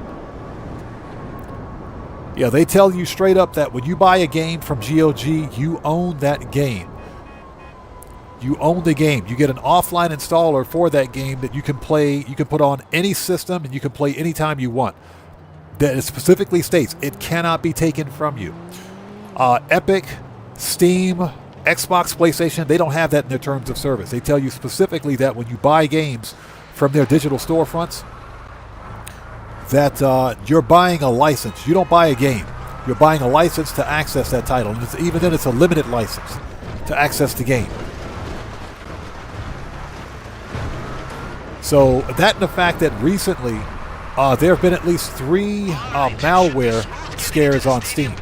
Yeah, they tell you straight up that when you buy a game from GOG, you own that game. You own the game. You get an offline installer for that game that you can play. You can put on any system and you can play anytime you want. That it specifically states it cannot be taken from you. Epic, Steam, Xbox, PlayStation, they don't have that in their terms of service. They tell you specifically that when you buy games from their digital storefronts, that you're buying a license. You don't buy a game. You're buying a license to access that title. And even then, it's a limited license to access the game. So that and the fact that recently there have been at least 3 malware scares on Steam.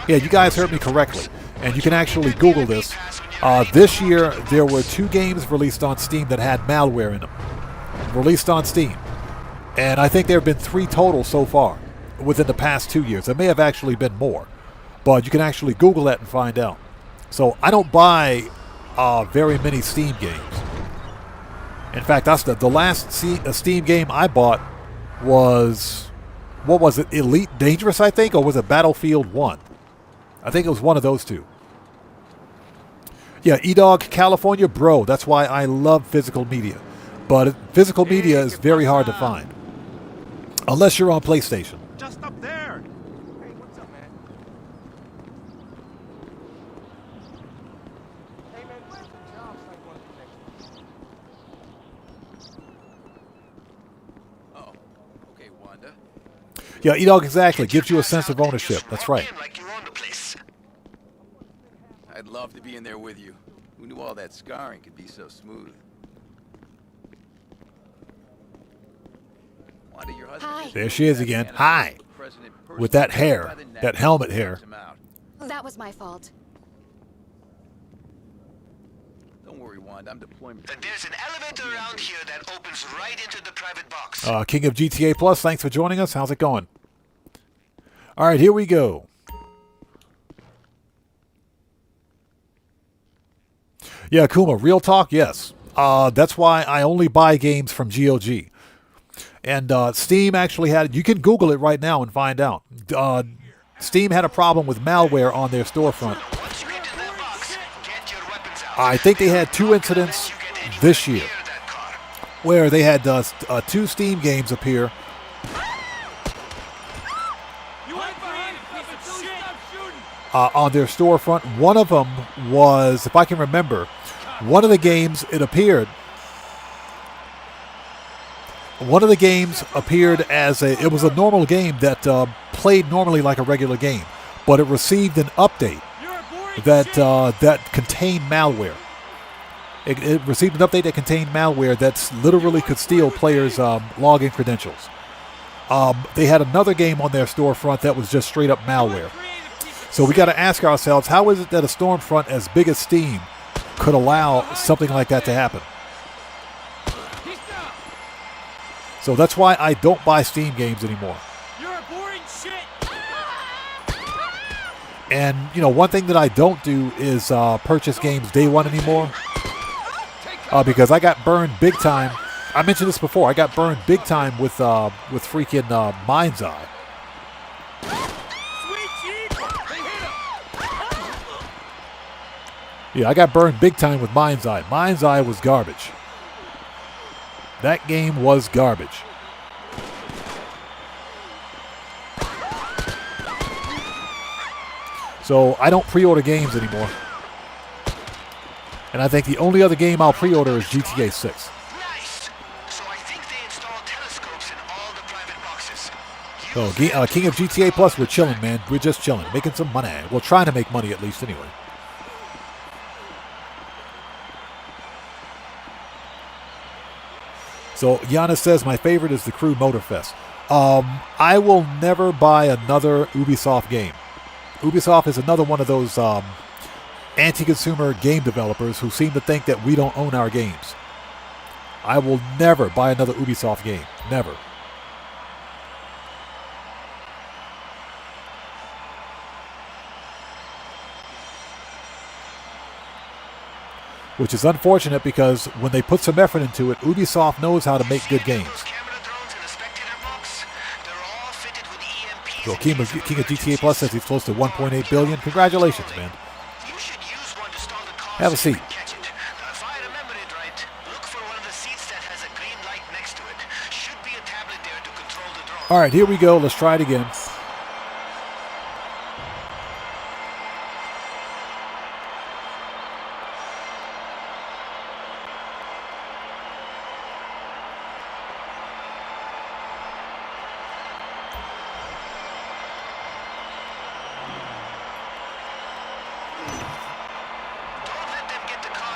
Yeah, you guys heard me correctly. And you can actually Google this. This year, there were 2 games released on Steam that had malware in them. Released on Steam. And I think there have been 3 total so far within the past 2 years. There may have actually been more. But you can actually Google that and find out. So I don't buy very many Steam games. In fact, that's the last Steam game I bought was, what was it, Elite Dangerous, I think? Or was it Battlefield 1? I think it was one of those 2. Yeah, E-Dog California, bro. That's why I love physical media. But physical media is very hard to find. Unless you're on PlayStation. Just up there. Hey, what's up, man? Hey, man, where's the job site one connection? Oh, okay, Wanda. Yeah, E-Dog exactly. Gives you a sense of ownership. That's right. I'd love to be in there with you. Who knew all that scarring could be so smooth? Wanda, your husband. Hi. There she is again. Hi. With that hair. That helmet hair. That was my fault. Don't worry, Wanda. I'm deployment. There's an elevator around here that opens right into the private box. King of GTA Plus, thanks for joining us. How's it going? All right, here we go. Yeah, Kuma, real talk, yes. That's why I only buy games from GOG. And Steam actually had, you can Google it right now and find out. Steam had a problem with malware on their storefront. I think they had 2 incidents this year where they had 2 Steam games appear. On their storefront. One of them was, if I can remember, one of the games it appeared. One of the games appeared as it was a normal game that played normally like a regular game, but it received an update that contained malware. It received an update that contained malware that literally could steal players' login credentials. They had another game on their storefront that was just straight up malware. So we got to ask ourselves, how is it that a storefront as big as Steam could allow something like that to happen? So that's why I don't buy Steam games anymore. You're a boring shit. And, you know, one thing that I don't do is purchase games day one anymore. Because I got burned big time. I mentioned this before. I got burned big time with freaking Mind's Eye. Yeah, I got burned big time with Mind's Eye. Mind's Eye was garbage. That game was garbage. So I don't pre-order games anymore. And I think the only other game I'll pre-order is GTA 6. Nice. So I think they installed telescopes in all the private boxes. So King of GTA Plus, we're chilling, man. We're just chilling, making some money. We're trying to make money at least anyway. So Giannis says, my favorite is the Crew Motorfest. I will never buy another Ubisoft game. Ubisoft is another one of those anti-consumer game developers who seem to think that we don't own our games. I will never buy another Ubisoft game. Never. Which is unfortunate because when they put some effort into it, Ubisoft knows how to make good games. So King of GTA Plus says he's close to 1.8 billion. Congratulations, man. Have a seat. All right, here we go. Let's try it again.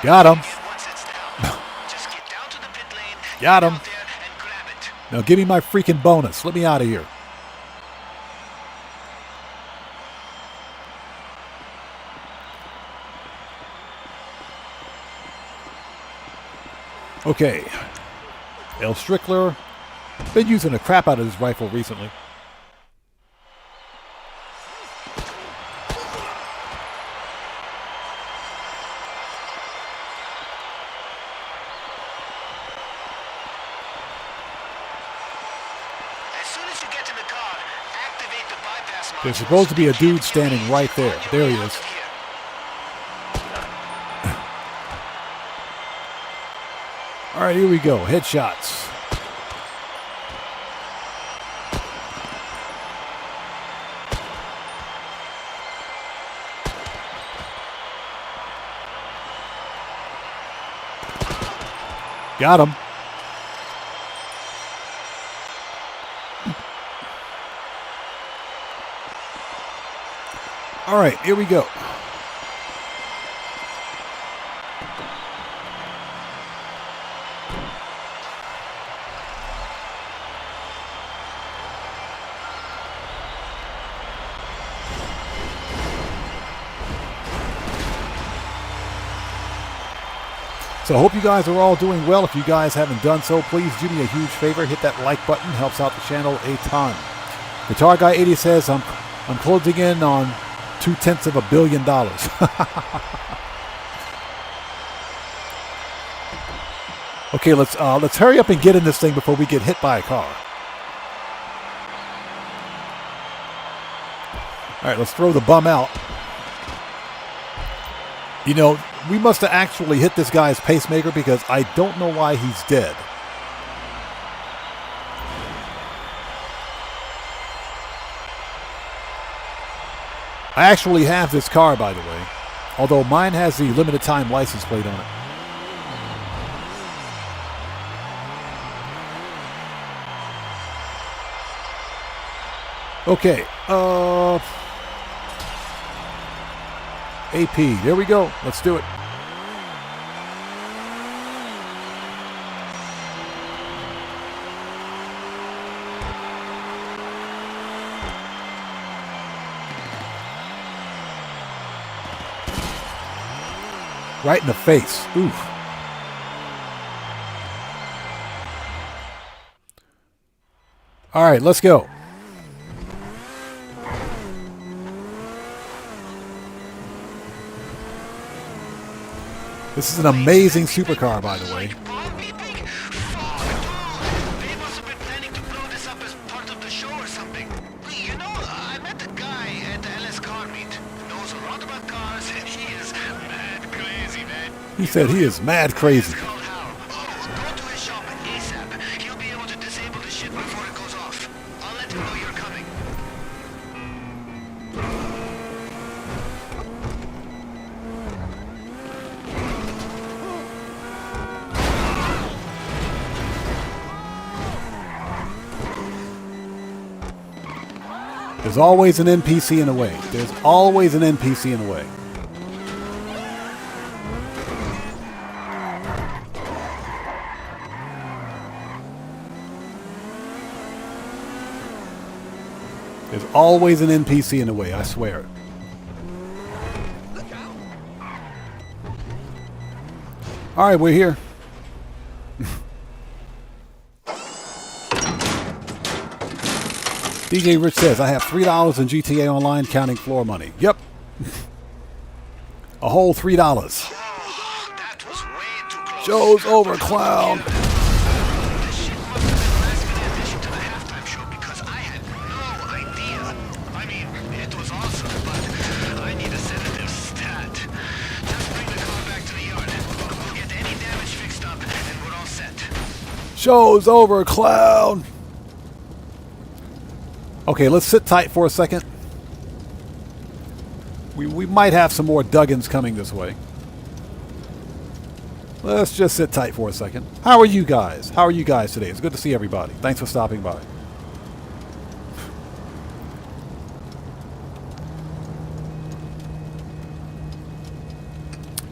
Got him. Got him. Now give me my freaking bonus. Let me out of here. Okay. El Strickler. Been using the crap out of his rifle recently. There's supposed to be a dude standing right there. There he is. All right, here we go. Headshots. Got him. All right, here we go. So I hope you guys are all doing well. If you guys haven't done so, please do me a huge favor. Hit that like button. Helps out the channel a ton. Guitar Guy 80 says, I'm closing in on $200 million. Okay, let's hurry up and get in this thing before we get hit by a car. All right, let's throw the bum out. You know, we must have actually hit this guy's pacemaker because I don't know why he's dead. I actually have this car, by the way, although mine has the limited time license plate on it. Okay, AP, there we go. Let's do it. Right in the face. Oof. All right, let's go. This is an amazing supercar, by the way. They must have been planning to blow this up as part of the show or something. You know, I met a guy at the LS car meet. Knows a lot about cars, and he is mad crazy, man. He said he is mad crazy. Go to his shop ASAP. He'll be able to disable the shit before it goes off. I'll let him know you're coming. There's always an NPC in the way. There's always an NPC in the way. There's always an NPC in the way, I swear. All right, we're here. DJ Rich says, I have $3 in GTA Online counting floor money. Yep. A whole $3. Oh, that was way too close. Show's over, clown. This shit must have been last minute addition to the halftime show because I had no idea. I mean, it was awesome, but I need a sedative stat. Just bring the car back to the yard. We'll get any damage fixed up and we're all set. Show's over, clown. Okay, let's sit tight for a second. We might have some more Duggins coming this way. Let's just sit tight for a second. How are you guys? How are you guys today? It's good to see everybody. Thanks for stopping by.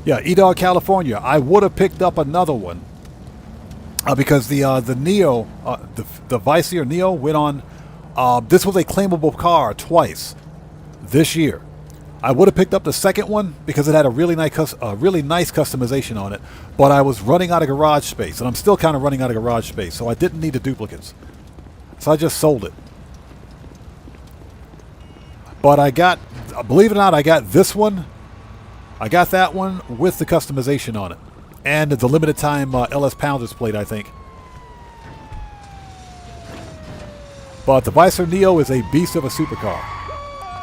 Yeah, E-Dog California. I would have picked up another one because the Neo, the Vice or Neo went on. This was a claimable car twice this year. I would have picked up the second one because it had a really nice customization on it, but I was running out of garage space, and I'm still kind of running out of garage space, so I didn't need the duplicates. So I just sold it. But I got, believe it or not, I got this one. I got that one with the customization on it, and the limited time LS Pounders plate, I think. But the Vicer Neo is a beast of a supercar.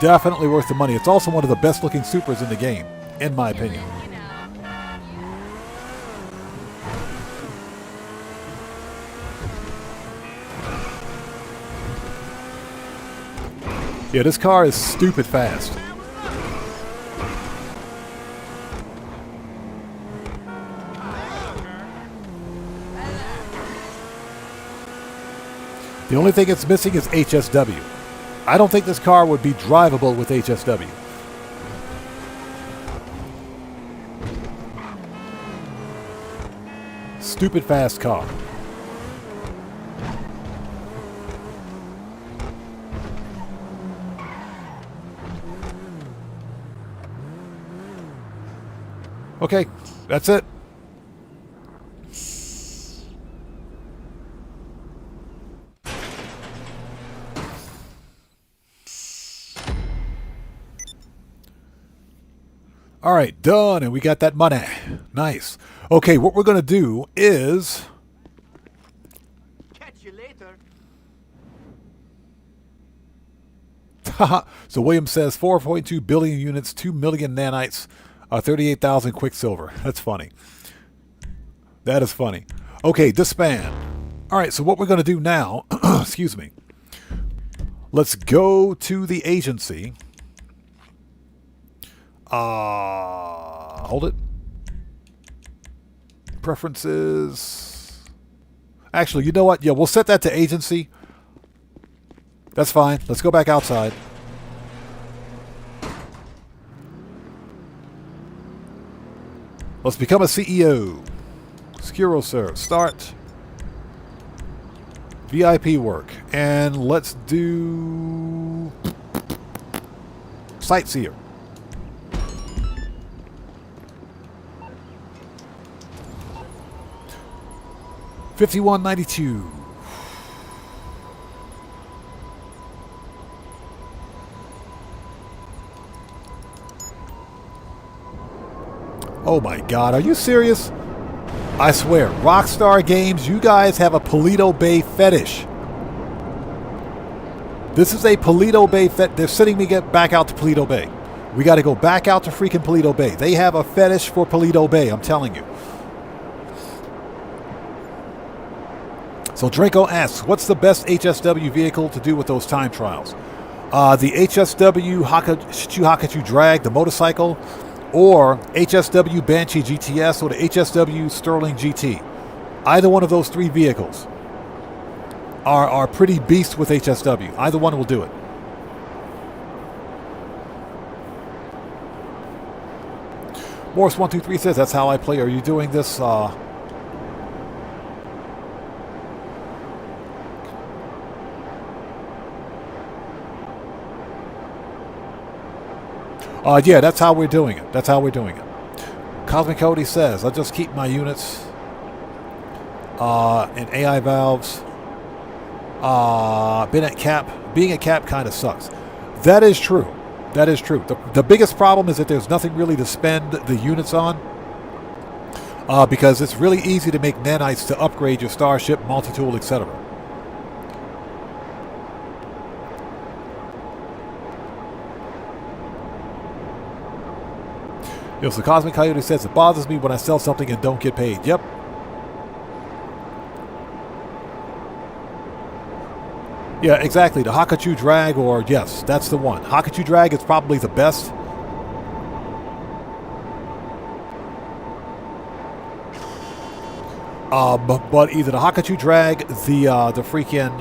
Definitely worth the money. It's also one of the best looking supers in the game, in my opinion. Yeah, this car is stupid fast. The only thing it's missing is HSW. I don't think this car would be drivable with HSW. Stupid fast car. Okay, that's it. All right, done, and we got that money. Nice. Okay, what we're going to do is... Catch you later. So William says 4.2 billion units, 2 million nanites, 38,000 quicksilver. That's funny. That is funny. Okay, disband. All right, so what we're going to do now, excuse me, let's go to the agency. Hold it. Preferences. Actually, you know what? Yeah, we'll set that to agency. That's fine. Let's go back outside. Let's become a CEO. Secure serve. Start. VIP work. And let's do Sightseer. $51.92. Oh my God, are you serious? I swear, Rockstar Games, you guys have a Paleto Bay fetish. This is a Paleto Bay They're sending me back out to Paleto Bay. We got to go back out to freaking Paleto Bay. They have a fetish for Paleto Bay, I'm telling you. So Draco asks, what's the best HSW vehicle to do with those time trials? The HSW Hakachu Drag, the motorcycle, or HSW Banshee GTS, or the HSW Sterling GT. Either one of those three vehicles are pretty beast with HSW. Either one will do it. Morris123 says, that's how I play. Are you doing this? Yeah, that's how we're doing it. That's how we're doing it. Cosmic Cody says, I just keep my units in AI valves. Being at cap kind of sucks. That is true. That is true. The biggest problem is that there's nothing really to spend the units on. Because it's really easy to make nanites to upgrade your starship, multi-tool, etc. So Cosmic Coyote says, it bothers me when I sell something and don't get paid. Yep. Yeah, exactly. The Hakachu Drag, or yes, that's the one. Hakachu Drag is probably the best. But either the Hakachu Drag, the freaking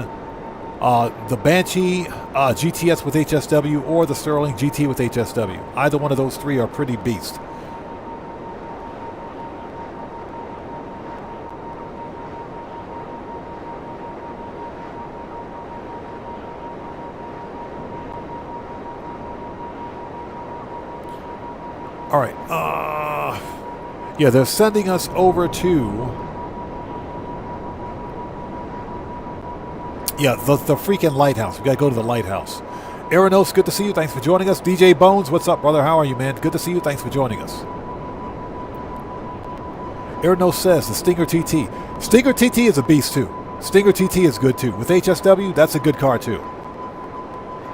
the Banshee GTS with HSW, or the Sterling GT with HSW. Either one of those three are pretty beast. All right. Yeah, they're sending us over to... Yeah, the freaking lighthouse. We got to go to the lighthouse. Aranos, good to see you. Thanks for joining us. DJ Bones, what's up, brother? How are you, man? Good to see you. Thanks for joining us. Aranos says, the Stinger TT. Stinger TT is a beast, too. Stinger TT is good, too. With HSW, that's a good car, too.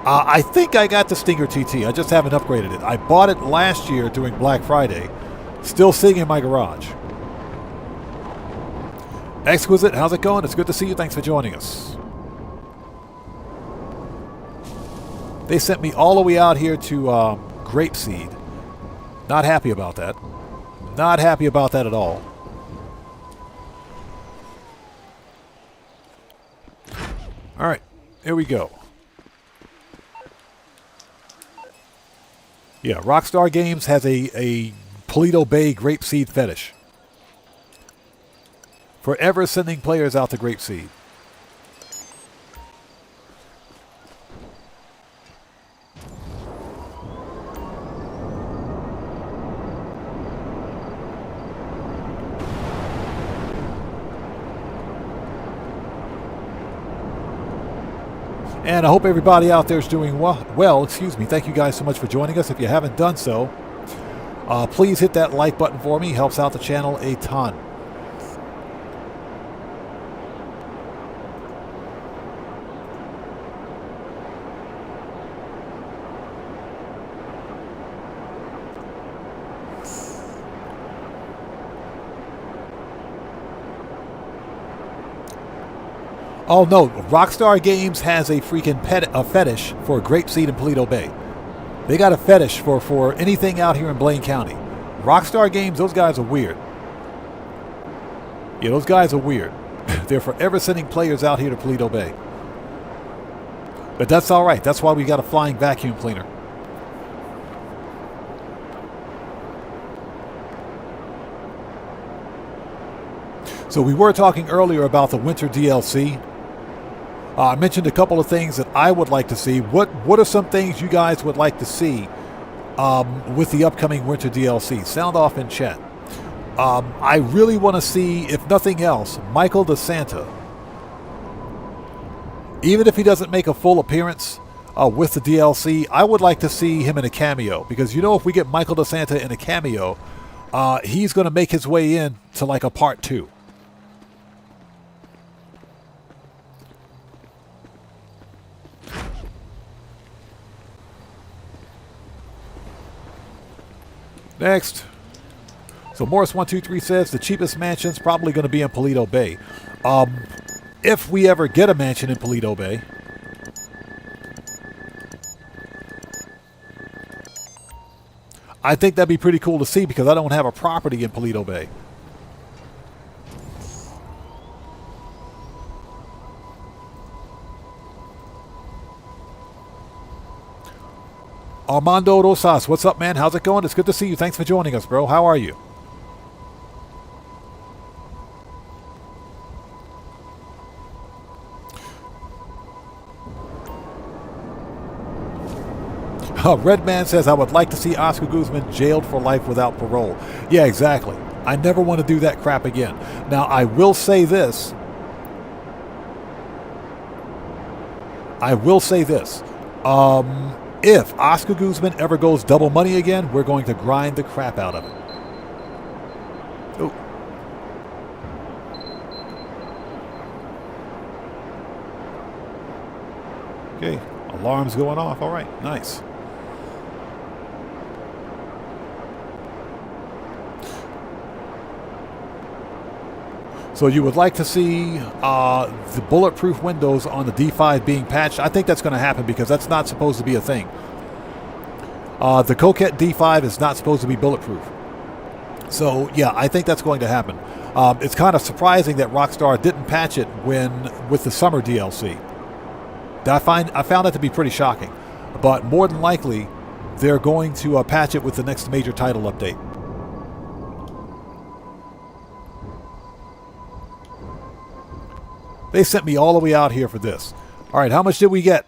I think I got the Stinger TT. I just haven't upgraded it. I bought it last year during Black Friday. Still sitting in my garage. Exquisite, how's it going? It's good to see you. Thanks for joining us. They sent me all the way out here to Grapeseed. Not happy about that. Not happy about that at all. All right, here we go. Yeah, Rockstar Games has a Paleto Bay Grapeseed fetish. Forever sending players out to Grapeseed. And I hope everybody out there is doing well. Excuse me. Thank you guys so much for joining us. If you haven't done so, Please hit that like button for me. Helps out the channel a ton. Oh no, Rockstar Games has a freaking fetish for grapeseed in Paleto Bay. They got a fetish for anything out here in Blaine County. Rockstar Games, those guys are weird. Yeah, those guys are weird. They're forever sending players out here to Paleto Bay. But that's alright. That's why we got a flying vacuum cleaner. So we were talking earlier about the winter DLC. I mentioned a couple of things that I would like to see. What are some things you guys would like to see with the upcoming winter DLC? Sound off in chat. I really want to see, if nothing else, Michael DeSanta. Even if he doesn't make a full appearance with the DLC, I would like to see him in a cameo. Because you know, if we get Michael DeSanta in a cameo, he's going to make his way in to like a part 2. Next. So Morris123 says the cheapest mansion's probably going to be in Paleto Bay. If we ever get a mansion in Paleto Bay. I think that'd be pretty cool to see because I don't have a property in Paleto Bay. Armando Rosas, what's up, man? How's it going? It's good to see you. Thanks for joining us, bro. How are you? Redman says, I would like to see Oscar Guzman jailed for life without parole. Yeah, exactly. I never want to do that crap again. Now, I will say this. If Oscar Guzman ever goes double money again, we're going to grind the crap out of it. Oh. Okay, alarm's going off. All right, nice. So you would like to see the bulletproof windows on the D5 being patched. I think that's going to happen because that's not supposed to be a thing. The Coquette D5 is not supposed to be bulletproof. So yeah, I think that's going to happen. It's kind of surprising that Rockstar didn't patch it with the summer DLC. I found that to be pretty shocking. But more than likely, they're going to patch it with the next major title update. They sent me all the way out here for this. All right, how much did we get?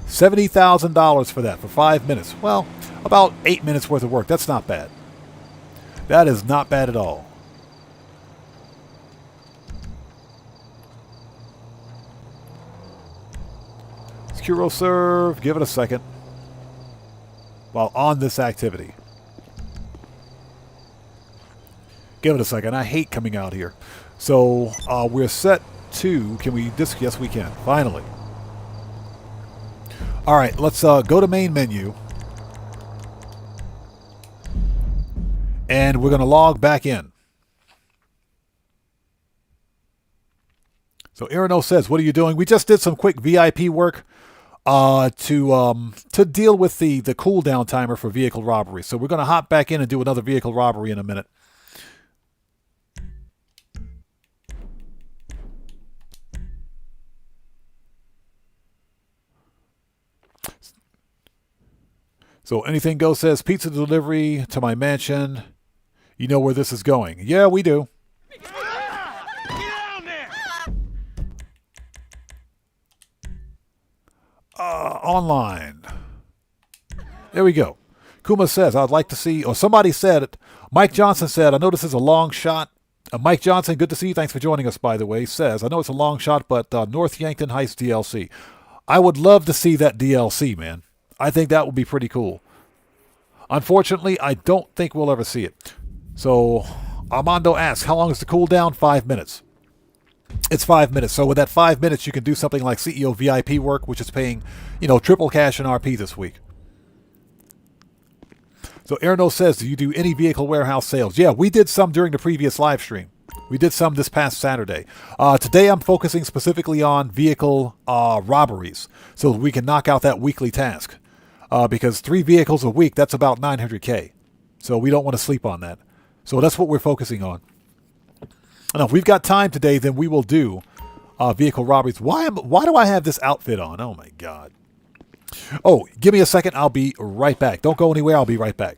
$70,000 for that, for 5 minutes. Well, about 8 minutes worth of work. That's not bad. That is not bad at all. Securo serve. Give it a second. While on this activity. Give it a second. I hate coming out here. So we're set to, can we disc? Yes, we can. Finally. All right, let's go to main menu. And we're going to log back in. So Irino says, what are you doing? We just did some quick VIP work to deal with the cooldown timer for vehicle robbery. So we're going to hop back in and do another vehicle robbery in a minute. So Anything Goes says, pizza delivery to my mansion. You know where this is going. Yeah, we do. Get down there! Online. There we go. Kuma says, I'd like to see, or somebody said it. Mike Johnson said, I know this is a long shot. Mike Johnson, good to see you. Thanks for joining us, by the way. Says, I know it's a long shot, but North Yankton Heist DLC. I would love to see that DLC, man. I think that would be pretty cool. Unfortunately, I don't think we'll ever see it. So Armando asks, how long is the cooldown? 5 minutes. It's 5 minutes. So with that 5 minutes, you can do something like CEO VIP work, which is paying, triple cash in RP this week. So Erno says, do you do any vehicle warehouse sales? Yeah, we did some during the previous live stream. We did some this past Saturday. Today I'm focusing specifically on vehicle robberies so we can knock out that weekly task. Because 3 vehicles a week, that's about 900K. So we don't want to sleep on that. So that's what we're focusing on. Now, if we've got time today, then we will do vehicle robberies. Why do I have this outfit on? Oh, my God. Oh, give me a second. I'll be right back. Don't go anywhere. I'll be right back.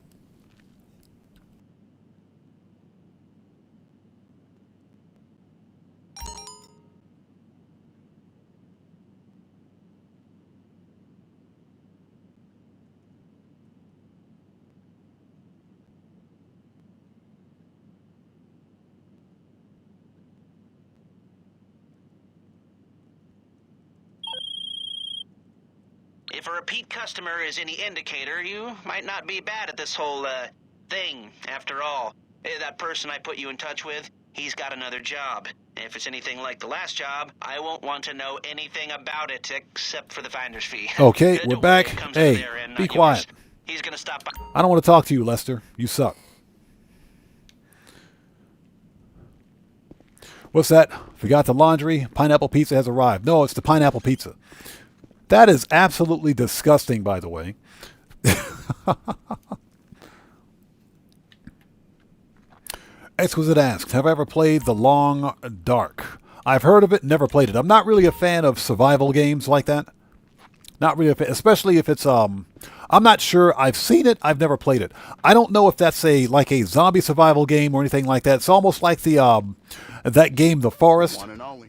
If a repeat customer is any indicator, you might not be bad at this whole, thing, after all. That person I put you in touch with, he's got another job. If it's anything like the last job, I won't want to know anything about it except for the finder's fee. Okay, we're back. Hey, be quiet. He's gonna stop by. I don't want to talk to you, Lester. You suck. What's that? Forgot the laundry. Pineapple pizza has arrived. No, it's the pineapple pizza. That is absolutely disgusting, by the way. Exquisite asks, have I ever played The Long Dark? I've heard of it, never played it. I'm not really a fan of survival games like that. Not really a fan, especially if it's, I'm not sure. I've seen it, I've never played it. I don't know if that's like a zombie survival game or anything like that. It's almost like that game, The Forest. One and only.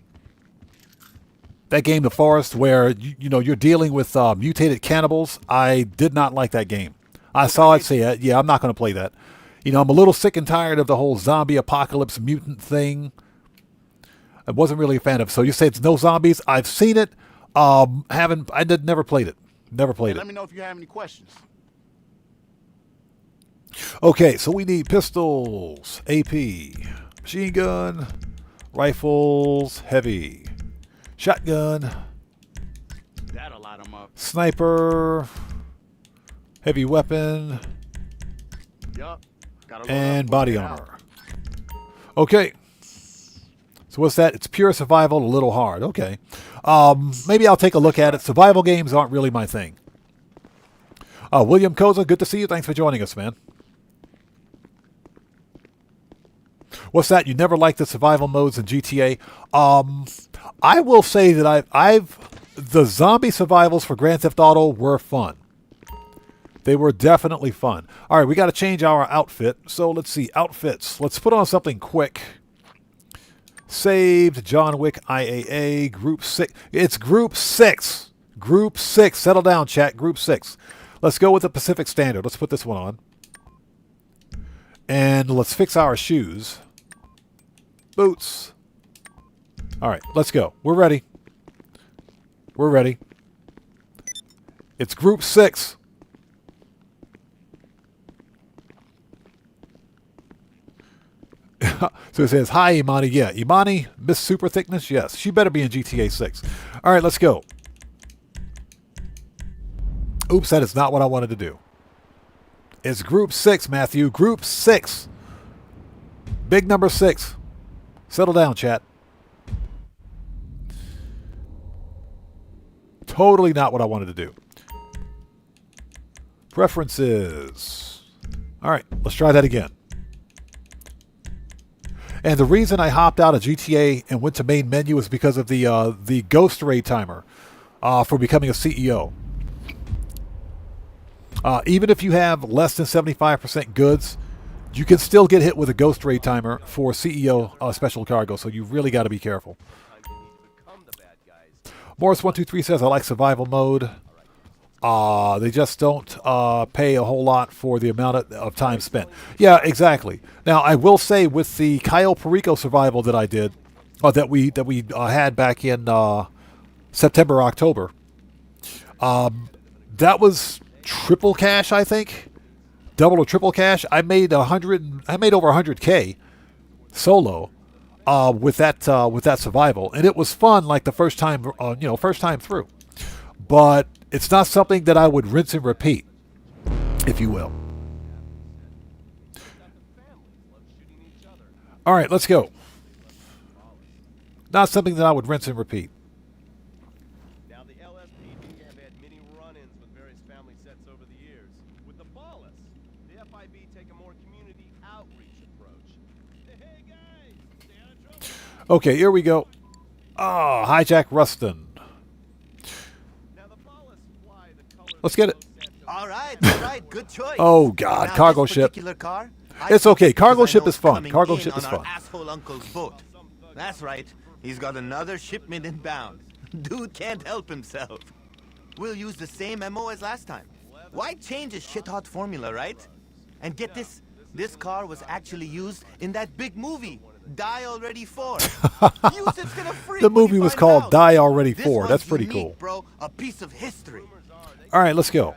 That game, The Forest, where you're dealing with mutated cannibals. I did not like that game. I saw it, say, yeah, I'm not going to play that. I'm a little sick and tired of the whole zombie apocalypse mutant thing. I wasn't really a fan of it. So you say it's no zombies. I've seen it. Never played it. Never played it. Let me know if you have any questions. Okay, so we need pistols, AP, machine gun, rifles, heavy. Shotgun, That'll light 'em up. sniper, heavy weapon, Yup. and body armor. Okay. So what's that? It's pure survival, a little hard. Okay. Maybe I'll take a look at it. Survival games aren't really my thing. William Koza, good to see you. Thanks for joining us, man. What's that? You never liked the survival modes in GTA? I will say that the zombie survivals for Grand Theft Auto were fun. They were definitely fun. All right, we got to change our outfit. So let's see, outfits. Let's put on something quick. Saved, John Wick, IAA, Group 6. It's Group 6. Group 6. Settle down, chat. Group 6. Let's go with the Pacific Standard. Let's put this one on. And let's fix our shoes. Boots. All right, let's go. We're ready. We're ready. It's Group 6. So it says, hi, Imani. Yeah, Imani, Miss Super Thickness? Yes, she better be in GTA 6. All right, let's go. Oops, that is not what I wanted to do. It's Group 6, Matthew. Group 6. Big number 6. Settle down, chat. Totally not what I wanted to do. Preferences. All right, let's try that again. And the reason I hopped out of GTA and went to main menu is because of the ghost raid timer for becoming a CEO. Even if you have less than 75% goods, you can still get hit with a ghost raid timer for CEO special cargo, so you really got to be careful. Morris123 says, I like survival mode. They just don't pay a whole lot for the amount of time spent. Yeah, exactly. Now, I will say with the Cayo Perico survival that I did, that we had back in September, October, that was triple cash, I think. double or triple cash. I made over 100K solo with that survival, and it was fun like the first time first time through. But it's not something that I would rinse and repeat, if you will. All right, let's go. Not something that I would rinse and repeat. Now, the LSPD have had many run-ins with various family sets over the years. With the Ballas, the FIB take a more community outreach approach. Hey, guys! Stay out of trouble. Okay, here we go. Ah, hijack Rustin. Now, the Ballas fly the colors. Let's get it. All right, good choice. Oh, God, Now, cargo this ship. particular car, It's okay. Cargo because I ship know is fun. coming Cargo in ship is on our fun. asshole uncle's boat. That's right. He's got another shipment inbound. Dude can't help himself. We'll use the same MO as last time. Why change a shit-hot formula, right? And get this. This car was actually used in that big movie, Die Already 4. Use it for the free The when you movie was find called out. Die Already This 4. one's That's pretty unique, cool. Bro, a piece of history. All right, let's go.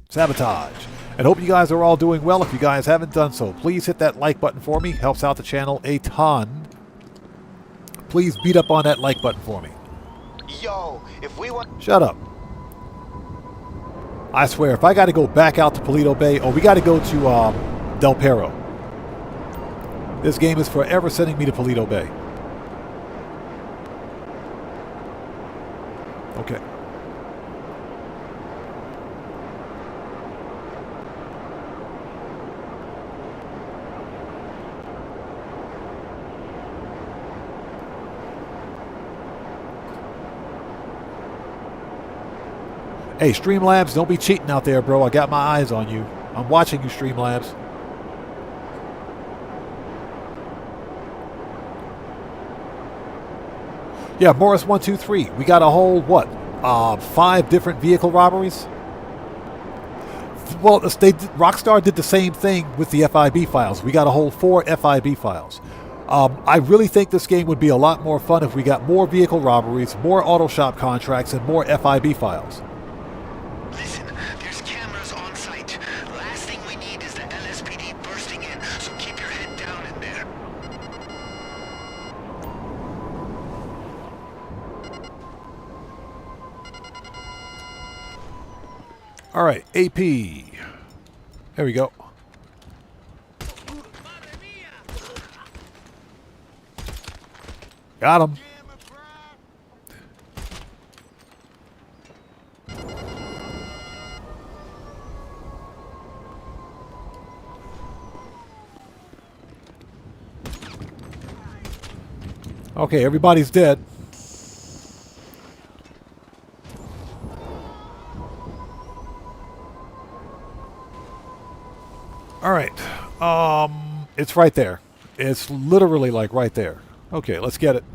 Sabotage. And hope you guys are all doing well. If you guys haven't done so, please hit that like button for me. Helps out the channel a ton. Please beat up on that like button for me. Yo, if we want... Shut up. I swear, if I got to go back out to Paleto Bay, we got to go to Del Perro. This game is forever sending me to Paleto Bay. Okay. Hey, Streamlabs, don't be cheating out there, bro. I got my eyes on you. I'm watching you, Streamlabs. Yeah, Morris123. We got a whole, 5 different vehicle robberies? Well, Rockstar did the same thing with the FIB files. We got a whole 4 FIB files. I really think this game would be a lot more fun if we got more vehicle robberies, more auto shop contracts, and more FIB files. Listen, there's cameras on site. Last thing we need is the LSPD bursting in, so keep your head down in there. All right, AP. There we go. Got him. Okay, everybody's dead. All right. It's right there. It's literally like right there. Okay, let's get it.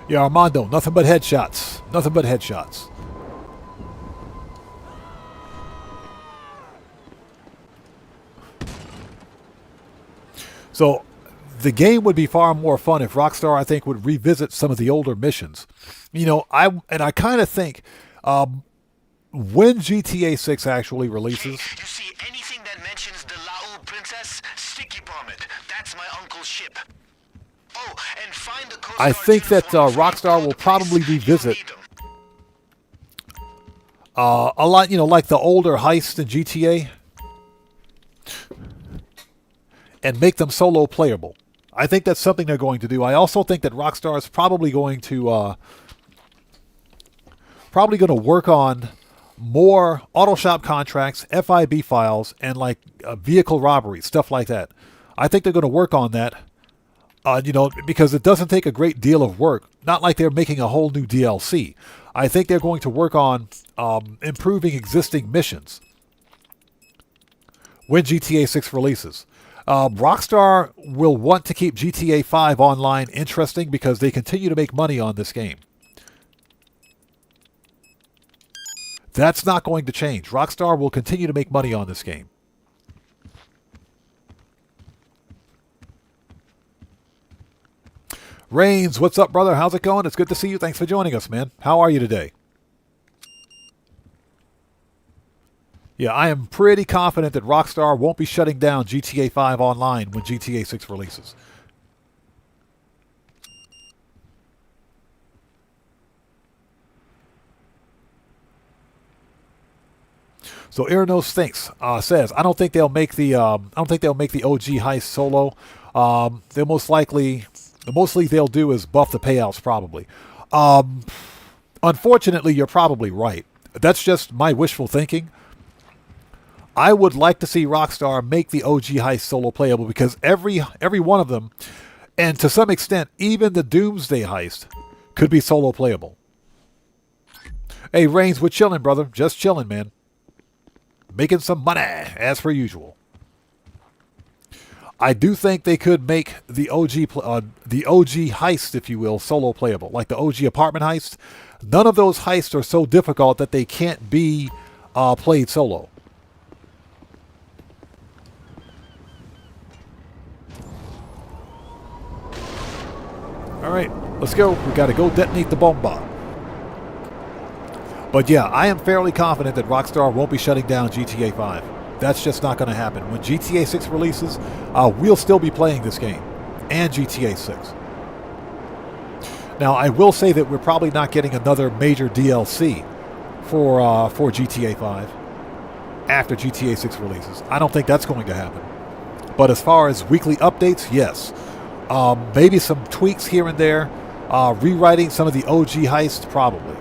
Yeah, Armando, nothing but headshots. Nothing but headshots. So the game would be far more fun if Rockstar, I think, would revisit some of the older missions. You know, I kind of think when GTA 6 actually releases... Hey, you see anything that mentions the Lao Princess? Sticky bomb it. That's my uncle's ship. Oh, and find the Coast I Guard think that uniform from Rockstar the will place. probably You'll revisit need 'em. a lot, you know, like the older heists in GTA, and make them solo playable. I think that's something they're going to do. I also think that Rockstar is probably going to work on more auto shop contracts, FIB files, and like vehicle robberies, stuff like that. I think they're going to work on that. You know, because it doesn't take a great deal of work. Not like they're making a whole new DLC. I think they're going to work on improving existing missions when GTA 6 releases. Rockstar will want to keep GTA 5 online interesting because they continue to make money on this game. That's not going to change. Rockstar will continue to make money on this game. Reigns, what's up, brother? How's it going? It's good to see you. Thanks for joining us, man. How are you today? Yeah, I am pretty confident that Rockstar won't be shutting down GTA 5 Online when GTA 6 releases. So Iranos thinks says, I don't think they'll make the OG heist solo. They'll mostly they'll do is buff the payouts probably. Unfortunately, you're probably right. That's just my wishful thinking. I would like to see Rockstar make the OG heist solo playable because every one of them, and to some extent, even the Doomsday heist, could be solo playable. Hey, Reigns, we're chilling, brother. Just chilling, man. Making some money, as per usual. I do think they could make the OG heist, if you will, solo playable. Like the OG apartment heist. None of those heists are so difficult that they can't be played solo. Alright, let's go. We gotta go detonate the bomba. But yeah, I am fairly confident that Rockstar won't be shutting down GTA 5. That's just not going to happen. When GTA 6 releases, we'll still be playing this game. And GTA 6. Now, I will say that we're probably not getting another major DLC for GTA 5 after GTA 6 releases. I don't think that's going to happen. But as far as weekly updates, yes. Maybe some tweaks here and there. Rewriting some of the OG heists, probably.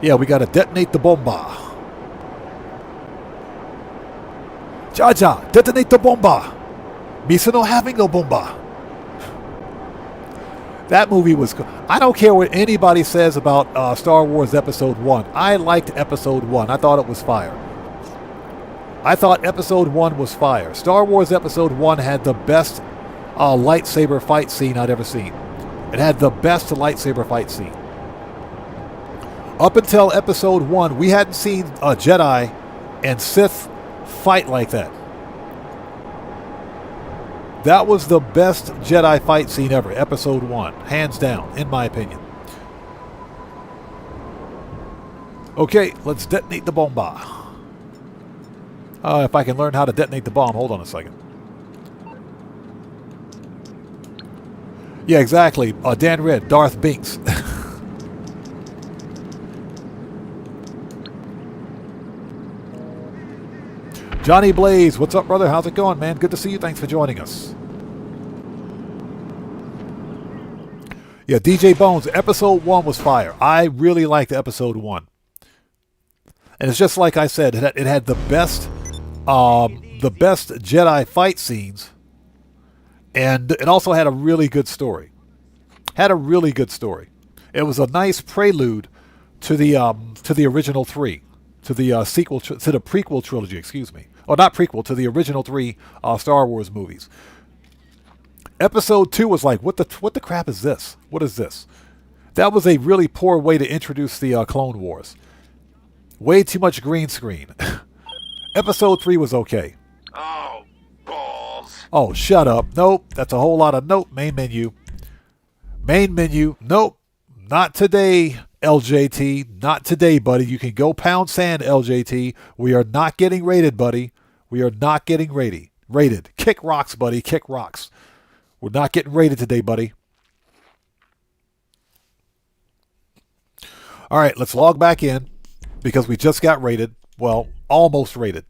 Yeah, we got to detonate the bomba. Jaja, detonate the bomba. Misa no having no bomba. That movie was good. I don't care what anybody says about Star Wars Episode 1. I liked Episode 1. I thought it was fire. I thought Episode 1 was fire. Star Wars Episode 1 had the best lightsaber fight scene I'd ever seen. It had the best lightsaber fight scene. Up until Episode 1, we hadn't seen a Jedi and Sith fight like that. That was the best Jedi fight scene ever, Episode 1. Hands down, in my opinion. Okay, let's detonate the bomba. If I can learn how to detonate the bomb, hold on a second. Yeah, exactly. Dan Red, Darth Binks. Johnny Blaze, what's up, brother? How's it going, man? Good to see you. Thanks for joining us. Yeah, DJ Bones, Episode 1 was fire. I really liked Episode 1. And it's just like I said, it had the best Jedi fight scenes, and it also had a really good story. It was a nice prelude to the original 3, to the sequel, to the prequel trilogy, excuse me. Oh, not prequel, to the original 3 Star Wars movies. Episode 2 was like, what the crap is this? What is this? That was a really poor way to introduce the Clone Wars. Way too much green screen. Episode 3 was okay. Oh, balls. Oh, shut up. Nope, that's a whole lot of nope. Main menu. Nope. Not today, LJT. Not today, buddy. You can go pound sand, LJT. We are not getting rated, buddy. We are not getting rated. Kick rocks, buddy. Kick rocks. We're not getting rated today, buddy. All right, let's log back in because we just got rated. Well, almost rated.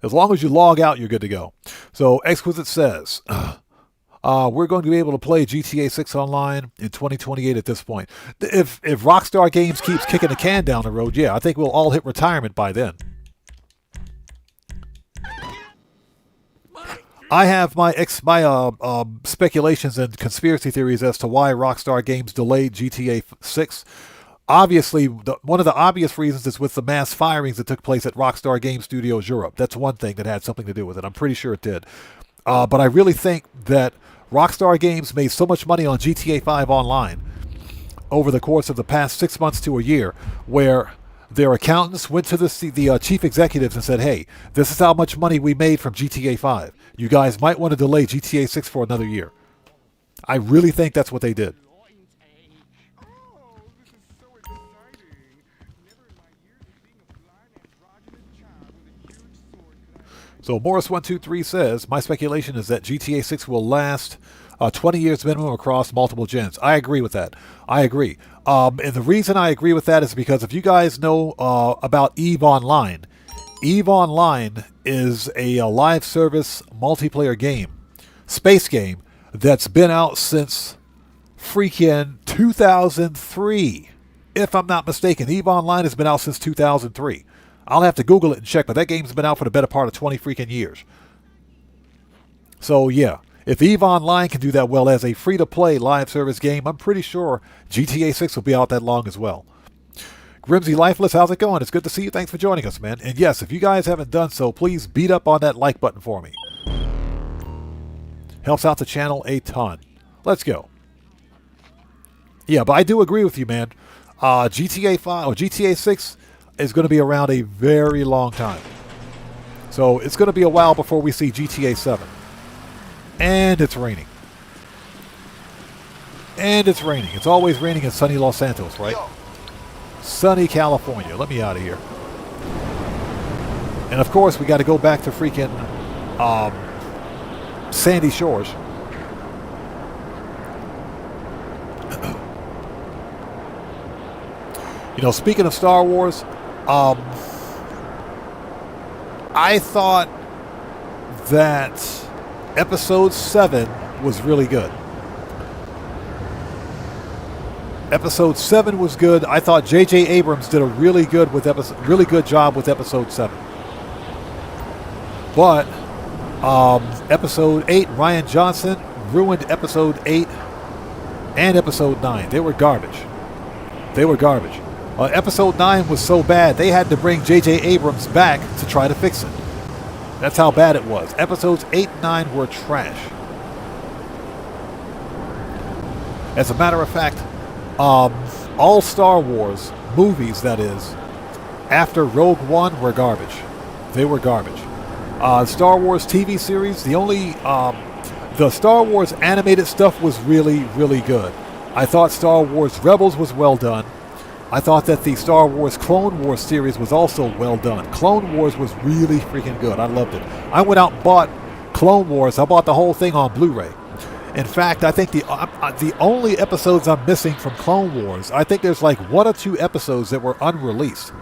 As long as you log out, you're good to go. So, Exquisite says, we're going to be able to play GTA 6 online in 2028 at this point. If Rockstar Games keeps kicking the can down the road, yeah, I think we'll all hit retirement by then. I have my speculations and conspiracy theories as to why Rockstar Games delayed GTA 6. Obviously, one of the obvious reasons is with the mass firings that took place at Rockstar Games Studios Europe. That's one thing that had something to do with it. I'm pretty sure it did. But I really think that Rockstar Games made so much money on GTA 5 Online over the course of the past 6 months to a year, where their accountants went to the chief executives and said, hey, this is how much money we made from GTA 5. You guys might want to delay GTA 6 for another year. I really think that's what they did. So Morris123 says, my speculation is that GTA 6 will last 20 years minimum across multiple gens. I agree with that. I agree. And the reason I agree with that is because if you guys know about EVE Online, EVE Online is a live service multiplayer game, space game, that's been out since freaking 2003. If I'm not mistaken, EVE Online has been out since 2003. I'll have to Google it and check, but that game's been out for the better part of 20 freaking years. So yeah, if EVE Online can do that well as a free-to-play live service game, I'm pretty sure GTA 6 will be out that long as well. Grimsy Lifeless, how's it going? It's good to see you. Thanks for joining us, man. And yes, if you guys haven't done so, please beat up on that like button for me. Helps out the channel a ton. Let's go. Yeah, but I do agree with you, man. GTA 5 or GTA 6 is going to be around a very long time. So it's going to be a while before we see GTA 7. And it's raining. And it's raining. It's always raining in sunny Los Santos, right? Sunny California. Let me out of here. And of course, we got to go back to freaking Sandy Shores. You know, speaking of Star Wars, I thought that Episode 7 was really good. Episode 7 was good. I thought J.J. Abrams did a really good job with Episode 7. But Episode 8, Rian Johnson ruined Episode 8 and Episode 9. They were garbage. They were garbage. Episode 9 was so bad, they had to bring J.J. Abrams back to try to fix it. That's how bad it was. Episodes 8 and 9 were trash. As a matter of fact, all Star Wars movies, that is, after Rogue One were garbage. They were garbage. Star Wars TV series, the Star Wars animated stuff was really, really good. I thought Star Wars Rebels was well done. I thought that the Star Wars Clone Wars series was also well done. Clone Wars was really freaking good. I loved it. I went out and bought Clone Wars. I bought the whole thing on Blu-ray. In fact, I think the only episodes I'm missing from Clone Wars, I think there's like 1 or 2 episodes that were unreleased.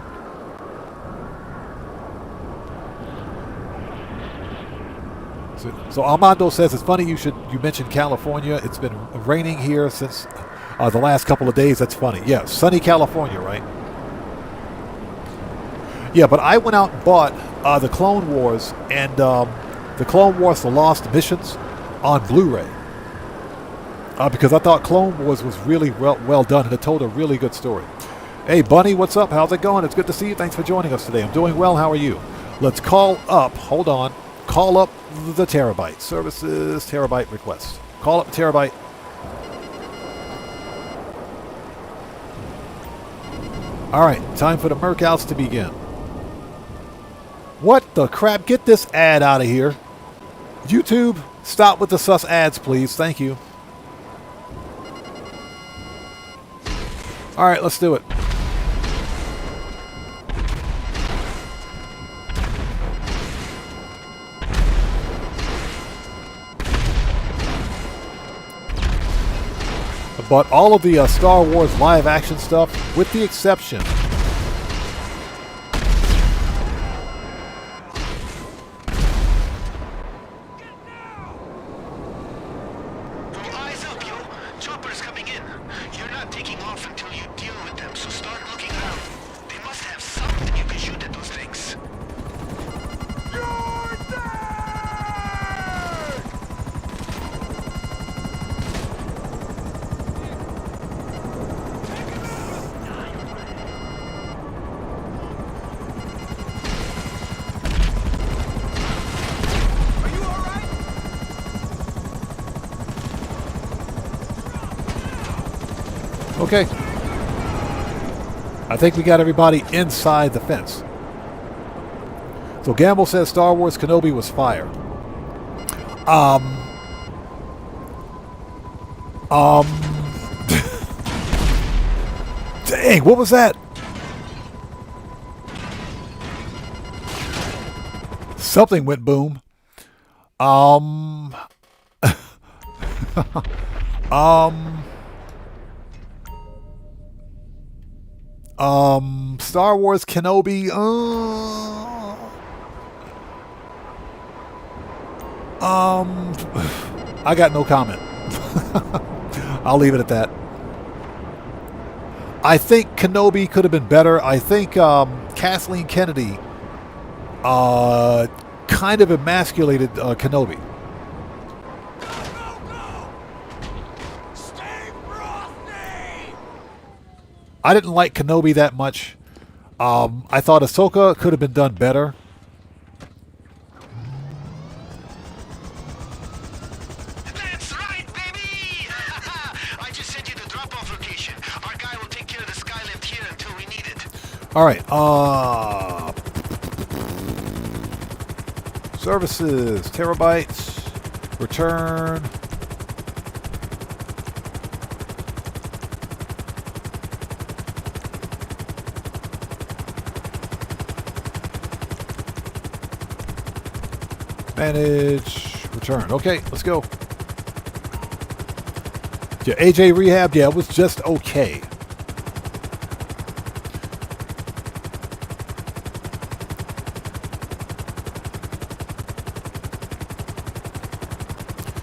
So Armando says, it's funny you mentioned California. It's been raining here since the last couple of days. That's funny. Yeah, sunny California, right? Yeah, but I went out and bought the Clone Wars and the Clone Wars The Lost Missions on Blu-ray. Because I thought Clone Wars was really well done and it told a really good story. Hey, Bunny, what's up? How's it going? It's good to see you. Thanks for joining us today. I'm doing well. How are you? Let's call up. Hold on. Call up the Terabyte. Services, Terabyte request. Call up the Terabyte. All right, time for the Mercouts to begin. What the crap? Get this ad out of here. YouTube, stop with the sus ads, please. Thank you. All right, let's do it. But all of the Star Wars live action stuff, with the exception Okay. I think we got everybody inside the fence. So Gamble says Star Wars Kenobi was fire. Dang, what was that? Something went boom. Star Wars Kenobi. I got no comment. I'll leave it at that. I think Kenobi could have been better. I think Kathleen Kennedy kind of emasculated Kenobi. I didn't like Kenobi that much. I thought Ahsoka could have been done better. That's right, baby! I just sent you the drop-off location. Our guy will take care of the skylift here until we need it. All right. Services, terabytes, return. Manage, return. Okay, let's go. Yeah, AJ Rehab, yeah, it was just okay.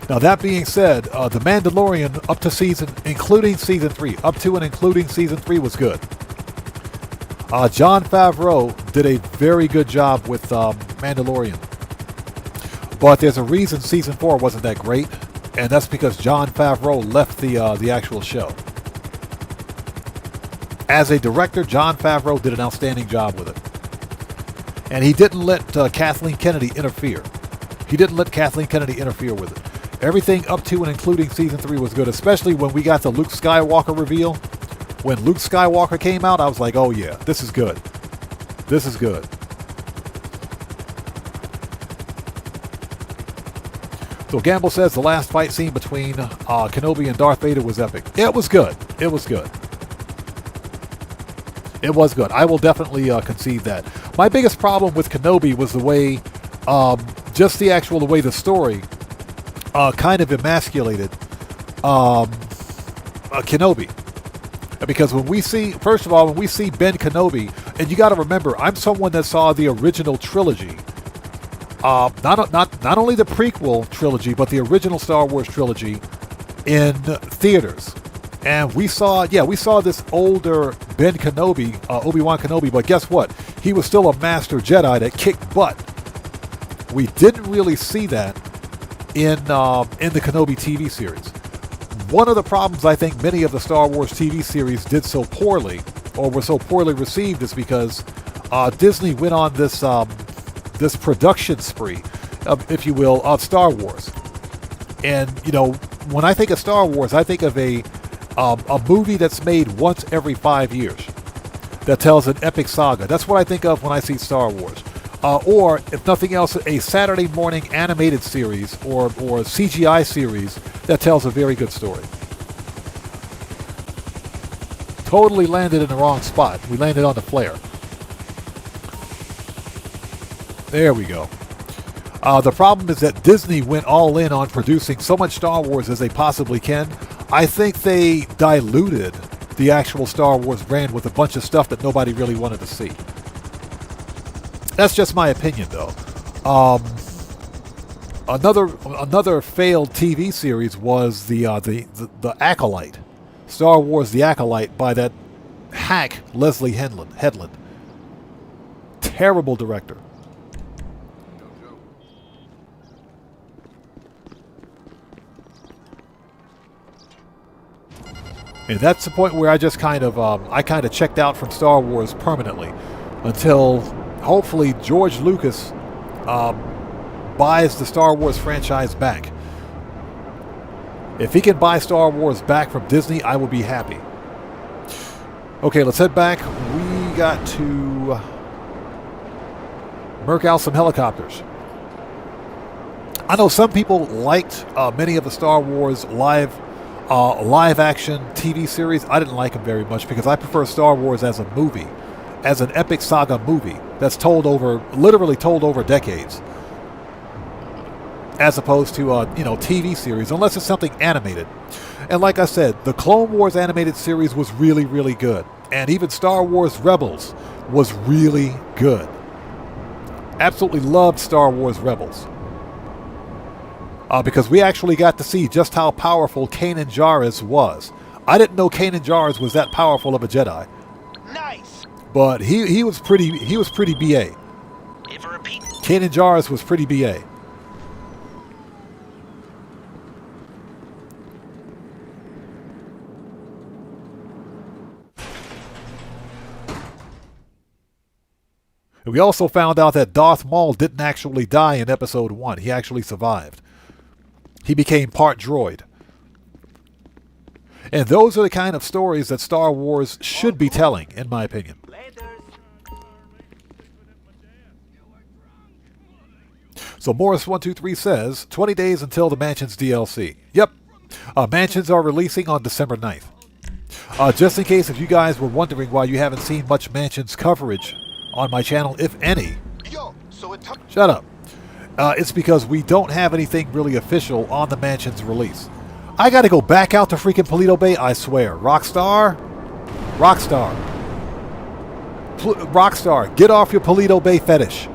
Now that being said, The Mandalorian up to season, including season 3, up to and including season 3 was good. Jon Favreau did a very good job with Mandalorian. But there's a reason season 4 wasn't that great, and that's because Jon Favreau left the actual show. As a director, Jon Favreau did an outstanding job with it. And he didn't let Kathleen Kennedy interfere. He didn't let Kathleen Kennedy interfere with it. Everything up to and including season 3 was good, especially when we got the Luke Skywalker reveal. When Luke Skywalker came out, I was like, oh yeah, this is good. This is good. So Gamble says the last fight scene between Kenobi and Darth Vader was epic. It was good. It was good. It was good. I will definitely concede that. My biggest problem with Kenobi was the way, just the way the story kind of emasculated Kenobi. Because when we see, first of all, when we see Ben Kenobi, and you got to remember, I'm someone that saw the original trilogy. Not only the prequel trilogy, but the original Star Wars trilogy in theaters. And we saw this older Ben Kenobi, Obi-Wan Kenobi, but guess what? He was still a master Jedi that kicked butt. We didn't really see that in the Kenobi TV series. One of the problems I think many of the Star Wars TV series did so poorly, or were so poorly received, is because Disney went on this this production spree, if you will, of Star Wars. And, you know, when I think of Star Wars, I think of a movie that's made once every 5 years that tells an epic saga. That's what I think of when I see Star Wars. Or, if nothing else, a Saturday morning animated series or CGI series that tells a very good story. Totally landed in the wrong spot. We landed on the flare. There we go. The problem is that Disney went all in on producing so much Star Wars as they possibly can. I think they diluted the actual Star Wars brand with a bunch of stuff that nobody really wanted to see. That's just my opinion, though. Another failed TV series was the Acolyte, Star Wars: The Acolyte, by that hack Leslie Headland. Terrible director. And that's the point where I just kind of checked out from Star Wars permanently, until hopefully George Lucas buys the Star Wars franchise back. If he can buy Star Wars back from Disney, I will be happy. Okay, let's head back. We got to murk out some helicopters. I know some people liked many of the Star Wars live action TV series. I didn't like them very much because I prefer Star Wars as a movie, as an epic saga movie that's literally told over decades, as opposed to TV series, unless it's something animated. And like I said, the Clone Wars animated series was really, really good, and even Star Wars Rebels was really good. Absolutely loved Star Wars Rebels. Because we actually got to see just how powerful Kanan Jarrus was. I didn't know Kanan Jarrus was that powerful of a Jedi. Nice. But he was pretty BA. If a repeat. Kanan Jarrus was pretty BA. We also found out that Darth Maul didn't actually die in Episode 1. He actually survived. He became part droid. And those are the kind of stories that Star Wars should be telling, in my opinion. So Morris123 says, 20 days until the Mansions DLC. Yep. Mansions are releasing on December 9th. Just in case if you guys were wondering why you haven't seen much Mansions coverage on my channel, if any. Shut up. It's because we don't have anything really official on the Mansions release. I gotta go back out to freaking Paleto Bay, I swear. Rockstar, get off your Paleto Bay fetish.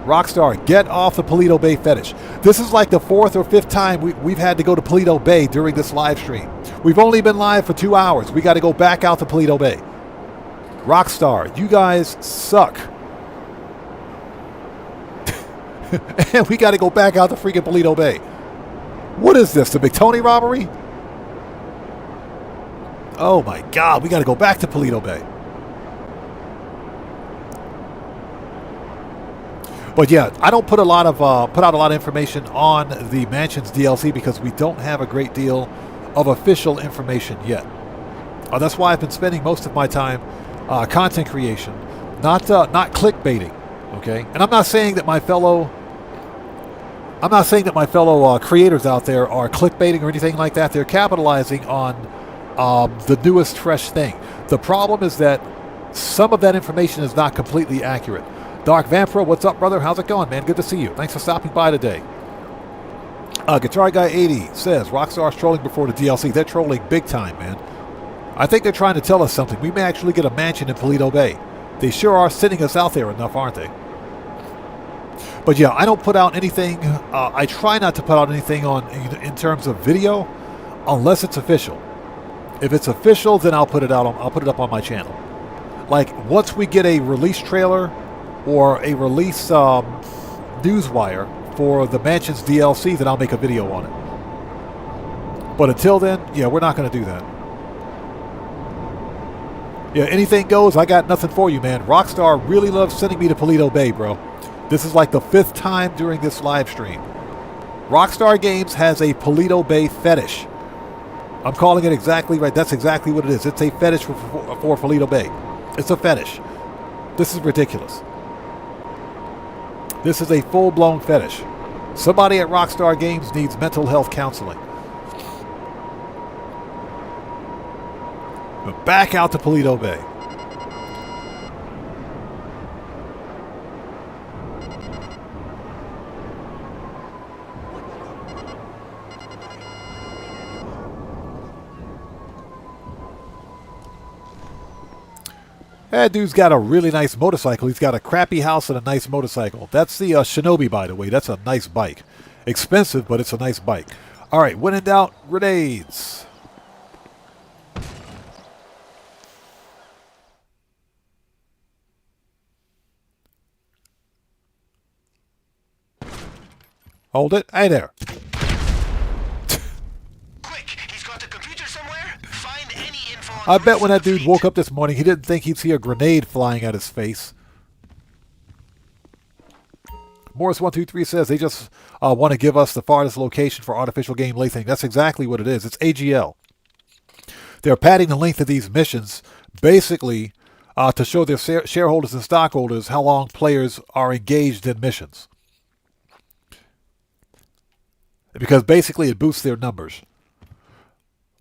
Rockstar, get off the Paleto Bay fetish. This is like the 4th or 5th time we've had to go to Paleto Bay during this live stream. We've only been live for 2 hours. We got to go back out to Paleto Bay. Rockstar, you guys suck. And we got to go back out to freaking Paleto Bay. What is this, the McTony robbery? Oh my God, we got to go back to Paleto Bay. But yeah, I don't put out a lot of information on the Mansions DLC because we don't have a great deal of official information yet. That's why I've been spending most of my time content creation, not clickbaiting. Okay, and I'm not saying that my fellow creators out there are clickbaiting or anything like that. They're capitalizing on the newest fresh thing. The problem is that some of that information is not completely accurate. Dark Vampro, what's up, brother? How's it going, man? Good to see you. Thanks for stopping by today. Guitar Guy 80 says, Rockstar's trolling before the DLC. They're trolling big time, man. I think they're trying to tell us something. We may actually get a mansion in Paleto Bay. They sure are sending us out there enough, aren't they? But yeah, I don't put out anything. I try not to put out anything in terms of video unless it's official. If it's official, then I'll put it out. I'll put it up on my channel. Like once we get a release trailer or a release newswire for the Mansions DLC, then I'll make a video on it. But until then, yeah, we're not going to do that. Yeah, anything goes. I got nothing for you, man. Rockstar really loves sending me to Paleto Bay, bro. This is like the 5th time during this live stream. Rockstar Games has a Paleto Bay fetish. I'm calling it exactly right. That's exactly what it is. It's a fetish for Paleto Bay. It's a fetish. This is ridiculous. This is a full-blown fetish. Somebody at Rockstar Games needs mental health counseling. But back out to Paleto Bay. That dude's got a really nice motorcycle. He's got a crappy house and a nice motorcycle. That's the Shinobi, by the way. That's a nice bike. Expensive, but it's a nice bike. All right, when in doubt, grenades. Hold it. Hey there. I bet when that dude woke up this morning, he didn't think he'd see a grenade flying at his face. Morris123 says they just want to give us the farthest location for artificial game laything. That's exactly what it is. It's AGL. They're padding the length of these missions basically to show their shareholders and stockholders how long players are engaged in missions. Because basically it boosts their numbers.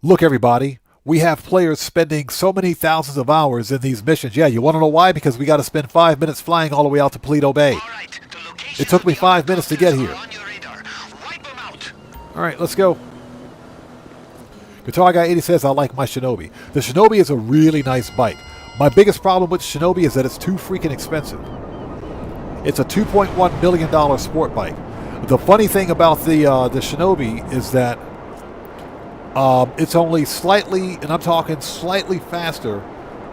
Look, everybody, we have players spending so many thousands of hours in these missions. Yeah, you want to know why? Because we got to spend 5 minutes flying all the way out to Paleto Bay. It took me 5 minutes to get here. All right, let's go. Guitar Guy 80 says, I like my Shinobi. The Shinobi is a really nice bike. My biggest problem with Shinobi is that it's too freaking expensive. It's a $2.1 million sport bike. The funny thing about the Shinobi is that it's only slightly, and I'm talking slightly faster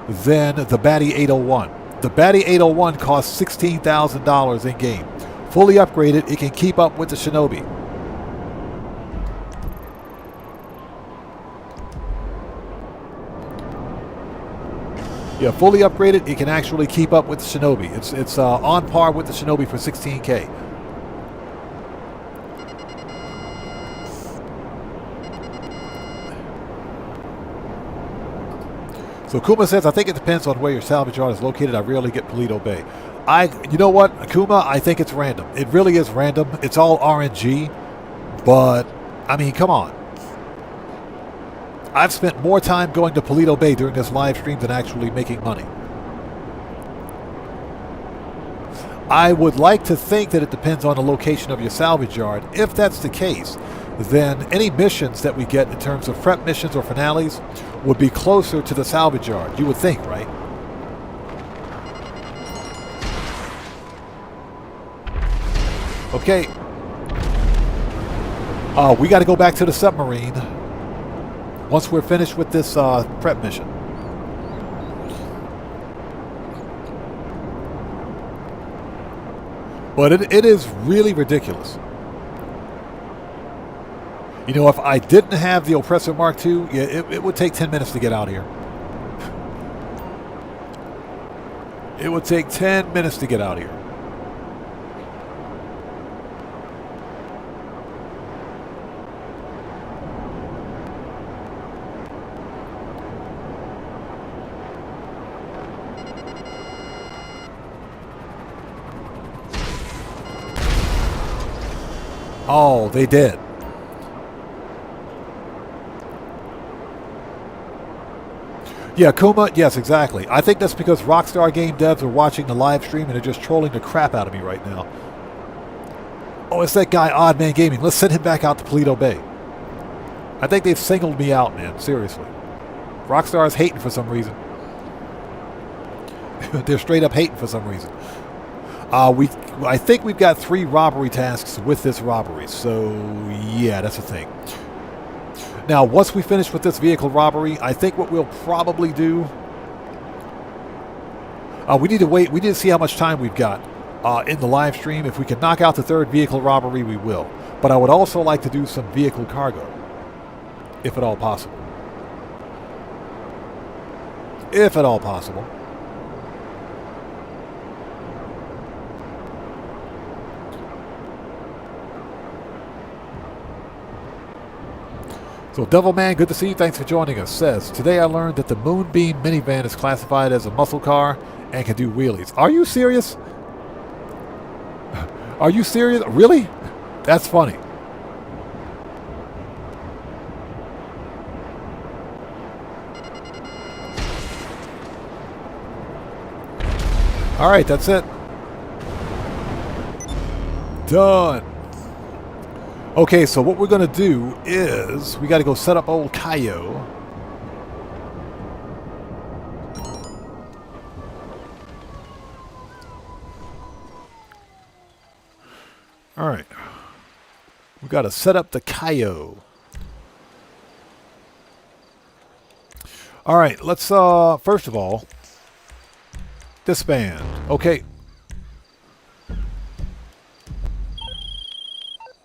than the Batty 801. The Batty 801 costs $16,000 in game. Fully upgraded, it can keep up with the Shinobi. Yeah, fully upgraded, it can actually keep up with the Shinobi. It's on par with the Shinobi for $16K. So Kuma says, I think it depends on where your salvage yard is located. I rarely get Paleto Bay. You know what, Kuma, I think it's random. It really is random. It's all RNG. But, I mean, come on. I've spent more time going to Paleto Bay during this live stream than actually making money. I would like to think that it depends on the location of your salvage yard. If that's the case, then any missions that we get in terms of prep missions or finales would be closer to the salvage yard. You would think, right? Okay. We got to go back to the submarine once we're finished with this prep mission. But it is really ridiculous. You know, if I didn't have the Oppressor Mark II, yeah, it would take 10 minutes to get out here. It would take 10 minutes to get out here. Oh, they did. Yeah, Kuma, yes, exactly. I think that's because Rockstar game devs are watching the live stream and they're just trolling the crap out of me right now. Oh, it's that guy, Odd Man Gaming. Let's send him back out to Paleto Bay. I think they've singled me out, man. Seriously. Rockstar is hating for some reason. They're straight up hating for some reason. I think we've got 3 robbery tasks with this robbery. So, yeah, that's the thing. Now, once we finish with this vehicle robbery, I think what we'll probably do... we need to wait. We need to see how much time we've got in the live stream. If we can knock out the 3rd vehicle robbery, we will. But I would also like to do some vehicle cargo, if at all possible. If at all possible. So Devilman, good to see you. Thanks for joining us. Says, today I learned that the Moonbeam minivan is classified as a muscle car and can do wheelies. Are you serious? Are you serious? Really? That's funny. All right, that's it. Done. Okay, so what we're going to do is we got to go set up old Cayo. All right. We got to set up the Cayo. All right, let's first of all disband. Okay.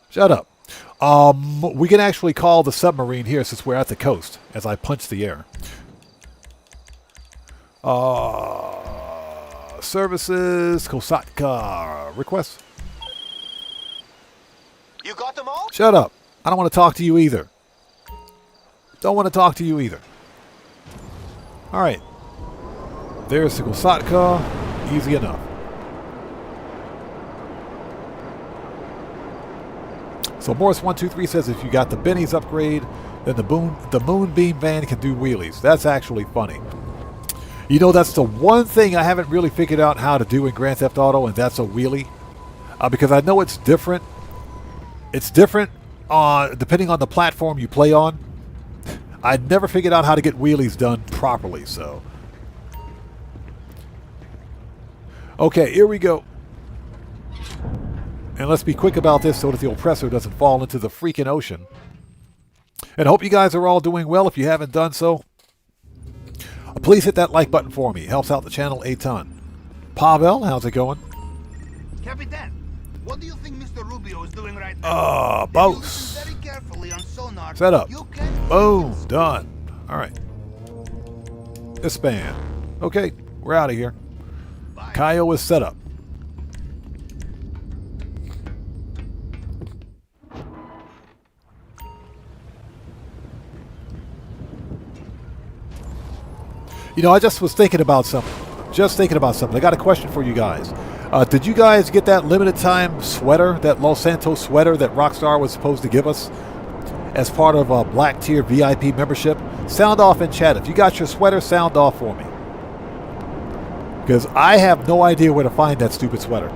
Shut up. We can actually call the submarine here since we're at the coast, as I punch the air. Services, Kosatka, requests. You got them all? Shut up. I don't want to talk to you either. Don't want to talk to you either. Alright. There's the Kosatka. Easy enough. So Morris123 says if you got the Benny's upgrade, then the Moonbeam van can do wheelies. That's actually funny. You know, that's the one thing I haven't really figured out how to do in Grand Theft Auto, and that's a wheelie. Because I know it's different. It's different depending on the platform you play on. I never figured out how to get wheelies done properly, so. Okay, here we go. And let's be quick about this so that the oppressor doesn't fall into the freaking ocean. And I hope you guys are all doing well. If you haven't done so, please hit that like button for me. It helps out the channel a ton. Pavel, how's it going? Capitan, what do you think Mr. Rubio is doing right now? Boss. Very carefully on sonar. Set up. You can Boom. Done. All right. Expand. Okay, we're out of here. Cayo is set up. You know, I just was thinking about something. I got a question for you guys. Did you guys get that limited time sweater, that Los Santos sweater that Rockstar was supposed to give us as part of a Black Tier VIP membership? Sound off in chat. If you got your sweater, sound off for me. Because I have no idea where to find that stupid sweater.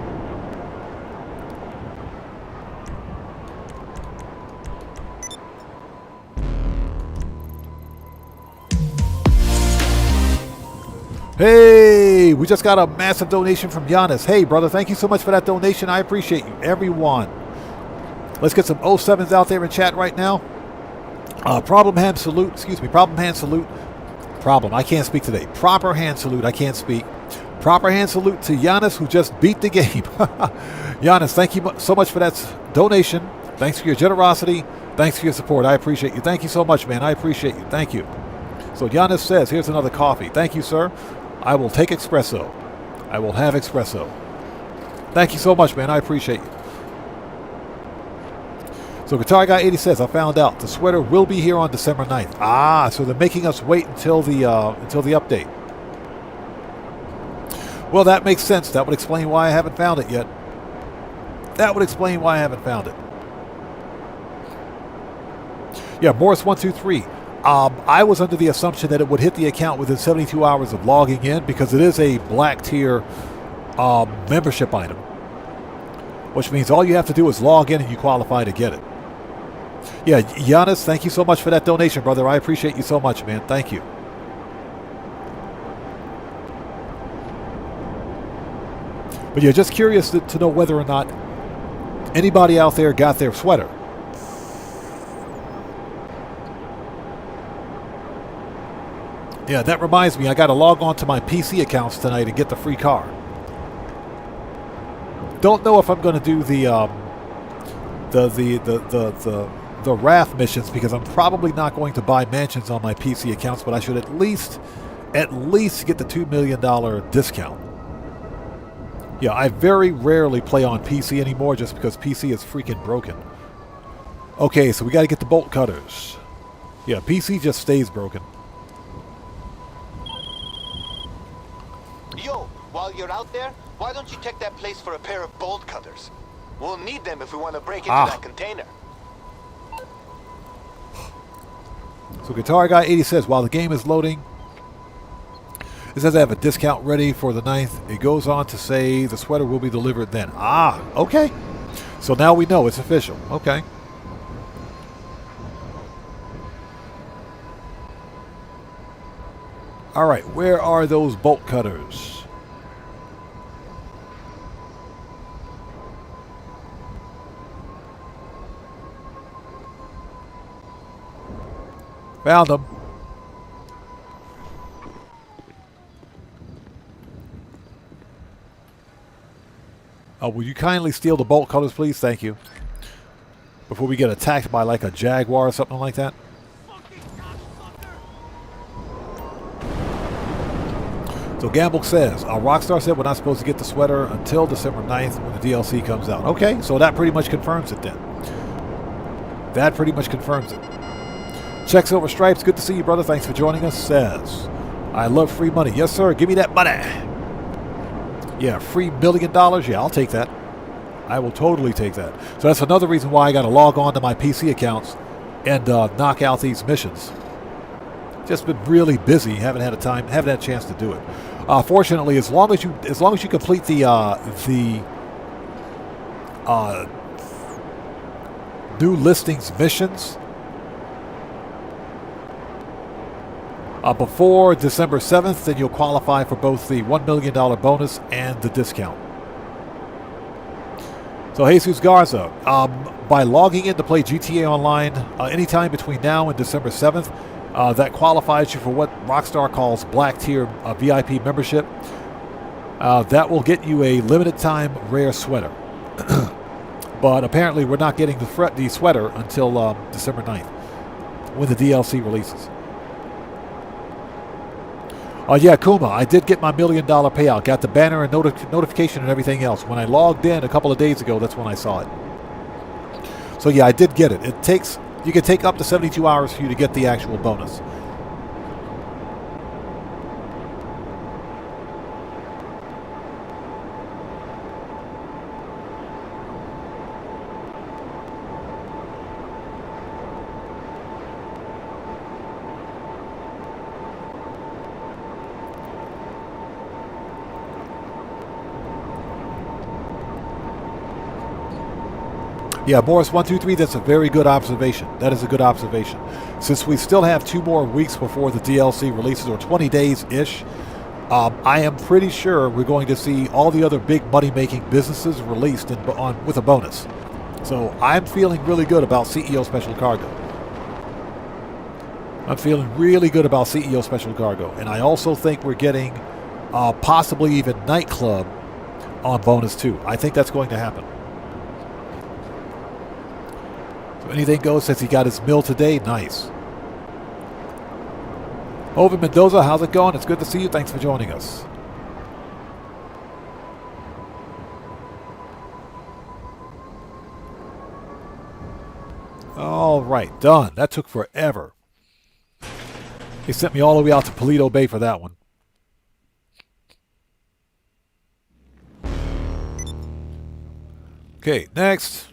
Hey, we just got a massive donation from Giannis. Hey, brother, thank you so much for that donation. I appreciate you, everyone. Let's get some 07s out there in chat right now. Problem hand salute. I can't speak today. Proper hand salute. I can't speak. Proper hand salute to Giannis, who just beat the game. Giannis, thank you so much for that donation. Thanks for your generosity. Thanks for your support. I appreciate you. Thank you so much, man. I appreciate you. Thank you. So Giannis says, here's another coffee. Thank you, sir. I will take espresso. I will have espresso. Thank you so much, man. I appreciate you. So Guitar Guy 80 says, I found out the sweater will be here on December 9th. Ah, so they're making us wait until the update. Well, that makes sense. That would explain why I haven't found it yet. Yeah, Morris123. I was under the assumption that it would hit the account within 72 hours of logging in because it is a Black Tier membership item. Which means all you have to do is log in and you qualify to get it. Yeah, Giannis, thank you so much for that donation, brother. I appreciate you so much, man. Thank you. But yeah, just curious to know whether or not anybody out there got their sweater. Yeah, that reminds me, I got to log on to my PC accounts tonight and get the free car. Don't know if I'm going to do the RAF missions because I'm probably not going to buy mansions on my PC accounts, but I should at least get the $2 million discount. Yeah, I very rarely play on PC anymore just because PC is freaking broken. Okay, so we got to get the bolt cutters. Yeah, PC just stays broken. Yo, while you're out there, why don't you check that place for a pair of bolt cutters? We'll need them if we want to break into that container. So Guitar Guy 80 says, while the game is loading, it says I have a discount ready for the 9th. It goes on to say the sweater will be delivered then. Ah, okay. So now we know it's official. Okay. All right, where are those bolt cutters? Found them. Will you kindly steal the bolt cutters, please? Thank you. Before we get attacked by like a jaguar or something like that. So Gamble says, Rockstar said we're not supposed to get the sweater until December 9th when the DLC comes out. Okay, so that pretty much confirms it then. That pretty much confirms it. Check Silver Stripes, good to see you, brother. Thanks for joining us. Says, I love free money. Yes, sir. Give me that money. Yeah, free $1 million. Yeah, I'll take that. I will totally take that. So that's another reason why I got to log on to my PC accounts and knock out these missions. Just been really busy. Haven't had a chance to do it. Fortunately, as long as you complete the new listings missions before December 7th, then you'll qualify for both the $1 million bonus and the discount. So Jesus Garza, by logging in to play GTA Online anytime between now and December 7th, that qualifies you for what Rockstar calls Black Tier VIP membership. That will get you a limited time rare sweater. But apparently we're not getting the sweater until December 9th, when the DLC releases. Yeah, Kuma, I did get my $1 million payout. Got the banner and notification and everything else. When I logged in a couple of days ago, that's when I saw it. So yeah, I did get it. You can take up to 72 hours for you to get the actual bonus. Yeah, Morris123, that's a very good observation. That is a good observation. Since we still have 2 more weeks before the DLC releases, or 20 days-ish, I am pretty sure we're going to see all the other big money-making businesses released with a bonus. So I'm feeling really good about CEO Special Cargo. I'm feeling really good about CEO Special Cargo. And I also think we're getting possibly even Nightclub on bonus too. I think that's going to happen. Anything goes since he got his mill today. Nice. Over Mendoza, how's it going? It's good to see you. Thanks for joining us. All right, done. That took forever. They sent me all the way out to Paleto Bay for that one. Okay, next.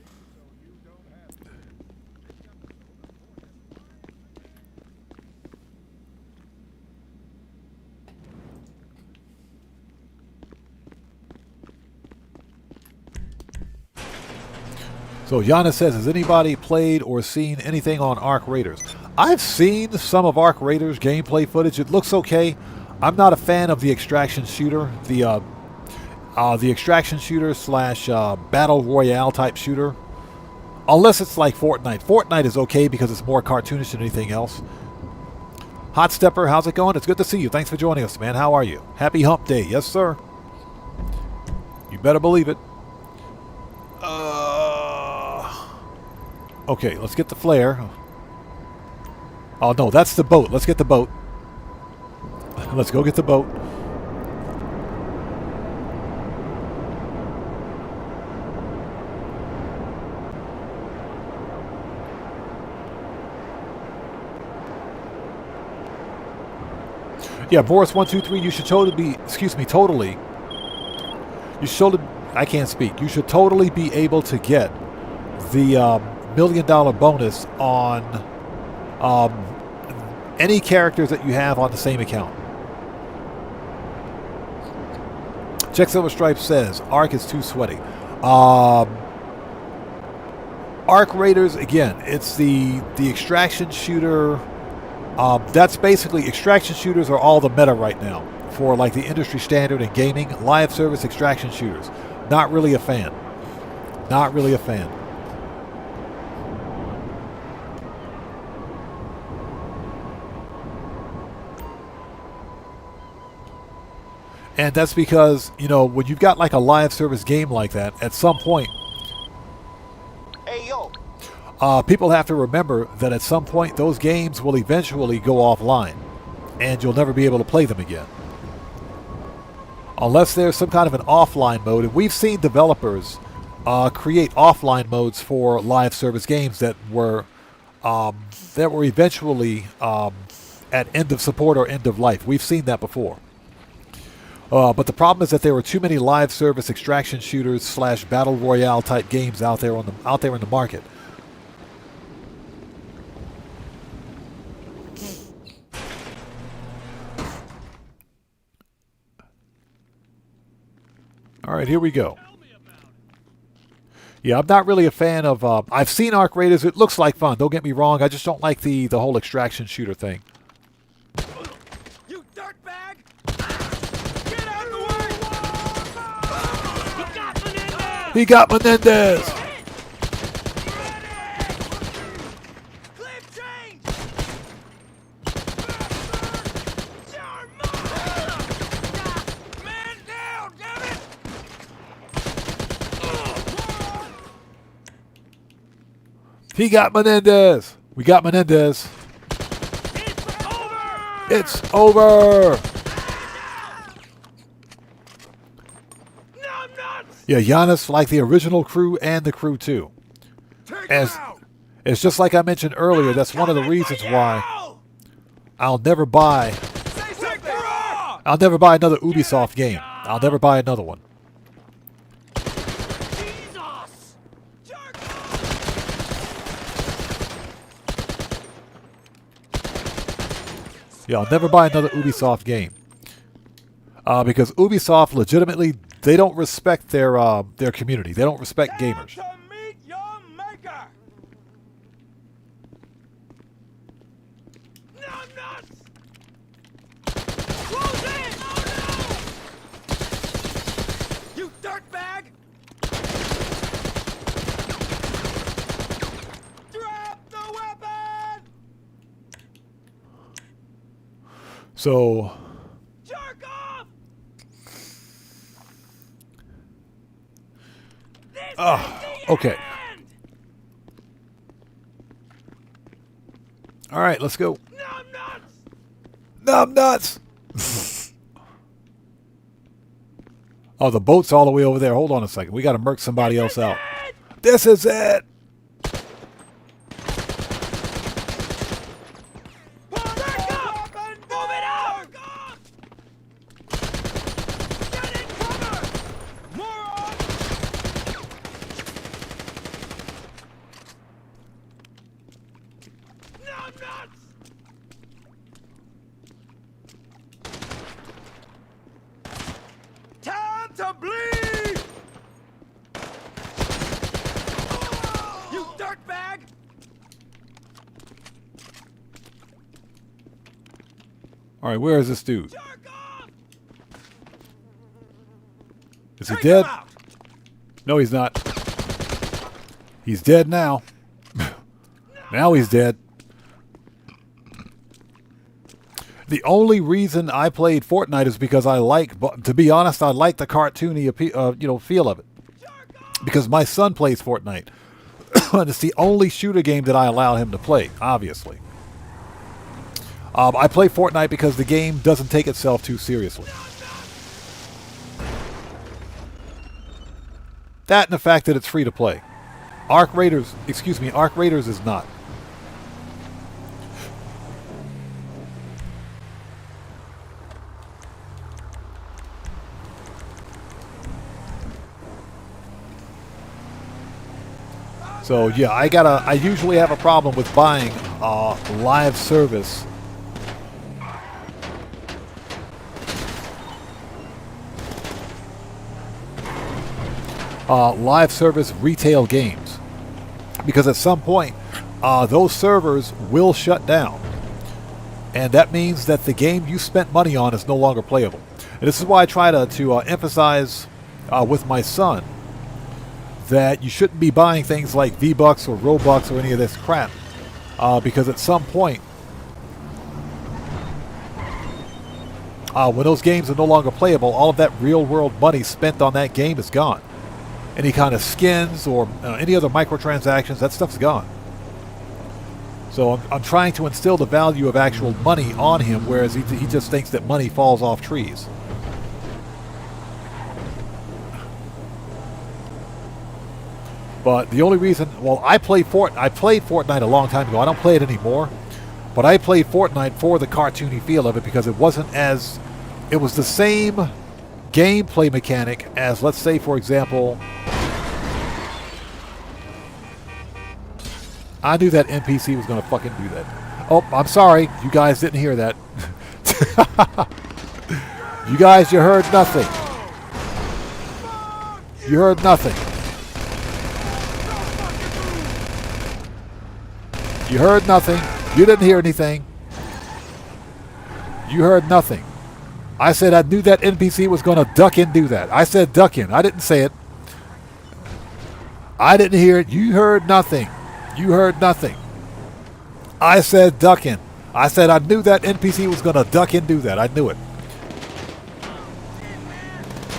So Giannis says, has anybody played or seen anything on Arc Raiders? I've seen some of Arc Raiders gameplay footage. It looks okay. I'm not a fan of the extraction shooter, the extraction shooter slash battle royale type shooter. Unless it's like Fortnite. Fortnite is okay because it's more cartoonish than anything else. Hot Stepper, how's it going? It's good to see you. Thanks for joining us, man. How are you? Happy Hump Day. Yes, sir. You better believe it. Okay, let's get the flare. Oh, no, that's the boat. Let's get the boat. Let's go get the boat. Yeah, Boris123, you should totally be, totally. You should, I can't speak. You should totally be able to get the $1 million bonus on any characters that you have on the same account. Check Silver Stripe says, Arc is too sweaty. Arc Raiders, again, it's the extraction shooter. That's basically, extraction shooters are all the meta right now for like the industry standard in gaming. Live service extraction shooters. Not really a fan. Not really a fan. And that's because, you know, when you've got like a live service game like that, at some point, Hey, yo. People have to remember that at some point those games will eventually go offline and you'll never be able to play them again. Unless there's some kind of an offline mode. And we've seen developers create offline modes for live service games that were eventually at end of support or end of life. We've seen that before. But the problem is that there were too many live service extraction shooters / battle royale type games out there in the market. All right, here we go. Yeah, I'm not really a fan of... I've seen Arc Raiders. It looks like fun. Don't get me wrong. I just don't like the whole extraction shooter thing. You dirtbag! Get out of the way! He got Menendez! Clip change! Man down, damn it! He got Menendez! We got Menendez. It's over! Yeah, Giannis like the original crew and the crew too. It's just like I mentioned earlier, that's one of the reasons why I'll never buy another Ubisoft game. I'll never buy another one. Yeah, I'll never buy another Ubisoft game. Because Ubisoft legitimately, they don't respect their community. They don't respect gamers. You dirtbag! Drop the weapon! So... Jerk off! Okay. All right, let's go. Numb nuts! Oh, the boat's all the way over there. Hold on a second. We got to murk somebody else out. This is it! Time to bleed! You dirtbag! All right, where is this dude? Is he dead? No, he's not. He's dead now. Now he's dead. The only reason I played Fortnite is because I like, to be honest, I like the cartoony, feel of it. Because my son plays Fortnite. And it's the only shooter game that I allow him to play, obviously. I play Fortnite because the game doesn't take itself too seriously. That and the fact that it's free to play. Arc Raiders is not. So yeah, I usually have a problem with buying live service. Live service retail games, because at some point those servers will shut down, and that means that the game you spent money on is no longer playable. And this is why I try to emphasize with my son that you shouldn't be buying things like V-Bucks or Robux or any of this crap, because at some point when those games are no longer playable, all of that real-world money spent on that game is gone. Any kind of skins or any other microtransactions, that stuff's gone. So I'm trying to instill the value of actual money on him, whereas he just thinks that money falls off trees. But the only reason, well, I played Fortnite a long time ago. I don't play it anymore. But I played Fortnite for the cartoony feel of it because it wasn't as... It was the same gameplay mechanic as, let's say, for example... I knew that NPC was going to fucking do that. Oh, I'm sorry. You guys didn't hear that. You guys, you heard nothing. You heard nothing. You heard nothing. You didn't hear anything. You heard nothing. I said I knew that NPC was going to duck in and do that. I said duck in. I didn't say it. I didn't hear it. You heard nothing. You heard nothing. I said duck in. I said I knew that NPC was going to duck in and do that. I knew it.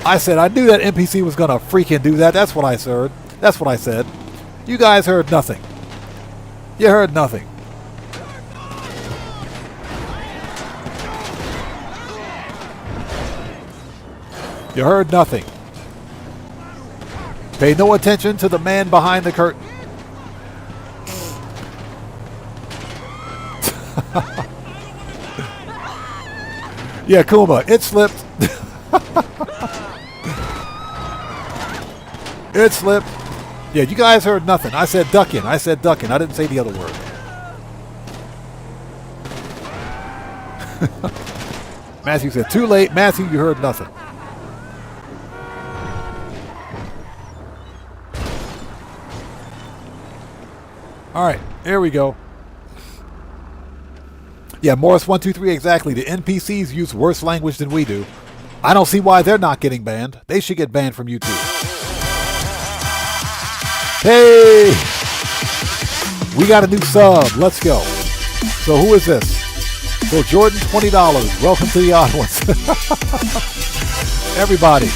I said I knew that NPC was going to freaking do that. That's what I heard. That's what I said. You guys heard nothing. You heard nothing. You heard nothing. Pay no attention to the man behind the curtain. Yeah, Kuma, it slipped. It slipped. Yeah, you guys heard nothing. I said duck in. I said duck in. I didn't say the other word. Matthew said too late. Matthew, you heard nothing. All right, here we go. Yeah, Morris123, exactly. The NPCs use worse language than we do. I don't see why they're not getting banned. They should get banned from YouTube. Hey! We got a new sub. Let's go. So who is this? So Jordan, $20. Welcome to the odd ones. Everybody.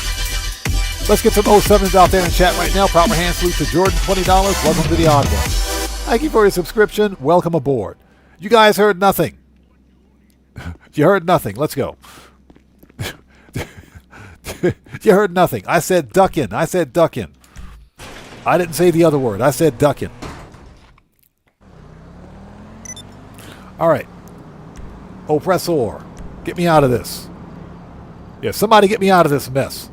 Let's get some 07s out there in chat right now. Proper hand salute to Jordan, $20. Welcome to the odd ones. Thank you for your subscription. Welcome aboard. You guys heard nothing. You heard nothing. Let's go. You heard nothing. I said duck in. I said duck in. I didn't say the other word. I said duck in. All right. Oppressor. Get me out of this. Yeah, somebody get me out of this mess.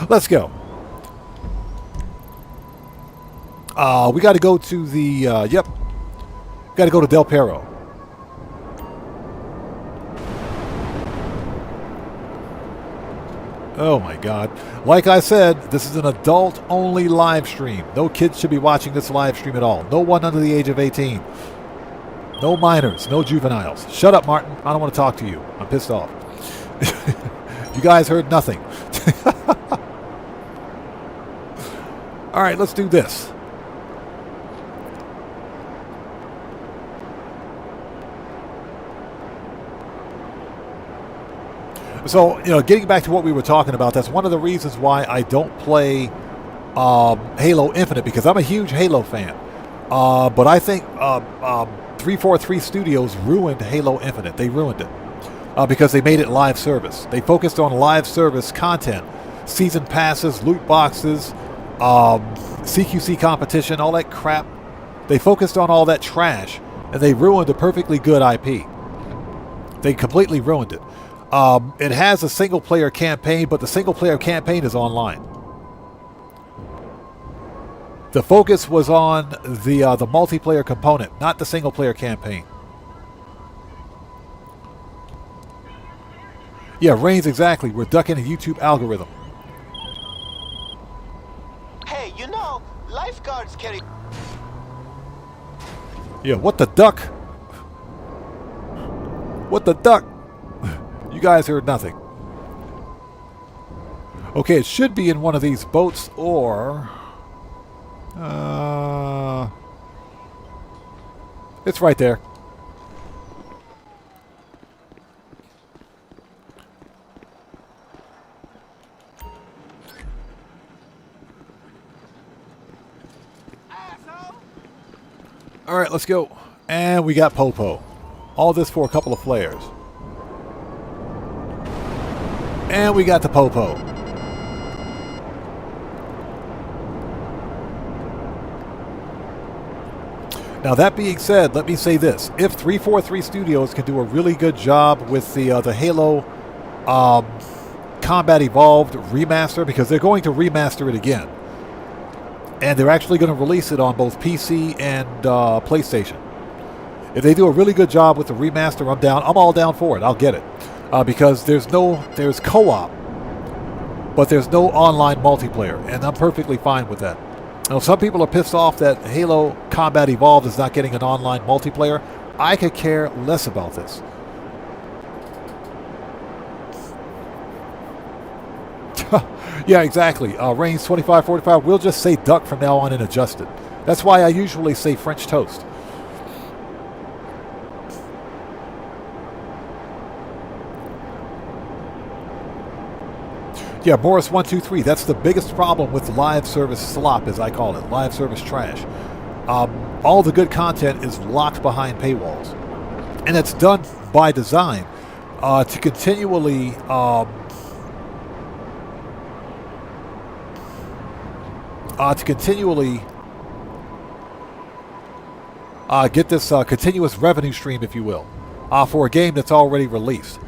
Let's go. We got to go to the, yep. Got to go to Del Perro. Oh my God. Like I said, this is an adult-only live stream. No kids should be watching this live stream at all. No one under the age of 18. No minors, no juveniles. Shut up, Martin. I don't want to talk to you. I'm pissed off. You guys heard nothing. All right, let's do this. So, you know, getting back to what we were talking about, that's one of the reasons why I don't play Halo Infinite, because I'm a huge Halo fan. But I think 343 Studios ruined Halo Infinite. They ruined it because they made it live service. They focused on live service content, season passes, loot boxes, CQC competition, all that crap. They focused on all that trash, and they ruined a perfectly good IP. They completely ruined it. It has a single-player campaign, but the single-player campaign is online. The focus was on the multiplayer component, not the single-player campaign. Yeah, Reigns, exactly. We're ducking the YouTube algorithm. Hey, you know, lifeguards carry... Yeah, what the duck? What the duck? You guys heard nothing. Okay, it should be in one of these boats or... it's right there. All right, let's go. And we got Popo. All this for a couple of flares. And we got the Popo. Now that being said, let me say this: if 343 Studios can do a really good job with the Halo Combat Evolved remaster, because they're going to remaster it again, and they're actually going to release it on both PC and PlayStation. If they do a really good job with the remaster, I'm down. I'm all down for it. I'll get it because there's co-op, but there's no online multiplayer, and I'm perfectly fine with that. Now, some people are pissed off that Halo Combat Evolved is not getting an online multiplayer. I could care less about this. Yeah, exactly. Range 2545. We'll just say duck from now on and adjust it. That's why I usually say French toast. Yeah, Morris123. That's the biggest problem with live service slop, as I call it. Live service trash. All the good content is locked behind paywalls. And that's done by design to continually get this continuous revenue stream, if you will, for a game that's already released.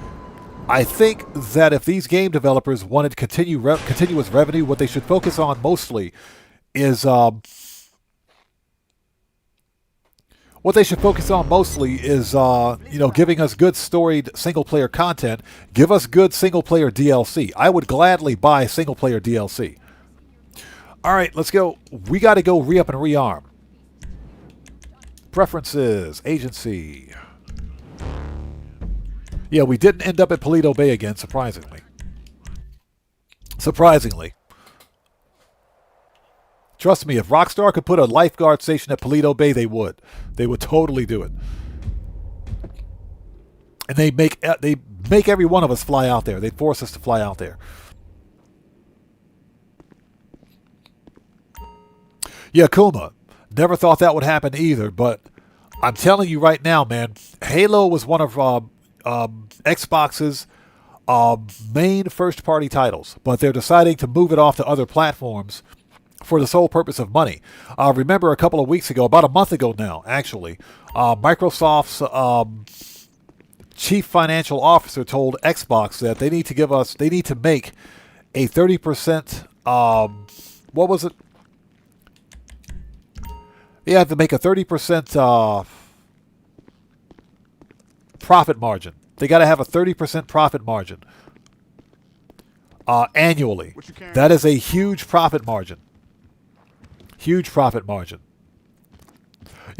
I think that if these game developers wanted continuous revenue, what they should focus on mostly is giving us good storied single player content. Give us good single player DLC. I would gladly buy single player DLC. All right, let's go. We got to go re-up and rearm. Preferences, agency. Yeah, we didn't end up at Paleto Bay again, surprisingly. Trust me, if Rockstar could put a lifeguard station at Paleto Bay, they would. They would totally do it. And they make every one of us fly out there. They'd force us to fly out there. Yeah, Kuma. Never thought that would happen either, but I'm telling you right now, man, Halo was one of Xbox's main first-party titles, but they're deciding to move it off to other platforms for the sole purpose of money. Remember a couple of weeks ago, about a month ago now, actually, Microsoft's chief financial officer told Xbox that they need to make a 30%, what was it? They have to make a 30% profit margin. They got to have a 30% profit margin annually. That is a huge profit margin. Huge profit margin.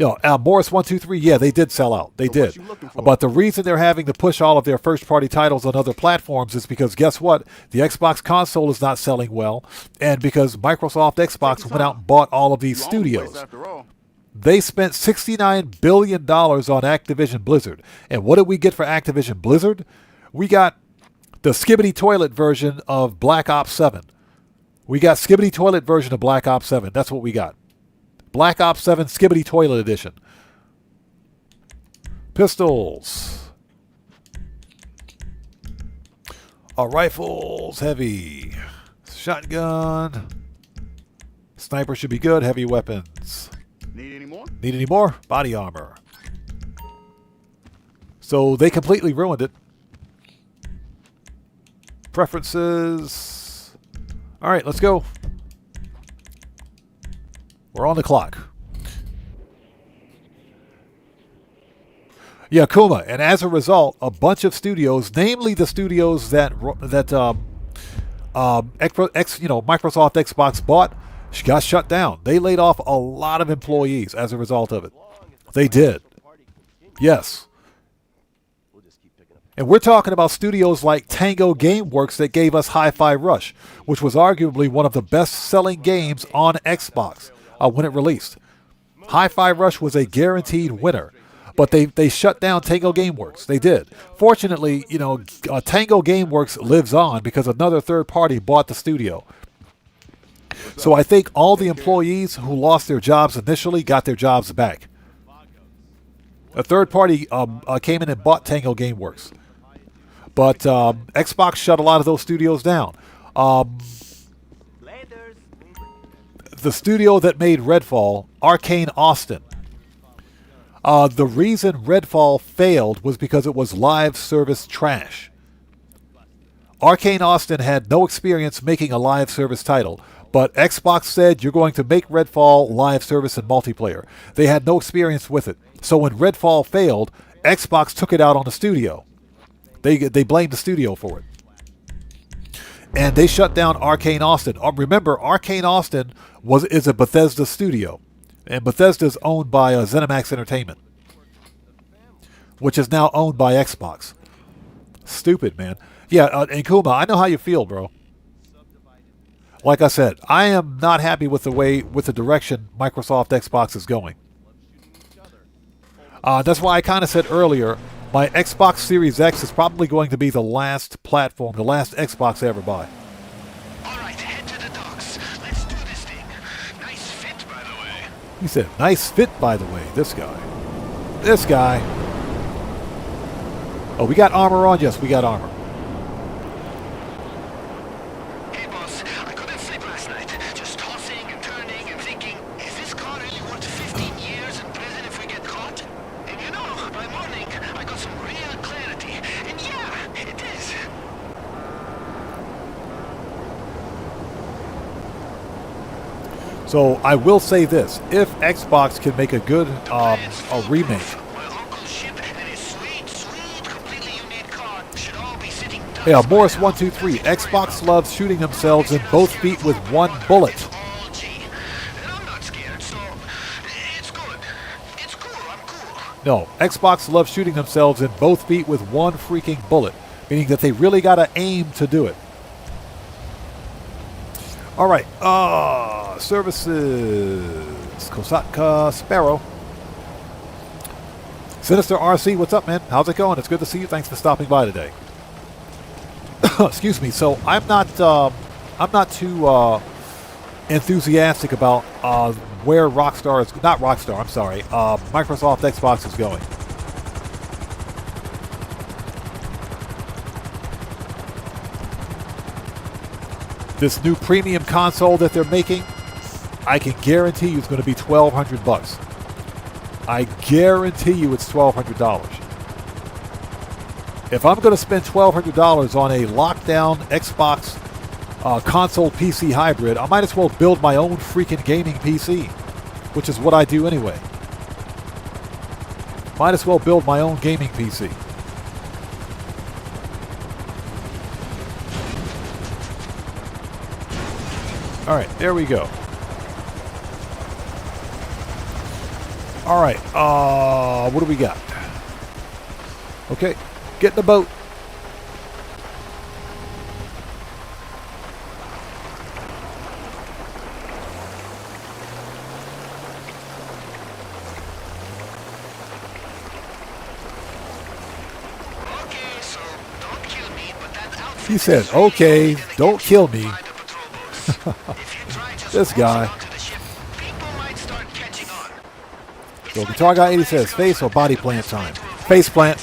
Morris123, yeah, they did sell out. They did. But the reason they're having to push all of their first-party titles on other platforms is because, guess what? The Xbox console is not selling well, and because Microsoft Xbox went out and bought all of these studios. They spent $69 billion on Activision Blizzard. And what did we get for Activision Blizzard? We got the Skibbity Toilet version of Black Ops 7. We got Skibbity Toilet version of Black Ops 7. That's what we got. Black Ops 7 Skibbity Toilet Edition. Pistols. Rifles, heavy. Shotgun. Sniper should be good. Heavy weapons. Need any more? Need any more? Body armor. So they completely ruined it. Preferences. All right, let's go. We're on the clock. Yeah, Kuma. And as a result, a bunch of studios, namely the studios that Microsoft Xbox bought, got shut down. They laid off a lot of employees as a result of it. They did. Yes. And we're talking about studios like Tango Gameworks that gave us Hi-Fi Rush, which was arguably one of the best-selling games on Xbox when it released. Hi-Fi Rush was a guaranteed winner, but they shut down Tango Gameworks. They did. Fortunately, Tango Gameworks lives on because another third party bought the studio. So I think all the employees who lost their jobs initially got their jobs back. A third party came in and bought Tango Gameworks. But Xbox shut a lot of those studios down. The studio that made Redfall, Arcane Austin, The reason Redfall failed was because it was live service trash. Arcane Austin had no experience making a live service title, but Xbox said you're going to make Redfall live service and multiplayer. They had no experience with it. So when Redfall failed, Xbox took it out on the studio. They blamed the studio for it. And they shut down Arcane Austin. Remember, Arcane Austin is a Bethesda studio. And Bethesda's owned by ZeniMax Entertainment, which is now owned by Xbox. Stupid, man. Yeah, and Kuma, I know how you feel, bro. Like I said, I am not happy with the direction Microsoft Xbox is going. That's why I kind of said earlier, my Xbox Series X is probably going to be the last platform, the last Xbox I ever buy. Alright, head to the docks. Let's do this thing. Nice fit, by the way. He said, nice fit, by the way. This guy. This guy. Oh, we got armor on? Yes, we got armor. Hey, boss. I couldn't sleep last night. Just tossing and turning and thinking, is this car really worth 15 years in prison if we get caught? And you know, by morning, I got some real clarity. And yeah, it is. So I will say this: if Xbox can make a good a remake, yeah, Morris123, Xbox loves shooting themselves in both feet with one bullet. No, Xbox loves shooting themselves in both feet with one freaking bullet, meaning that they really got to aim to do it. All right, services, Kosatka Sparrow. Sinister RC, what's up, man? How's it going? It's good to see you. Thanks for stopping by today. Excuse me. So I'm not too enthusiastic about where Microsoft Xbox is going. This new premium console that they're making, I can guarantee you it's going to be $1,200. I guarantee you it's $1,200. If I'm going to spend $1,200 on a lockdown Xbox console PC hybrid, I might as well build my own freaking gaming PC, which is what I do anyway. Might as well build my own gaming PC. All right, there we go. All right, what do we got? Okay, get in the boat. He said, okay, don't kill me. This guy. So Guitar Guy 80 says, face or body plant time? Face plant.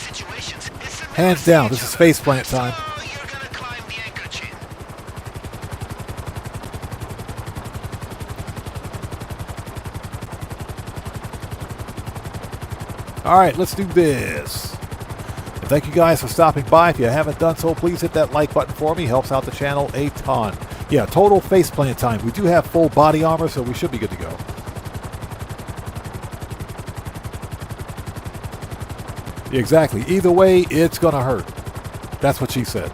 Hands down, this is face plant time. Alright, let's do this. And thank you guys for stopping by. If you haven't done so, please hit that like button for me. Helps out the channel a ton. Yeah, total face plant time. We do have full body armor, so we should be good to go. Exactly. Either way, it's gonna hurt. That's what she said.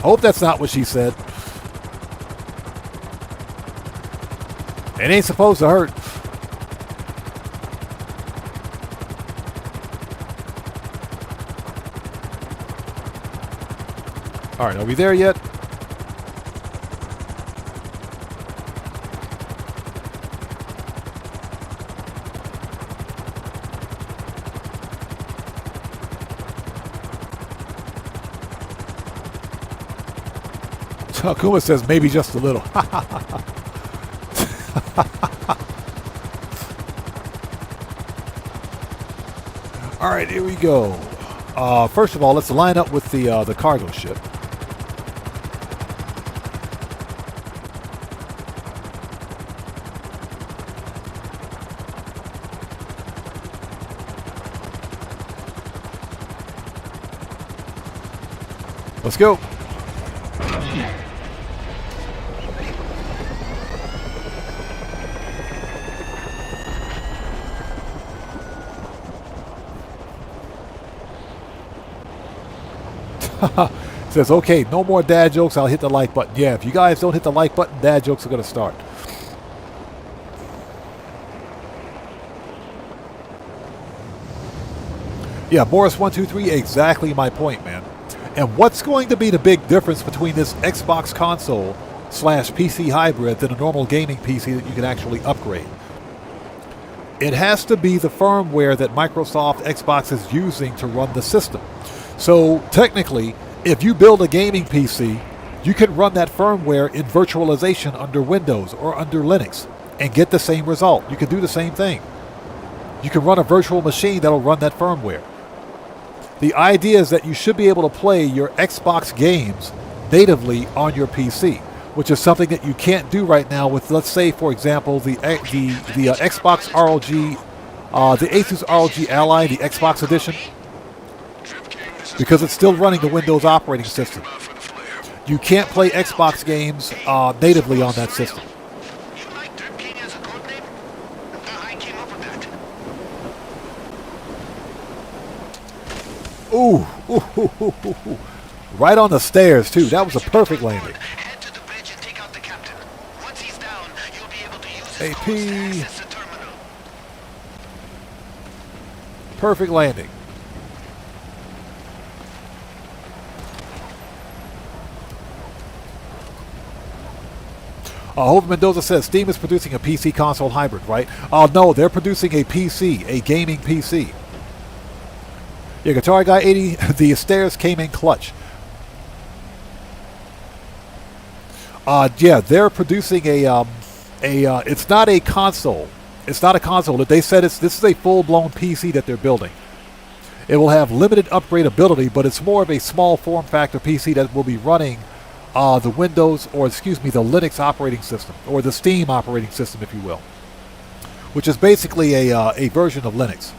Hope that's not what she said. It ain't supposed to hurt. All right, are we there yet? Kuma says maybe just a little. All right, here we go. First of all, let's line up with the cargo ship. Let's go. Says, okay, no more dad jokes. I'll hit the like button. Yeah, if you guys don't hit the like button, dad jokes are going to start. Yeah, Morris123, exactly my point, man. And what's going to be the big difference between this Xbox console / PC hybrid than a normal gaming PC that you can actually upgrade? It has to be the firmware that Microsoft Xbox is using to run the system. So technically, if you build a gaming PC, you can run that firmware in virtualization under Windows or under Linux and get the same result. You can do the same thing. You can run a virtual machine that'll run that firmware. The idea is that you should be able to play your Xbox games natively on your PC, which is something that you can't do right now with, let's say, for example, the Xbox ROG, the Asus ROG Ally, the Xbox edition, because it's still running the Windows operating system. You can't play Xbox games natively on that system. Ooh, ooh, ooh, ooh, ooh, ooh. Right on the stairs, too. That was a perfect landing. AP. Perfect landing. Hope Mendoza says Steam is producing a PC console hybrid, right? No, they're producing a PC, a gaming PC. Yeah, Guitar Guy 80, the stairs came in clutch. Yeah, they're producing it's not a console. It's not a console. They said this is a full-blown PC that they're building. It will have limited upgradability, but it's more of a small form factor PC that will be running the Windows, or excuse me, the Linux operating system, or the Steam operating system, if you will, which is basically a version of Linux.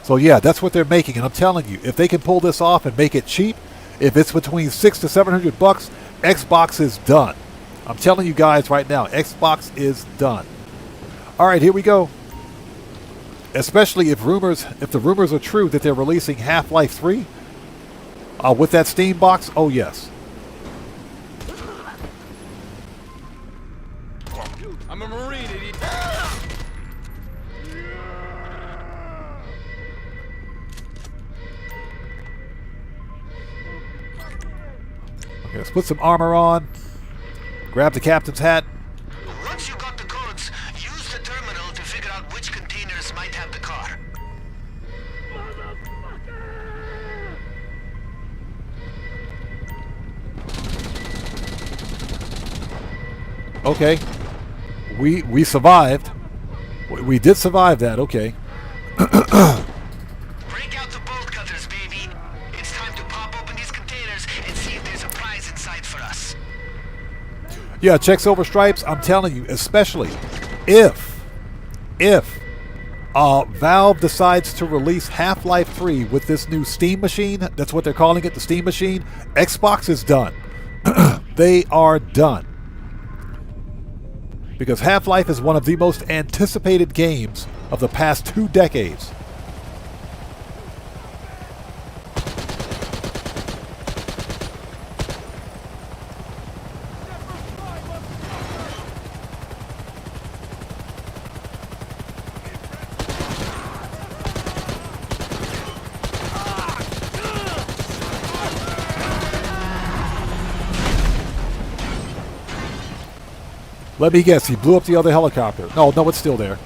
So yeah, that's what they're making, and I'm telling you, if they can pull this off and make it cheap, if it's between $600 to $700, Xbox is done. I'm telling you guys right now, Xbox is done. All right, here we go. Especially if the rumors are true that they're releasing Half-Life 3 with that Steam box. Oh yes. I'm a Marine, idiot. Okay, let's put some armor on. Grab the captain's hat. Once you got the codes, use the terminal to figure out which containers might have the car. Okay. We survived. We did survive that, okay. Break out the bolt cutters, baby. It's time to pop open these containers and see if there's a prize inside for us. Yeah, check Silver Stripes. I'm telling you, especially if Valve decides to release Half-Life 3 with this new Steam machine, that's what they're calling it, the Steam machine, Xbox is done. They are done. Because Half-Life is one of the most anticipated games of the past 2 decades. Let me guess, he blew up the other helicopter. No, it's still there.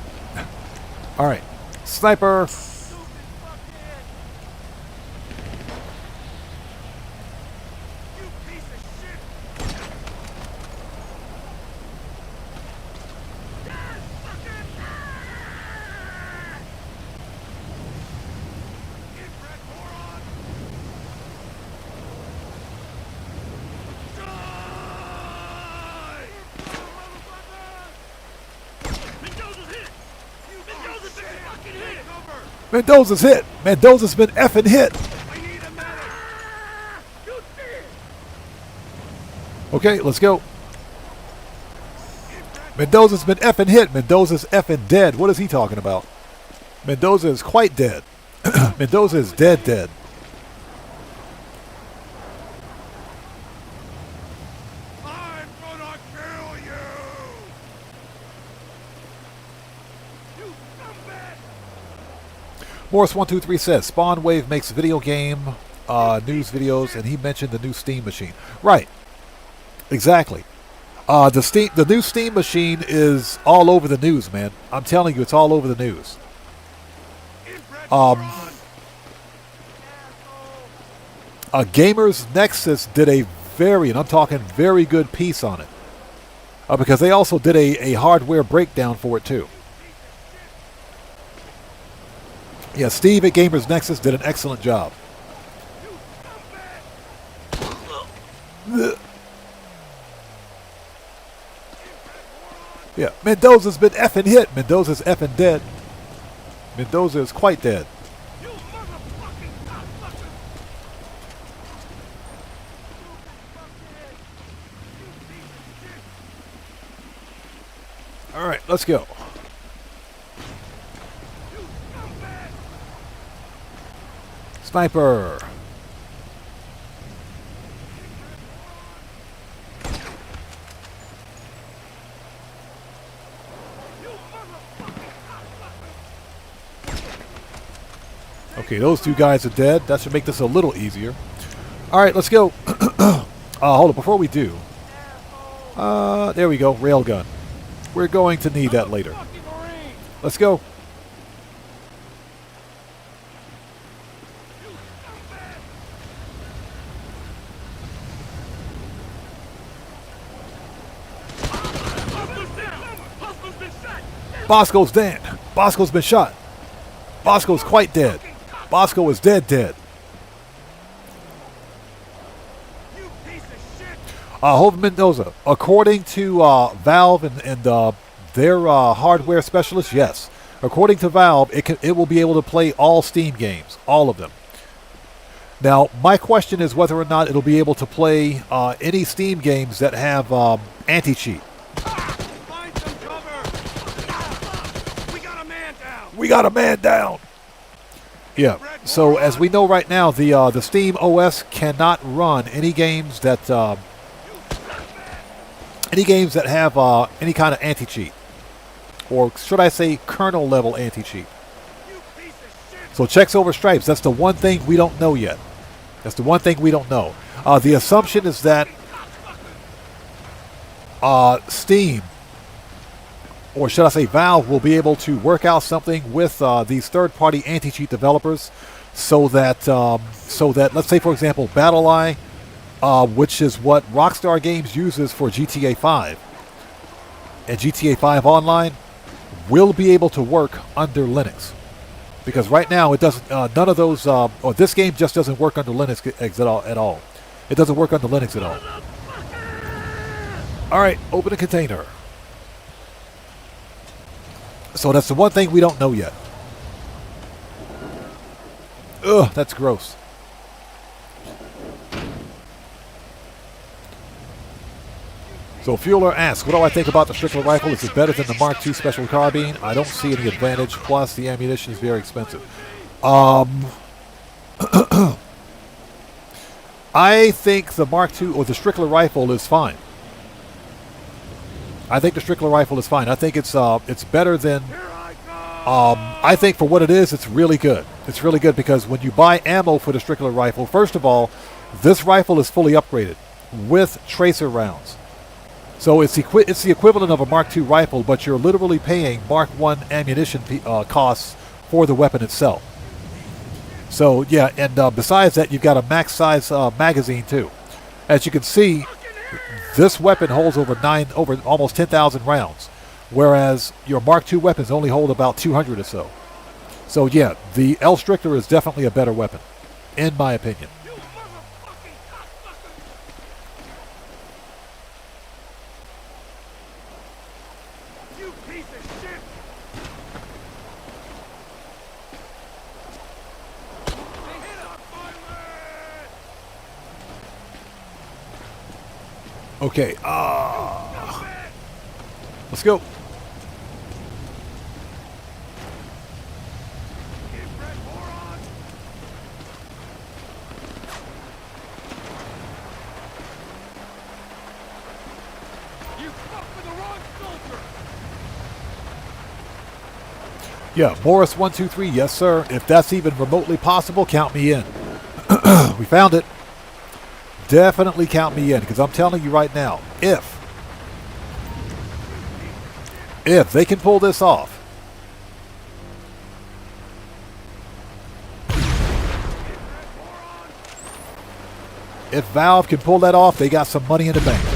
All right. Sniper. Mendoza's hit. Mendoza's been effing hit. Okay, let's go. Mendoza's been effing hit. Mendoza's effing dead. What is he talking about? Mendoza is quite dead. Mendoza is dead. I'm gonna kill you! You scumbag! Morris123 says, Spawn Wave makes video game news videos, and he mentioned the new Steam machine. Right. Exactly. The new Steam machine is all over the news, man. I'm telling you, it's all over the news. Gamers Nexus did a and I'm talking very good piece on it. Because they also did a hardware breakdown for it too. Yeah, Steve at Gamers Nexus did an excellent job. Yeah, Mendoza's been effing hit. Mendoza's effing dead. Mendoza is quite dead. All right, let's go. Sniper. Okay, those two guys are dead. That should make this a little easier. All right, let's go. Hold on, before we do. There we go, railgun. We're going to need that later. Let's go. Bosco's dead. Bosco's been shot. Bosco's quite dead. Bosco is dead. Hope Mendoza, according to Valve and their hardware specialist, yes. According to Valve, it will be able to play all Steam games, all of them. Now, my question is whether or not it'll be able to play any Steam games that have anti-cheat. We got a man down. Yeah. So as we know right now, the Steam OS cannot run any games that have any kind of anti-cheat, or should I say kernel level anti-cheat. So checks over stripes. That's the one thing we don't know yet. That's the one thing we don't know. The assumption is that Steam, or should I say Valve, will be able to work out something with these third-party anti-cheat developers, so that let's say, for example, BattlEye, which is what Rockstar Games uses for GTA 5, and GTA 5 Online will be able to work under Linux, because right now it doesn't. None of those, or this game just doesn't work under Linux at all. It doesn't work under Linux at all. All right, open a container. So that's the one thing we don't know yet. Ugh, that's gross. So Fueler asks, what do I think about the Strickler rifle? Is it better than the Mark II Special Carbine? I don't see any advantage, plus the ammunition is very expensive. I think the Mark II or the Strickler rifle is fine. I think the Strickler rifle is fine. I think it's better than. I think for what it is, it's really good. It's really good because when you buy ammo for the Strickler rifle, first of all, this rifle is fully upgraded with tracer rounds. So it's the equivalent of a Mark II rifle, but you're literally paying Mark I ammunition costs for the weapon itself. So yeah, and besides that, you've got a max size magazine too. As you can see, this weapon holds over almost 10,000 rounds, whereas your Mark II weapons only hold about 200 or so. So yeah, the L Strickler is definitely a better weapon, in my opinion. Okay. Let's go. Yeah, Morris 123, yes sir. If that's even remotely possible, count me in. We found it. Definitely count me in, because I'm telling you right now, if they can pull this off, if Valve can pull that off, they got some money in the bank.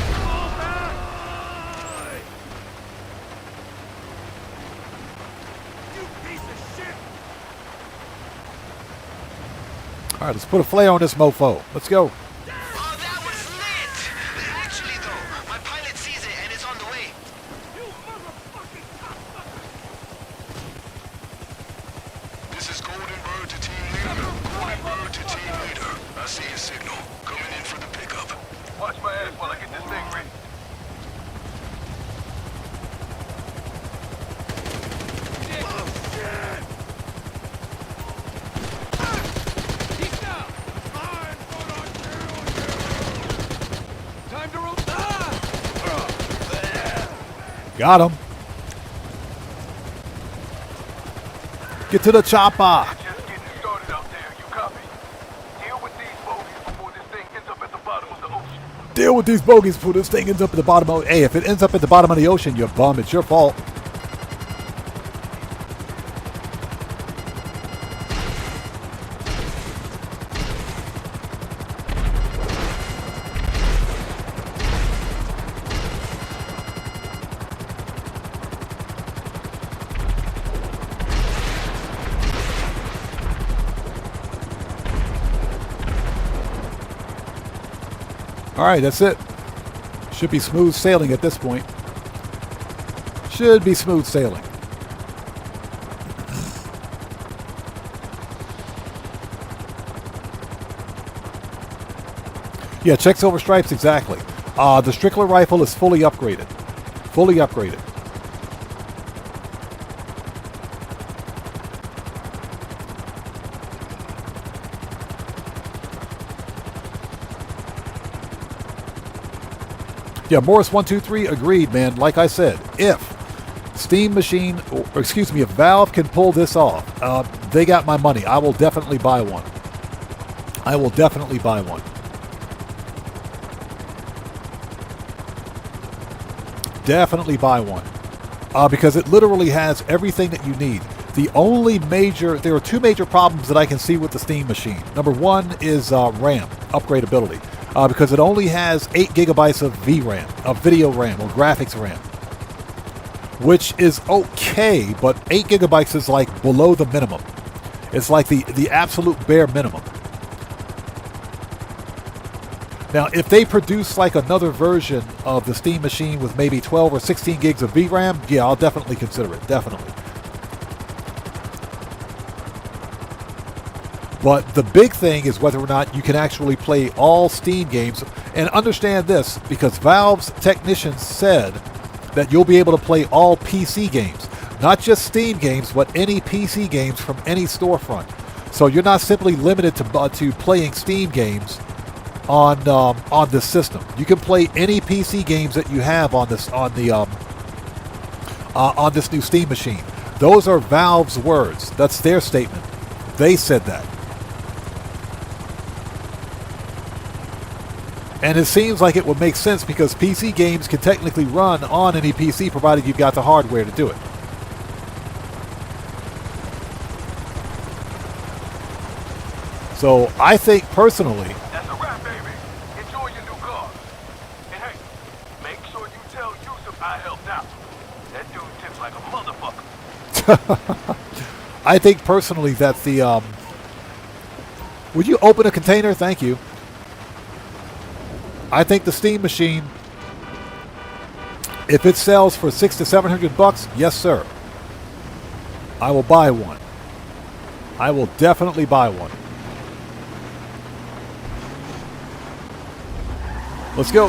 All right, let's put a flare on this mofo. Let's go. Oh, that was lit! Actually, though, my pilot sees it and it's on the way. You motherfucking cocksucker! This is Golden Bird to Team Leader. Golden Bird to Team Leader. I see a signal. Coming in for the pickup. Watch my ass while I get this thing ready. Oh, shit! Got him. Get to the chopper. Just getting started out there, you copy? Deal with these bogeys before this thing ends up at the bottom of the ocean. Deal with these bogeys before this thing ends up at the bottom of... Hey, if it ends up at the bottom of the ocean, you bum. It's your fault. All right, that's it. Should be smooth sailing at this point. Should be smooth sailing. Yeah, check Silver Stripes, exactly. The Strickler rifle is fully upgraded. Fully upgraded. Yeah, Morris123 agreed, man. Like I said, if Steam Machine, or excuse me, if Valve can pull this off, they got my money. I will definitely buy one. I will definitely buy one. Definitely buy one. Because it literally has everything that you need. The only major, there are two major problems that I can see with the Steam Machine. Number one is RAM, upgradability. Because it only has 8 gigabytes of VRAM, of video RAM or graphics RAM, which is okay, but 8 gigabytes is like below the minimum. It's like the absolute bare minimum. Now, if they produce like another version of the Steam Machine with maybe 12 or 16 gigs of VRAM, yeah, I'll definitely consider it, definitely. But the big thing is whether or not you can actually play all Steam games. And understand this, because Valve's technicians said that you'll be able to play all PC games. Not just Steam games, but any PC games from any storefront. So you're not simply limited to playing Steam games on this system. You can play any PC games that you have on this on this new Steam Machine. Those are Valve's words. That's their statement. They said that. And it seems like it would make sense because PC games can technically run on any PC provided you've got the hardware to do it. So I think personally... That's a wrap, baby. Enjoy your new car. And hey, make sure you tell Yusuf I helped out. That dude tips like a motherfucker. I think personally that the... Would you open a container? Thank you. I think the Steam Machine, if it sells for $600 to $700, yes sir, I will buy one. I will definitely buy one. Let's go.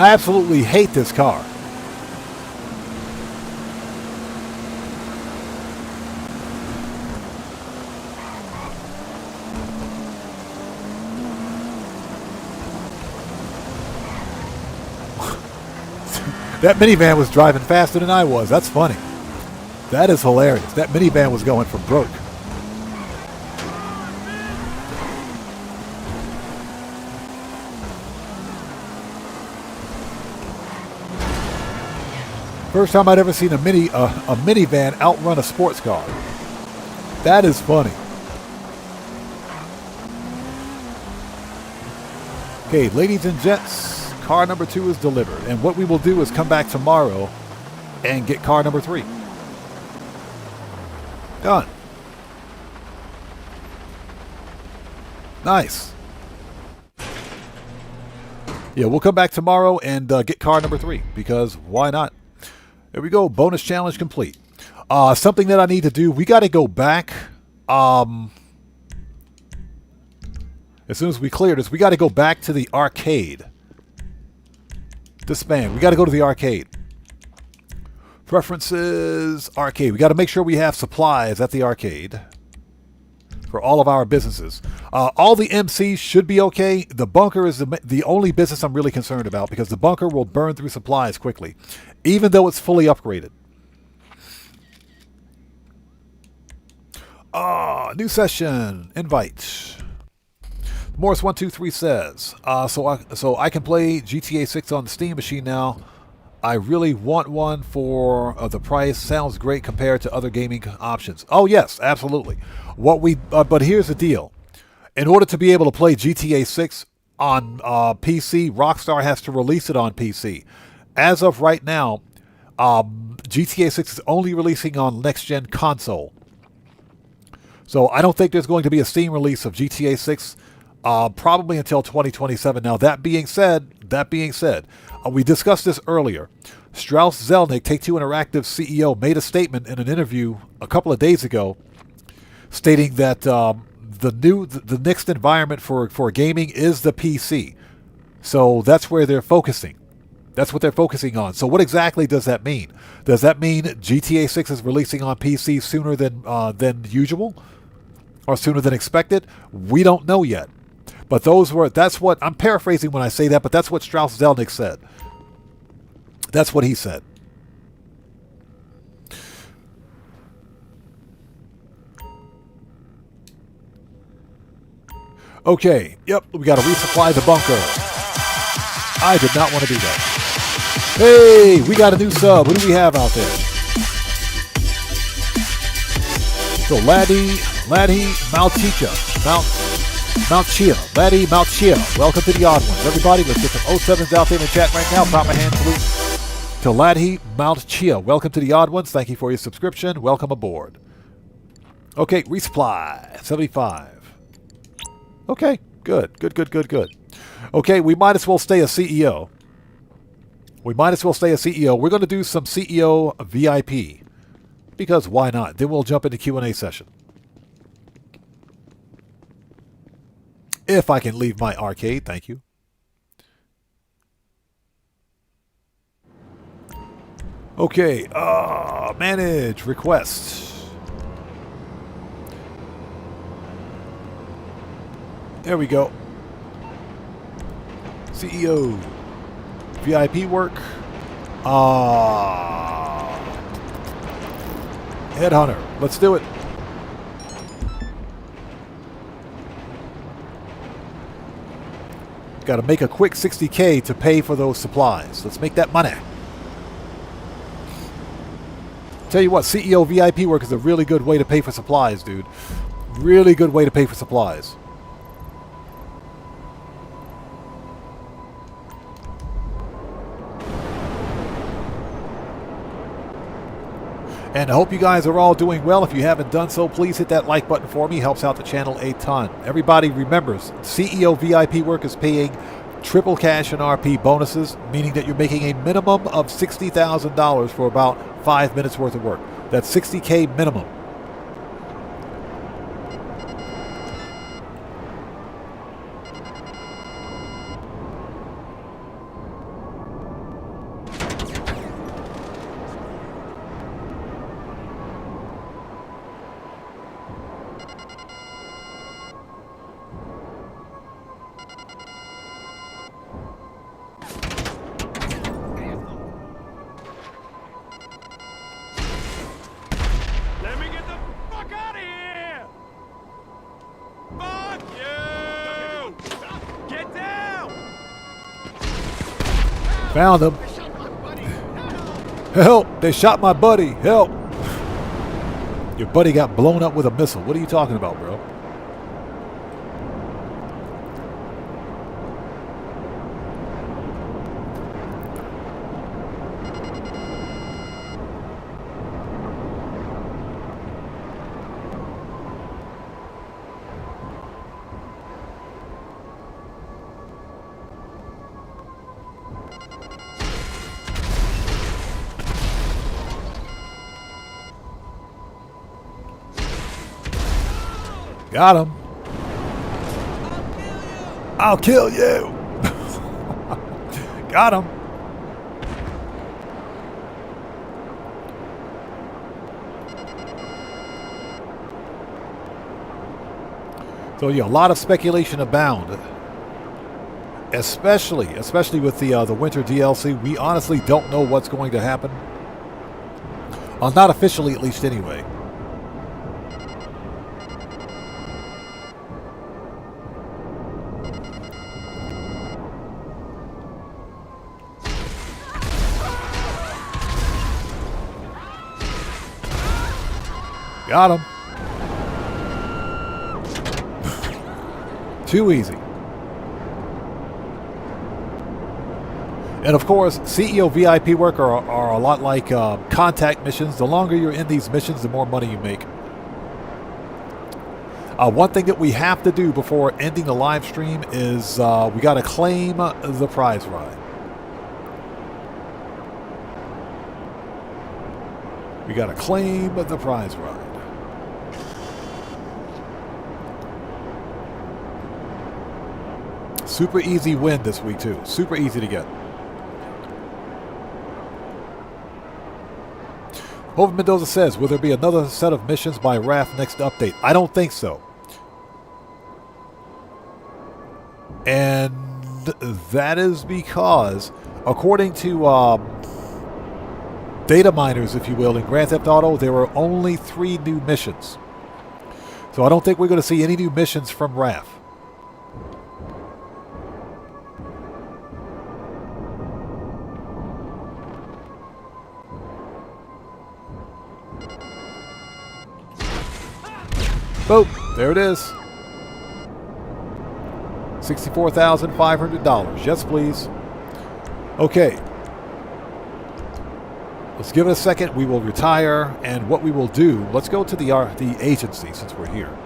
I absolutely hate this car. That minivan was driving faster than I was. That's funny. That is hilarious. That minivan was going for broke. First time I'd ever seen a minivan outrun a sports car. That is funny. Okay, ladies and gents, car number 2 is delivered. And what we will do is come back tomorrow and get car number 3. Done. Nice. Yeah, we'll come back tomorrow and get car number 3, because why not? There we go. Bonus challenge complete. Something that I need to do. We got to go back. As soon as we clear this, we got to go back to the arcade. Disband. We got to go to the arcade. Preferences, arcade. We got to make sure we have supplies at the arcade for all of our businesses. All the MCs should be okay. The bunker is the only business I'm really concerned about, because the bunker will burn through supplies quickly, even though it's fully upgraded. New session. Invite. Morris123 says, so I can play GTA 6 on the Steam machine now. I really want one for the price. Sounds great compared to other gaming options. Oh yes, absolutely. But here's the deal. In order to be able to play GTA 6 on PC, Rockstar has to release it on PC. As of right now, GTA 6 is only releasing on next-gen console. So I don't think there's going to be a Steam release of GTA 6 probably until 2027. Now, that being said, we discussed this earlier. Strauss Zelnick, Take-Two Interactive CEO, made a statement in an interview a couple of days ago stating that the next environment for gaming is the PC. So that's where they're focusing. That's what they're focusing on. So what exactly does that mean? Does that mean GTA 6 is releasing on PC sooner than usual? Or sooner than expected? We don't know yet. But that's what, I'm paraphrasing when I say that, but that's what Strauss Zelnick said. That's what he said. Okay, yep, we got to resupply the bunker. I did not want to do that. Hey, we got a new sub. What do we have out there? So, Laddie Malchicha. Laddie Malchia. Welcome to the Odd Ones. Everybody, let's get some 07s out there in the chat right now. Proper hand salute to Laddie Malchia. Welcome to the Odd Ones. Thank you for your subscription. Welcome aboard. Okay, resupply. 75. Okay, good. Okay, we might as well stay a CEO. We're going to do some CEO VIP. Because why not? Then we'll jump into Q&A session. If I can leave my arcade, thank you. Okay, manage request. There we go. CEO. VIP work. Headhunter. Let's do it. Got to make a quick 60K to pay for those supplies. Let's make that money. Tell you what, CEO VIP work is a really good way to pay for supplies, dude. Really good way to pay for supplies. And I hope you guys are all doing well. If you haven't done so, please hit that like button for me. Helps out the channel a ton. Everybody remembers, CEO VIP work is paying triple cash and RP bonuses, meaning that you're making a minimum of $60,000 for about 5 minutes worth of work. That's $60K minimum. Found him. Help! They shot my buddy. Help! Your buddy got blown up with a missile. What are you talking about, bro? Got him. I'll kill you. Got him. So yeah, a lot of speculation abound. Especially with the winter DLC. We honestly don't know what's going to happen. Not officially, at least, anyway. Got him. Too easy. And of course, CEO VIP work are a lot like contact missions. The longer you're in these missions, the more money you make. One thing that we have to do before ending the live stream is we got to claim the prize ride. We got to claim the prize ride. Super easy win this week, too. Super easy to get. Hovind Mendoza says, will there be another set of missions by Raph next update? I don't think so. And that is because, according to data miners, if you will, in Grand Theft Auto, there were only 3 new missions. So I don't think we're going to see any new missions from Raph. Boom. There it is. $64,500. Yes, please. Okay. Let's give it a second. We will retire. And what we will do, let's go to the agency since we're here.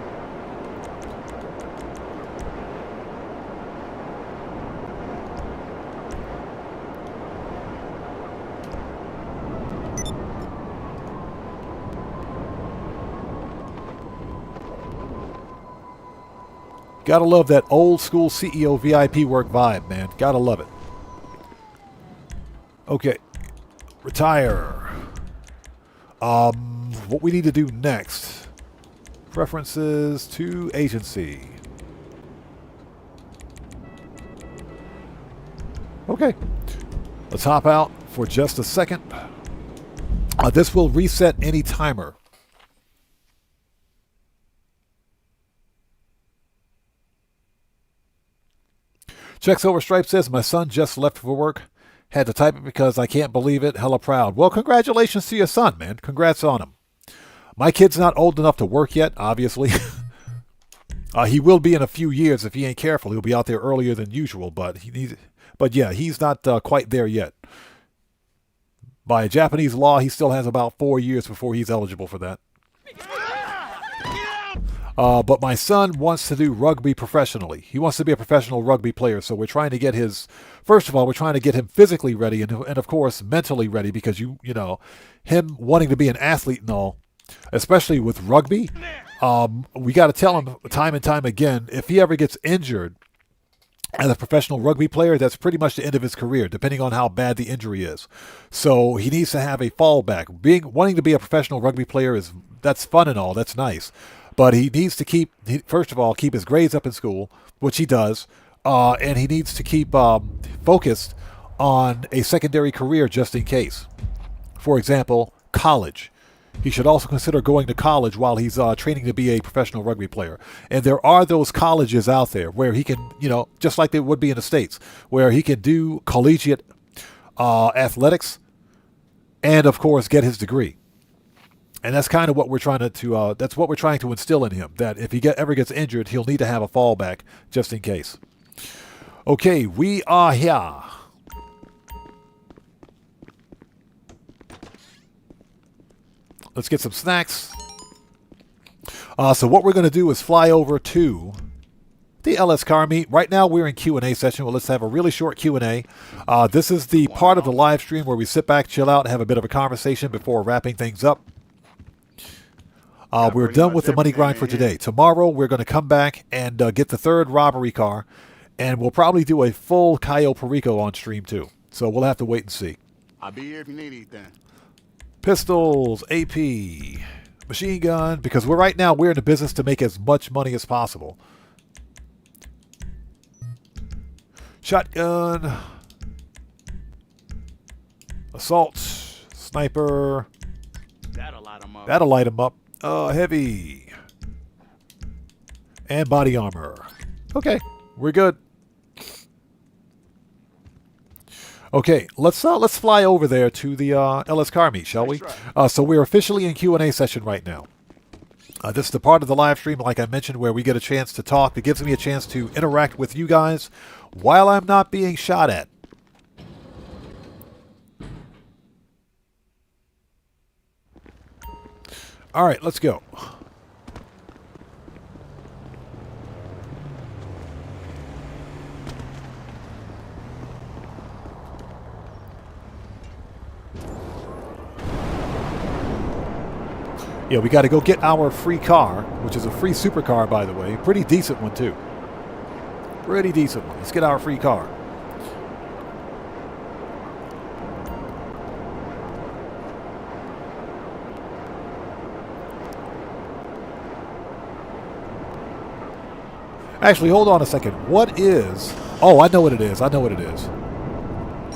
Gotta love that old school CEO VIP work vibe, man. Gotta love it. Okay. Retire. What we need to do next. Preferences to agency. Okay. Let's hop out for just a second. This will reset any timer. Checks Over Stripe says, my son just left for work. Had to type it because I can't believe it. Hella proud. Well, congratulations to your son, man. Congrats on him. My kid's not old enough to work yet, obviously. He will be in a few years if he ain't careful. He'll be out there earlier than usual, but yeah, he's not quite there yet. By Japanese law, he still has about 4 years before he's eligible for that. But my son wants to do rugby professionally. He wants to be a professional rugby player, so we're trying to get first of all, we're trying to get him physically ready and of course, mentally ready, because you know, him wanting to be an athlete and all, especially with rugby, we got to tell him time and time again, if he ever gets injured as a professional rugby player, that's pretty much the end of his career, depending on how bad the injury is. So he needs to have a fallback. Wanting to be a professional rugby player that's fun and all, that's nice. But he needs to first of all, keep his grades up in school, which he does, and he needs to keep focused on a secondary career just in case. For example, college. He should also consider going to college while he's training to be a professional rugby player. And there are those colleges out there where he can, you know, just like they would be in the States, where he can do collegiate athletics, and of course get his degree. And that's kind of what we're trying to that's what we're trying to instill in him. That if he ever gets injured, he'll need to have a fallback just in case. Okay, we are here. Let's get some snacks. So what we're going to do is fly over to the LS car meet. Right now we're in Q&A session. Well, let's have a really short Q&A. This is the part of the live stream where we sit back, chill out, and have a bit of a conversation before wrapping things up. We're done with the money grind for today. Tomorrow we're going to come back and get the third robbery car, and we'll probably do a full Cayo Perico on stream too. So we'll have to wait and see. I'll be here if you need anything. Pistols, AP, machine gun, because right now we're in the business to make as much money as possible. Shotgun, assault, sniper. That'll light them up. That'll light him up. Heavy. And body armor. Okay, we're good. Okay, let's fly over there to the LS car meet, shall we? So we're officially in Q&A session right now. This is the part of the live stream, like I mentioned, where we get a chance to talk. It gives me a chance to interact with you guys while I'm not being shot at. All right, let's go. Yeah, we got to go get our free car, which is a free supercar, by the way. Pretty decent one, too. Pretty decent one. Let's get our free car. Actually, hold on a second. What is... Oh, I know what it is. I know what it is.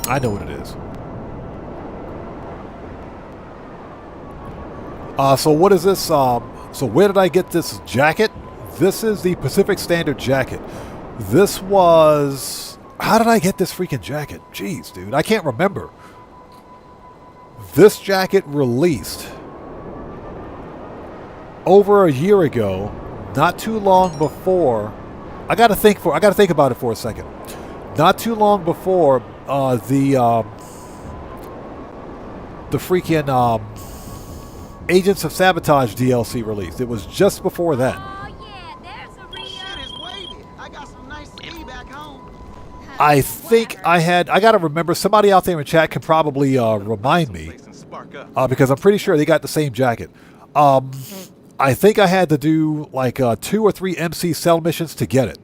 I know what it is. So what is this? So where did I get this jacket? This is the Pacific Standard jacket. This was... How did I get this freaking jacket? Jeez, dude. I can't remember. This jacket released over a year ago, not too long before... I gotta think about it for a second. Not too long before the freaking Agents of Sabotage DLC released. It was just before that. I think I had... I gotta remember. Somebody out there in chat can probably remind me, because I'm pretty sure they got the same jacket. I think I had to do like 2 or 3 MC cell missions to get it.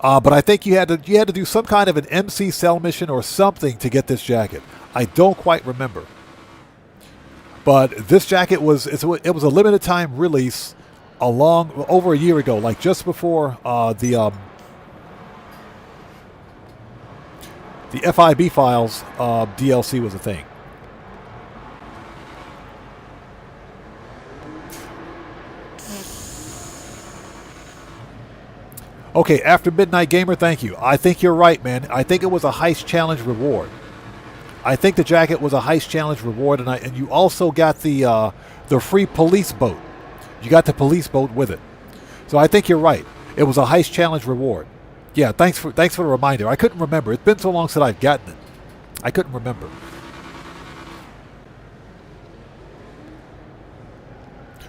But I think you had to do some kind of an MC cell mission or something to get this jacket. I don't quite remember. But this jacket was it was a limited time release over a year ago, like just before the FIB Files DLC was a thing. Okay, After Midnight Gamer, thank you. I think you're right, man. I think it was a heist challenge reward. I think the jacket was a heist challenge reward, and you also got the free police boat. You got the police boat with it. So I think you're right. It was a heist challenge reward. Yeah, thanks for the reminder. I couldn't remember. It's been so long since I've gotten it. I couldn't remember.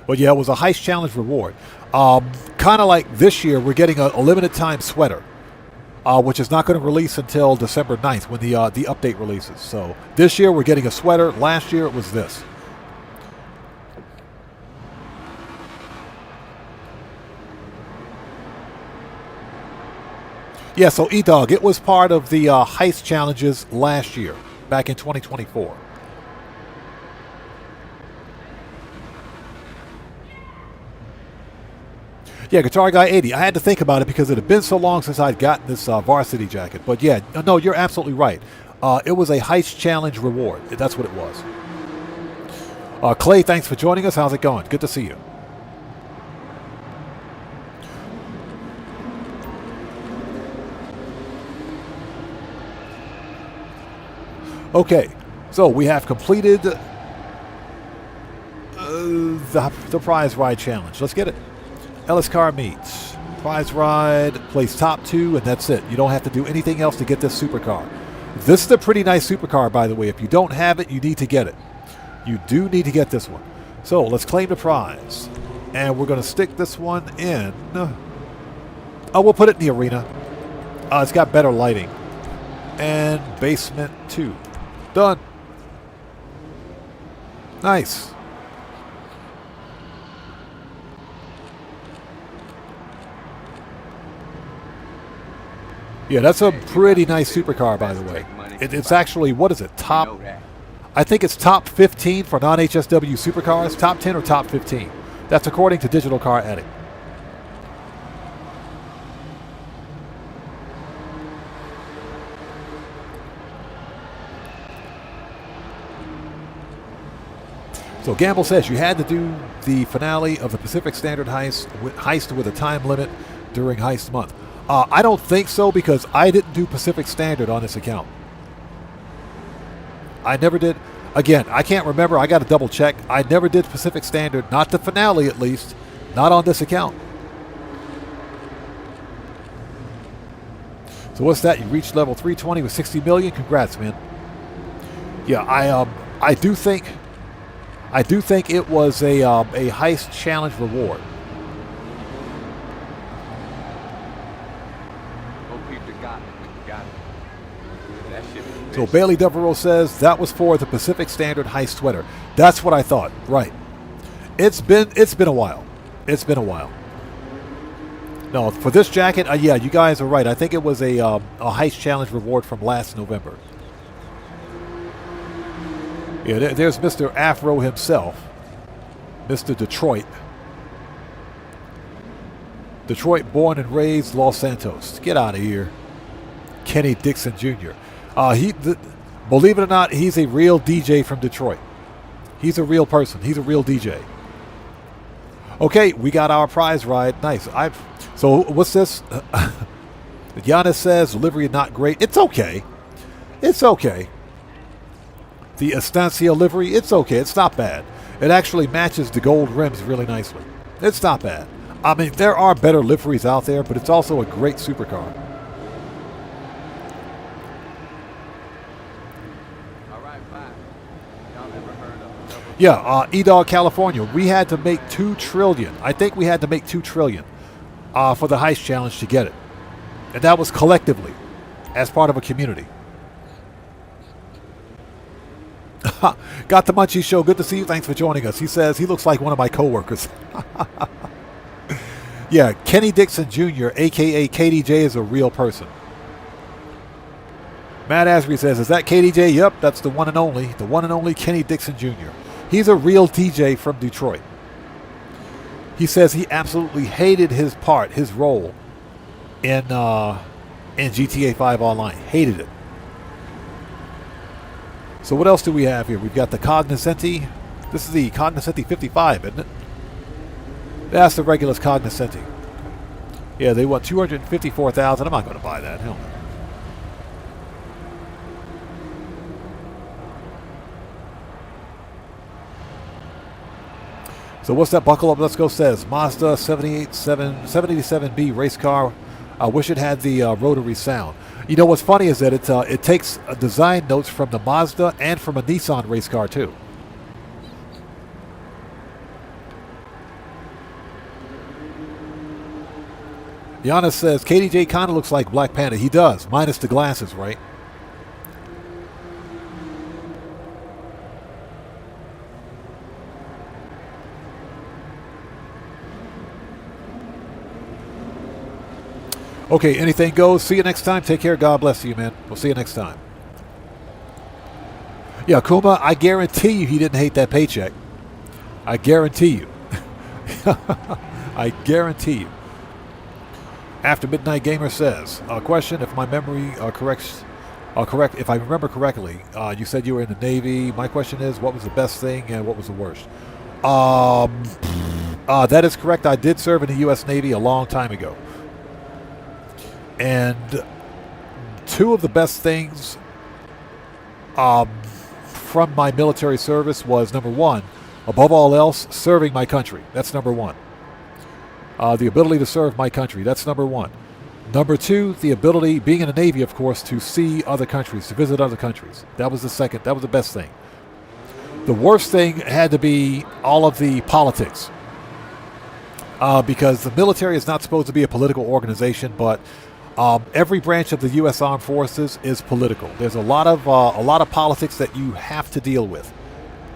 But yeah, it was a heist challenge reward. Kind of like this year, we're getting a limited time sweater, which is not going to release until December 9th when the update releases. So this year, we're getting a sweater. Last year, it was this. Yeah, so E-Dog, it was part of the heist challenges last year, back in 2024. Yeah, Guitar Guy 80. I had to think about it because it had been so long since I'd gotten this varsity jacket. But yeah, no, you're absolutely right. It was a heist challenge reward. That's what it was. Clay, thanks for joining us. How's it going? Good to see you. Okay, so we have completed the prize ride challenge. Let's get it. Ellis Car meets. Prize ride, place top 2, and that's it. You don't have to do anything else to get this supercar. This is a pretty nice supercar, by the way. If you don't have it, you need to get it. You do need to get this one. So let's claim the prize. And we're going to stick this one in. Oh, we'll put it in the arena. It's got better lighting. And basement 2. Done. Nice. Yeah, that's a pretty nice supercar, by the way. It's actually, what is it, top... I think it's top 15 for non-HSW supercars. Top 10 or top 15. That's according to Digital Car Addict. So Gamble says you had to do the finale of the Pacific Standard heist with a time limit during heist month. I don't think so because I didn't do Pacific Standard on this account. I never did. Again, I can't remember. I got to double check. I never did Pacific Standard, not the finale at least, not on this account. So what's that? You reached level 320 with 60 million. Congrats, man. Yeah, I do think it was a heist challenge reward. So Bailey Devereaux says that was for the Pacific Standard heist sweater. That's what I thought. Right. It's been a while. It's been a while. No, for this jacket, yeah, you guys are right. I think it was a heist challenge reward from last November. Yeah, there's Mr. Afro himself, Mr. Detroit. Detroit, born and raised Los Santos. Get out of here, Kenny Dixon Jr. Believe it or not, he's a real DJ from Detroit. He's a real person. He's a real DJ. Okay, we got our prize ride. Nice. So what's this? Giannis says livery not great. It's okay. It's okay. The Estancia livery, it's okay. It's not bad. It actually matches the gold rims really nicely. It's not bad. I mean, there are better liveries out there, but it's also a great supercar. Yeah, E-Dog California. We had to make $2 trillion. I think we had to make $2 trillion for the heist challenge to get it, and that was collectively, as part of a community. Got the Munchie Show. Good to see you. Thanks for joining us. He says he looks like one of my coworkers. Yeah, Kenny Dixon Jr., a.k.a. KDJ, is a real person. Matt Asbury says, is that KDJ? Yep, that's the one and only Kenny Dixon Jr. He's a real DJ from Detroit. He says he absolutely hated his role in GTA 5 Online. Hated it. So what else do we have here? We've got the Cognoscenti. This is the Cognoscenti 55, isn't it? That's the regular Cognoscenti. Yeah, they want $254,000. I'm not going to buy that. Hell no. So what's that Buckle Up Let's Go says? Mazda 787B race car. I wish it had the rotary sound. You know what's funny is that it takes design notes from the Mazda and from a Nissan race car too. Giannis says KDJ kind of looks like Black Panther. He does, minus the glasses, right? Okay, anything goes. See you next time. Take care. God bless you, man. We'll see you next time. Yeah, Kuma, I guarantee you he didn't hate that paycheck. I guarantee you. I guarantee you. After Midnight Gamer says, question, if my memory correct, if I remember correctly, you said you were in the Navy. My question is, what was the best thing and what was the worst? That is correct. I did serve in the U.S. Navy a long time ago. And two of the best things from my military service was, number one, above all else, serving my country. That's number one. The ability to serve my country. That's number one. Number two, the ability, being in the Navy, of course, to see other countries, to visit other countries. That was the second. That was the best thing. The worst thing had to be all of the politics. Because the military is not supposed to be a political organization, but every branch of the U.S. Armed Forces is political. There's a lot of politics that you have to deal with,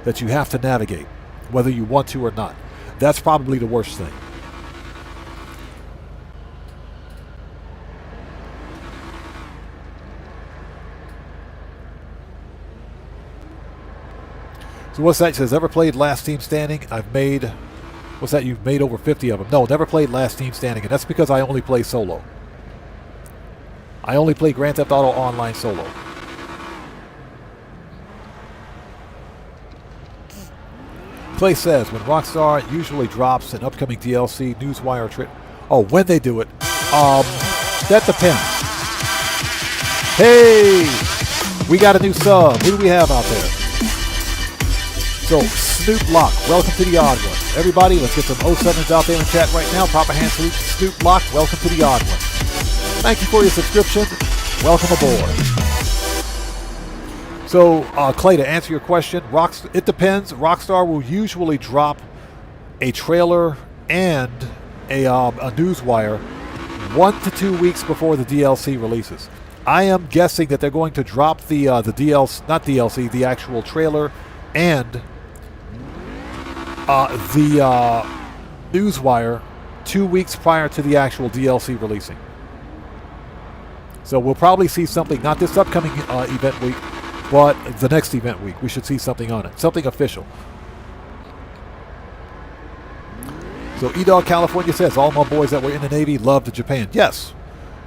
that you have to navigate, whether you want to or not. That's probably the worst thing. So what's that? It says, ever played Last Team Standing? I've made, what's that? You've made over 50 of them. No, never played Last Team Standing, and that's because I only play solo. I only play Grand Theft Auto Online solo. Clay says, when Rockstar usually drops an upcoming DLC, Newswire trip. Oh, when they do it. That depends. Hey! We got a new sub. Who do we have out there? So, Snoop Lock, welcome to the Odd One. Everybody, let's get some 07s out there in the chat right now. Proper hand salute to Snoop Lock, welcome to the Odd One. Thank you for your subscription. Welcome aboard. So, Clay, to answer your question, it depends. Rockstar will usually drop a trailer and a newswire 1 to 2 weeks before the DLC releases. I am guessing that they're going to drop the DLC, not DLC, the actual trailer and the newswire 2 weeks prior to the actual DLC releasing. So we'll probably see something, not this upcoming event week, but the next event week. We should see something on it, something official. So E-Dog California says, all my boys that were in the Navy loved Japan. Yes,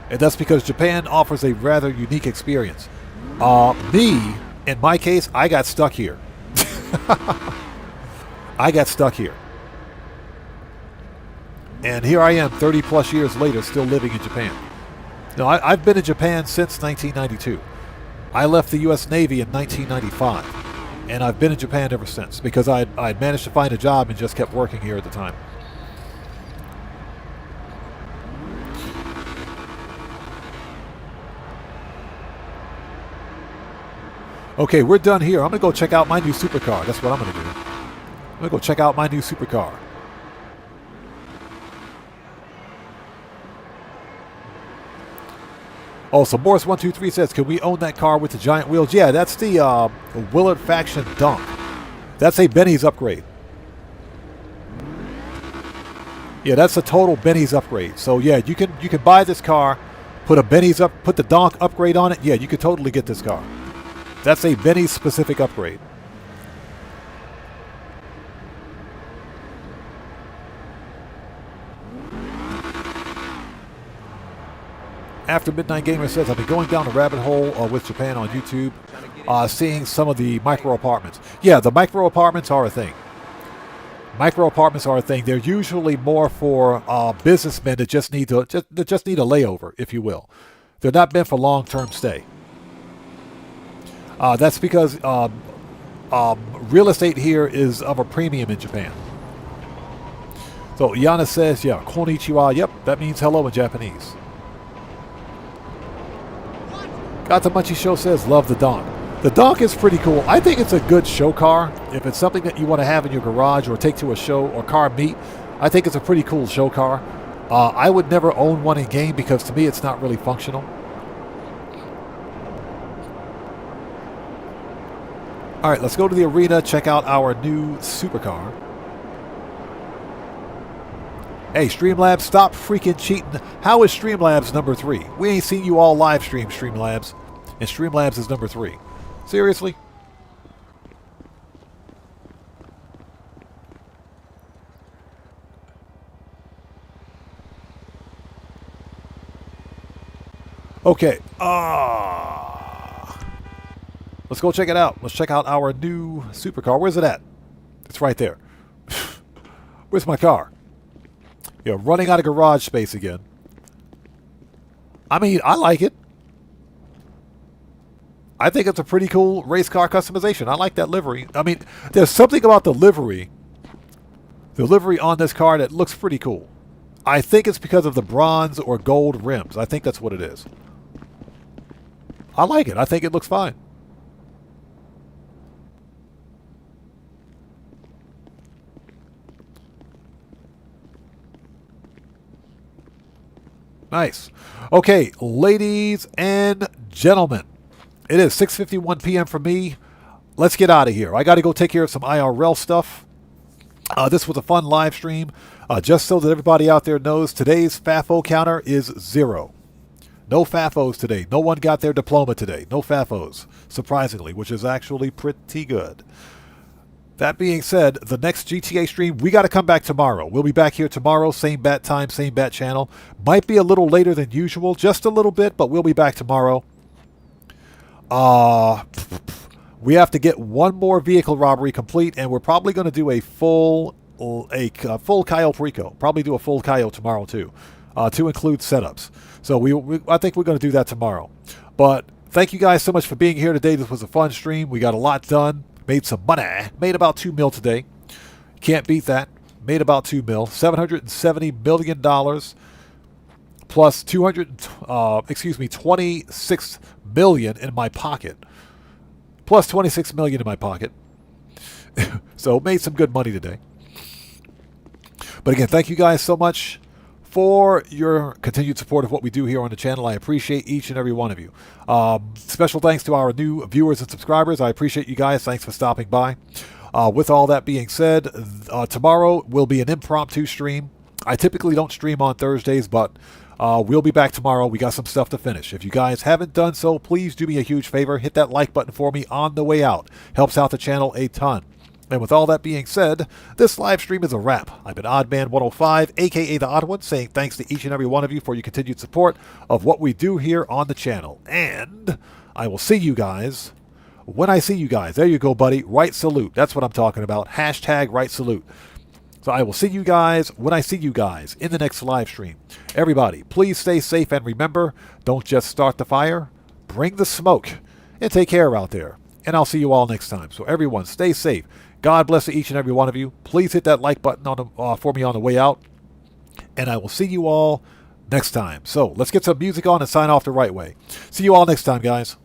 and that's because Japan offers a rather unique experience. Me, in my case, I got stuck here. I got stuck here. And here I am 30 plus years later still living in Japan. No, I've been in Japan since 1992. I left the U.S. Navy in 1995. And I've been in Japan ever since because I'd managed to find a job and just kept working here at the time. Okay, we're done here. I'm going to go check out my new supercar. That's what I'm going to do. I'm going to go check out my new supercar. Oh, so Morris123 says, can we own that car with the giant wheels? Yeah, that's the Willard Faction Dunk. That's a Benny's upgrade. Yeah, that's a total Benny's upgrade. So yeah, you can buy this car, put the Donk upgrade on it. Yeah, you could totally get this car. That's a Benny's specific upgrade. After Midnight Gamer says, I've been going down the rabbit hole with Japan on YouTube, seeing some of the micro apartments. Yeah, the micro apartments are a thing. Micro apartments are a thing. They're usually more for businessmen that just need a layover, if you will. They're not meant for long-term stay. That's because real estate here is of a premium in Japan. So Yana says, yeah, konnichiwa. Yep, that means hello in Japanese. Got the Munchie Show says, love the Donk. The Donk is pretty cool. I think it's a good show car. If it's something that you want to have in your garage or take to a show or car meet, I think it's a pretty cool show car. I would never own one in game because to me it's not really functional. All right, let's go to the arena, check out our new supercar. Hey, Streamlabs, stop freaking cheating. How is Streamlabs number 3? We ain't seen you all live stream, Streamlabs. And Streamlabs is number 3. Seriously? Okay. Let's go check it out. Let's check out our new supercar. Where's it at? It's right there. Where's my car? Yeah, running out of garage space again. I mean, I like it. I think it's a pretty cool race car customization. I like that livery. I mean, there's something about the livery on this car that looks pretty cool. I think it's because of the bronze or gold rims. I think that's what it is. I like it. I think it looks fine. Nice. Okay, ladies and gentlemen, it is 6:51 p.m. for me. Let's get out of here. I got to go take care of some IRL stuff. This was a fun live stream. Just so that everybody out there knows, today's FAFO counter is 0. No FAFOs today. No one got their diploma today. No FAFOs, surprisingly, which is actually pretty good. That being said, the next GTA stream, we got to come back tomorrow. We'll be back here tomorrow, same bat time, same bat channel. Might be a little later than usual, just a little bit, but we'll be back tomorrow. We have to get one more vehicle robbery complete, and we're probably going to do a full Cayo Perico. Probably do a full Cayo tomorrow too, to include setups. So I think we're going to do that tomorrow. But thank you guys so much for being here today. This was a fun stream. We got a lot done. Made some money. Made about $2 million today. Can't beat that. Made about $2 million. $770 million plus 26 million in my pocket. Plus 26 million in my pocket. So made some good money today. But again, thank you guys so much for your continued support of what we do here on the channel. I appreciate each and every one of you. Special thanks to our new viewers and subscribers. I appreciate you guys. Thanks for stopping by. With all that being said, tomorrow will be an impromptu stream. I typically don't stream on Thursdays, but we'll be back tomorrow. We got some stuff to finish. If you guys haven't done so, please do me a huge favor. Hit that like button for me on the way out. Helps out the channel a ton. And with all that being said, this live stream is a wrap. I've been Oddman105, aka The Odd One, saying thanks to each and every one of you for your continued support of what we do here on the channel. And I will see you guys when I see you guys. There you go, buddy. Right salute. That's what I'm talking about. Hashtag right salute. So I will see you guys when I see you guys in the next live stream. Everybody, please stay safe and remember, don't just start the fire, bring the smoke, and take care out there. And I'll see you all next time. So everyone, stay safe. God bless each and every one of you. Please hit that like button for me on the way out. And I will see you all next time. So let's get some music on and sign off the right way. See you all next time, guys.